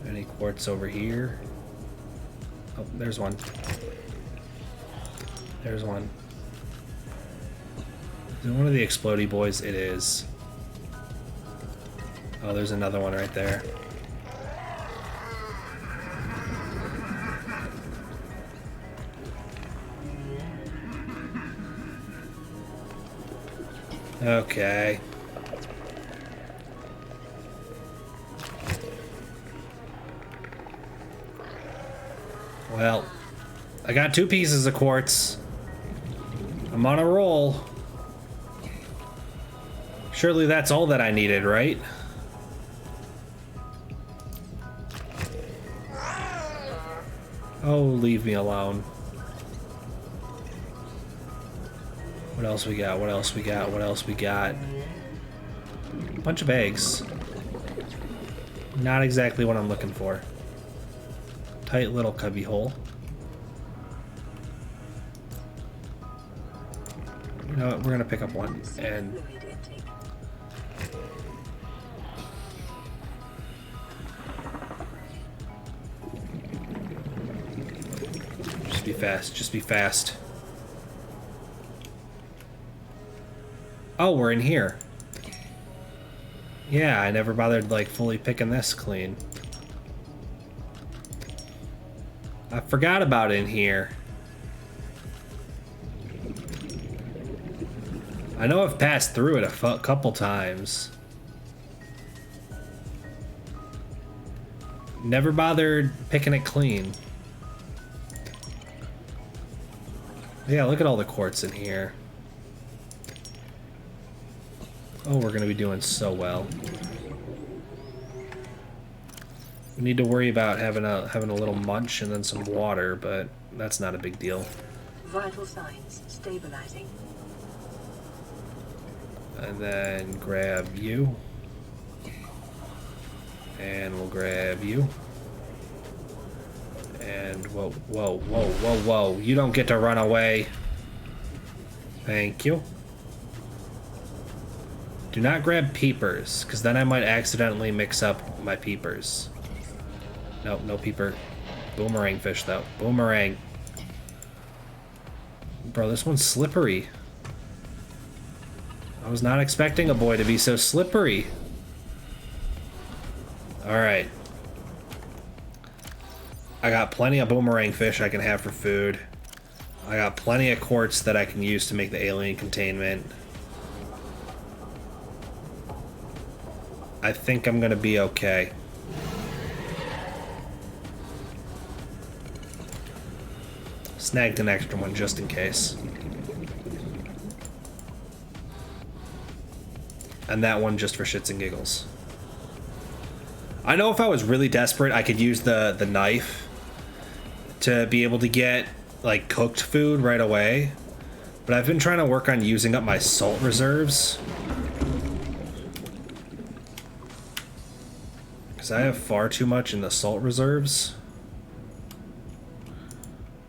Any quartz over here? Oh, there's one. There's one. Is it one of the explodey boys? It is. Oh, there's another one right there. Okay. Well, I got 2 pieces of quartz. I'm on a roll. Surely that's all that I needed, right? Oh, leave me alone. What else we got? What else we got? What else we got? A bunch of eggs. Not exactly what I'm looking for. Tight little cubby hole. You know what? We're gonna pick up one and just be fast. Just be fast. Oh, we're in here. Yeah, I never bothered like fully picking this clean. I forgot about in here. I know I've passed through it a couple times. Never bothered picking it clean. Yeah, look at all the quartz in here. Oh, we're gonna be doing so well. We need to worry about having a little munch and then some water, but that's not a big deal. Vital signs stabilizing. And then grab you. And we'll grab you. And whoa, whoa, whoa, whoa, whoa. You don't get to run away. Thank you. Do not grab peepers, because then I might accidentally mix up my peepers. Nope, no peeper. Boomerang fish, though. Boomerang. Bro, this one's slippery. I was not expecting a boy to be so slippery. Alright. I got plenty of boomerang fish I can have for food. I got plenty of quartz that I can use to make the alien containment. I think I'm gonna be okay. Snagged an extra one just in case. And that one just for shits and giggles. I know if I was really desperate, I could use the knife to be able to get, like, cooked food right away. But I've been trying to work on using up my salt reserves. Because I have far too much in the salt reserves.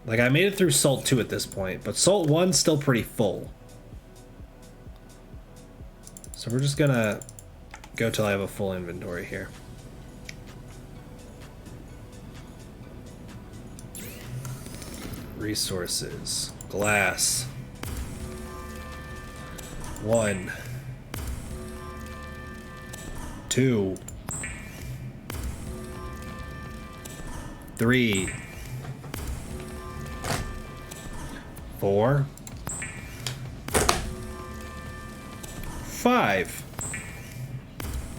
Like, I made it through Salt 2 at this point, but Salt 1's still pretty full. So we're just gonna go till I have a full inventory here. Resources. Glass. 1. 2. 3. 4. 5.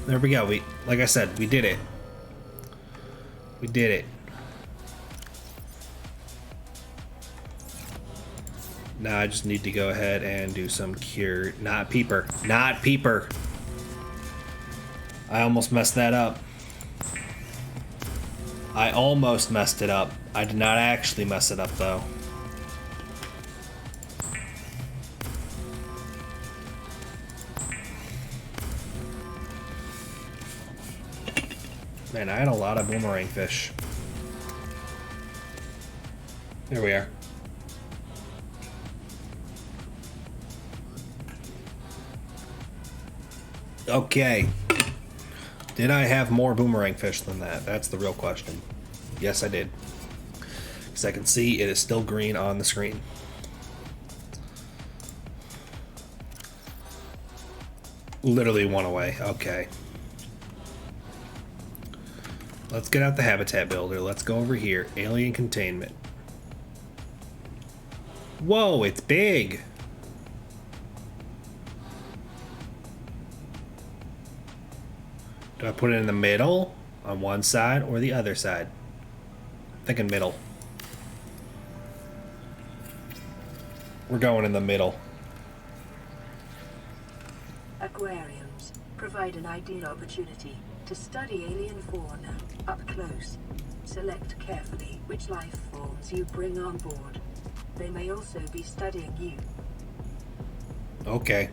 There we go. Like I said, we did it. We did it. Now I just need to go ahead and do some cure. Not peeper. Not peeper. I almost messed that up. I almost messed it up. I did not actually mess it up, though. Man, I had a lot of boomerang fish. There we are. Okay. Did I have more boomerang fish than that? That's the real question. Yes, I did. Because I can see it is still green on the screen. Literally one away. Okay. Let's get out the habitat builder. Let's go over here. Alien containment. Whoa, it's big. Do I put it in the middle, on one side, or the other side? I'm thinking middle. We're going in the middle. Aquariums provide an ideal opportunity to study alien fauna up close. Select carefully which life forms you bring on board. They may also be studying you. Okay.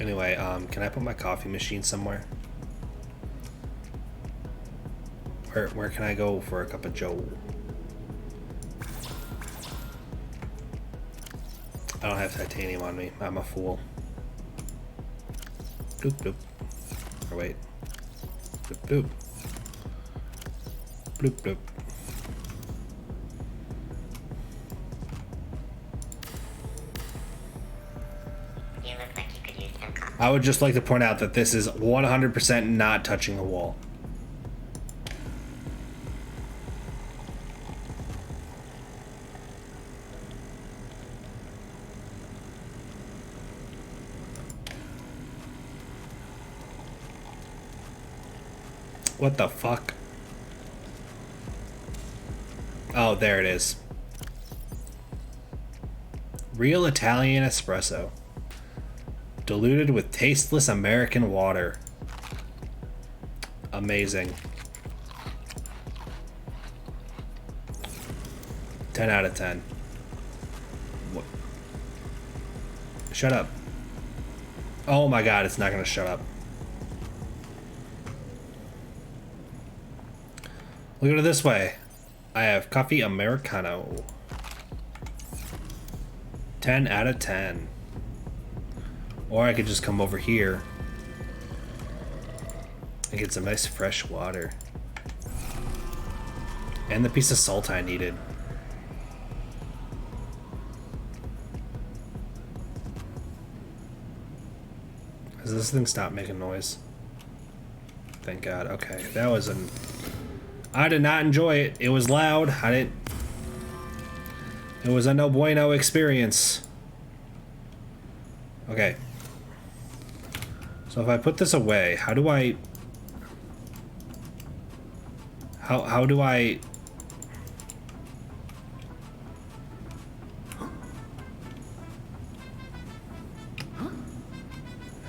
Anyway, can I put my coffee machine somewhere? Where can I go for a cup of joe? I don't have titanium on me. I'm a fool. Doop doop. Or wait. Doop doop. Bloop bloop. You look like you could use some coffee. I would just like to point out that this is 100% not touching the wall. What the fuck? Oh, there it is. Real Italian espresso. Diluted with tasteless American water. Amazing. 10 out of 10. Shut up. Oh my god, it's not gonna shut up. Look at it this way. I have coffee Americano. 10 out of 10. Or I could just come over here and get some nice fresh water. And the piece of salt I needed. Does this thing stop making noise? Thank God. Okay, that was an... I did not enjoy it. It was loud. I didn't... It was a no bueno experience. Okay. So if I put this away, how do I... How do I...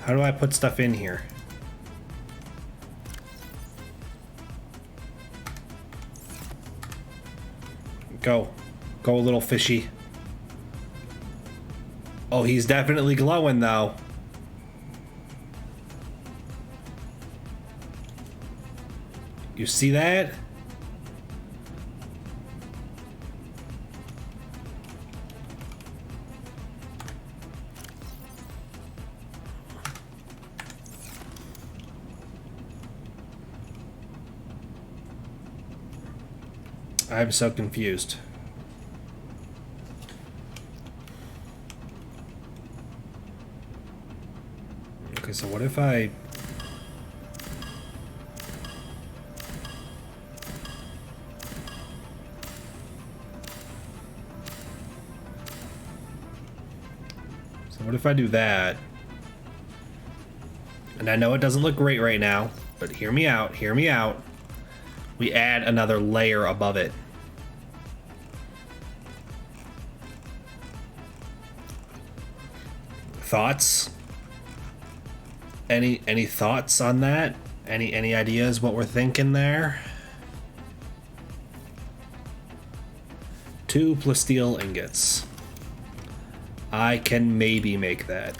How do I put stuff in here? Go. Go, little fishy. Oh, he's definitely glowing, though. You see that? I'm so confused. Okay, so what if I... So what if I do that? And I know it doesn't look great right now, but hear me out, hear me out. We add another layer above it. Thoughts? Any thoughts on that? Any ideas what we're thinking there? 2 plasteel ingots. I can maybe make that.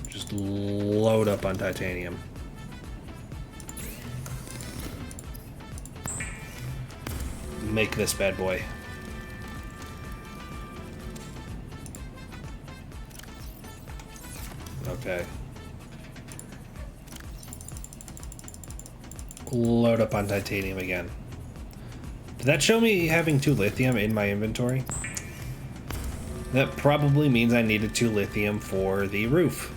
Just load up on titanium. Make this bad boy. Okay. Load up on titanium again. Did that show me having 2 lithium in my inventory? That probably means I needed 2 lithium for the roof.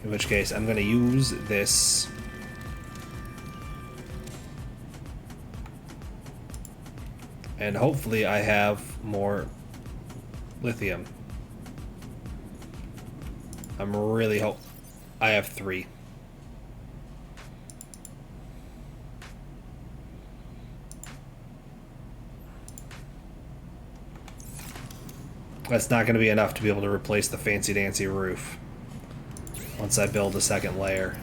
In which case, I'm going to use this. And hopefully I have more lithium. I'm really hope I have 3. That's not going to be enough to be able to replace the fancy dancy roof once I build a second layer.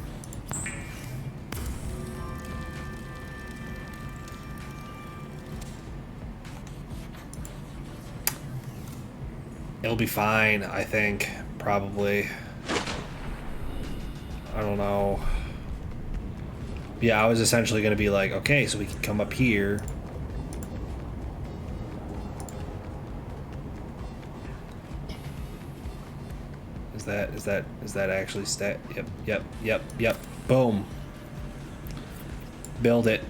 It'll be fine, I think. Probably. I don't know. Yeah, I was essentially going to be like, okay, so we can come up here. Is that actually stat? Yep. Boom. Build it.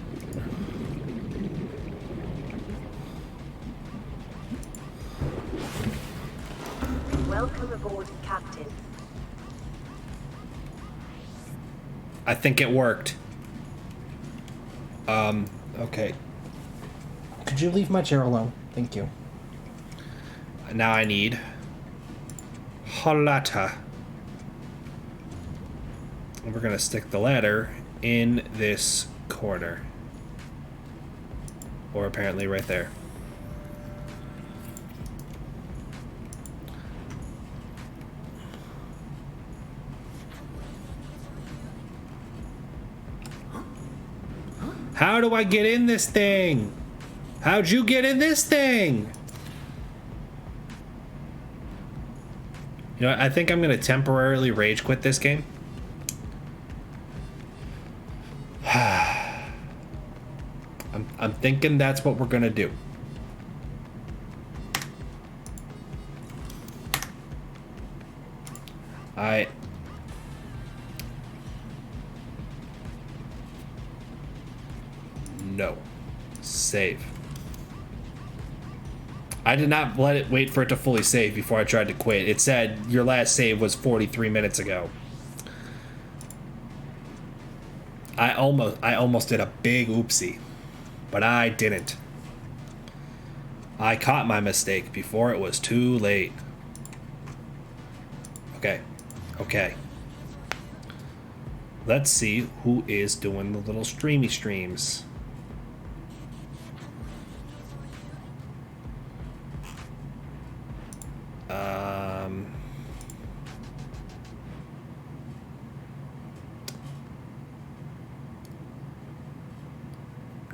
Welcome aboard, Captain. I think it worked. Okay. Could you leave my chair alone? Thank you. Now I need Halata. And we're gonna stick the ladder in this corner. Or apparently right there. How do I get in this thing? How'd you get in this thing? You know what? I think I'm going to temporarily rage quit this game. I'm thinking that's what we're going to do. No. Save. I did not let it wait for it to fully save before I tried to quit. It said your last save was 43 minutes ago. I almost did a big oopsie, but I didn't. I caught my mistake before it was too late. Okay. Okay. Let's see who is doing the little streamy streams.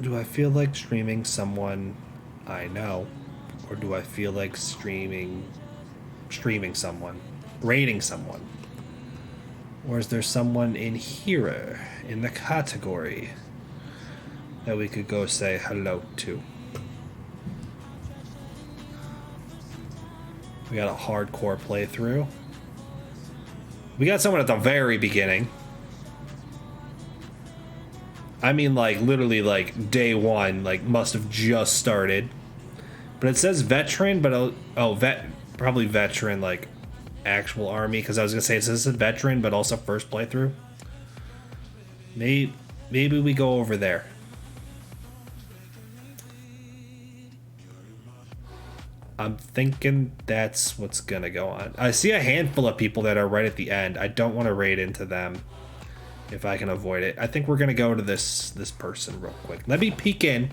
Do I feel like streaming someone I know? Or do I feel like streaming someone? Rating someone? Or is there someone in here, in the category, that we could go say hello to? We got a hardcore playthrough. We got someone at the very beginning. I mean, like, literally, like, day one, like, must have just started. But it says veteran, but, probably veteran, like, actual army, because I was going to say, it says veteran, but also first playthrough. Maybe we go over there. I'm thinking that's what's going to go on. I see a handful of people that are right at the end. I don't want to raid into them. If I can avoid it. I think we're going to go to this person real quick. Let me peek in.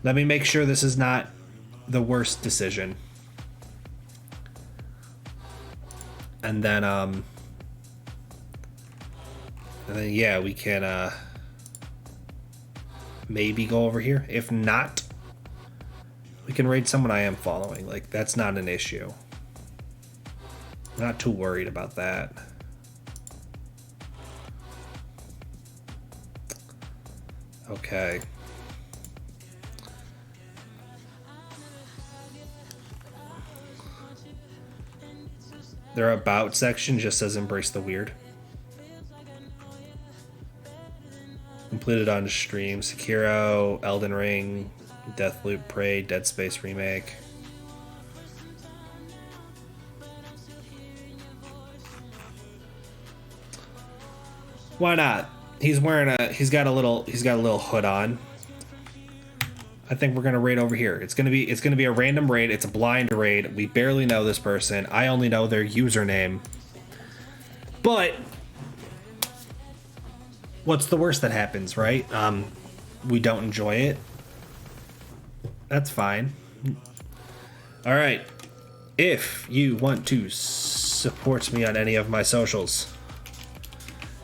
Let me make sure this is not the worst decision. And then yeah, we can maybe go over here. If not, we can raid someone I am following. Like, that's not an issue. I'm not too worried about that. Okay. Their about section just says embrace the weird. Completed on stream. Sekiro, Elden Ring, Deathloop, Prey, Dead Space Remake. Why not? He's got a little hood on. I think we're gonna raid over here. It's gonna be a random raid. It's a blind raid. We barely know this person. I only know their username. But what's the worst that happens, right? We don't enjoy it. That's fine. All right. If you want to support me on any of my socials,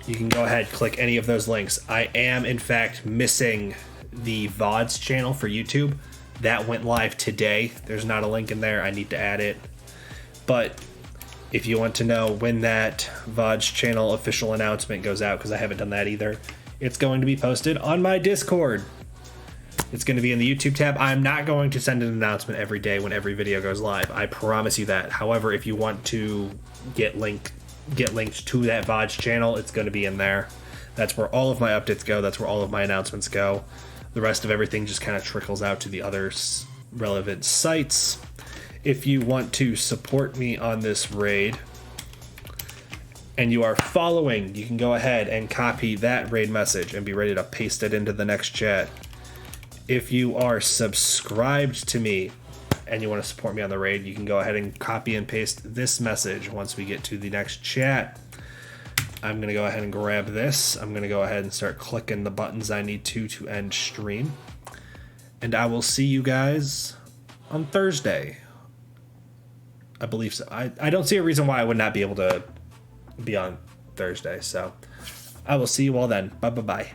you can go ahead, click any of those links. I am, in fact, missing the VODs channel for YouTube. That went live today. There's not a link in there. I need to add it. But if you want to know when that VODs channel official announcement goes out, because I haven't done that either, it's going to be posted on my Discord. It's going to be in the YouTube tab. I'm not going to send an announcement every day when every video goes live. I promise you that. However, if you want to get linked to that VODs channel, it's going to be in there. That's where all of my updates go. That's where all of my announcements go. The rest of everything just kind of trickles out to the other relevant sites. If you want to support me on this raid and you are following, you can go ahead and copy that raid message and be ready to paste it into the next chat. If you are subscribed to me and you want to support me on the raid, you can go ahead and copy and paste this message once we get to the next chat. I'm going to go ahead and grab this. I'm going to go ahead and start clicking the buttons I need to end stream. And I will see you guys on Thursday. I believe so. I don't see a reason why I would not be able to be on Thursday. So I will see you all then. Bye-bye-bye.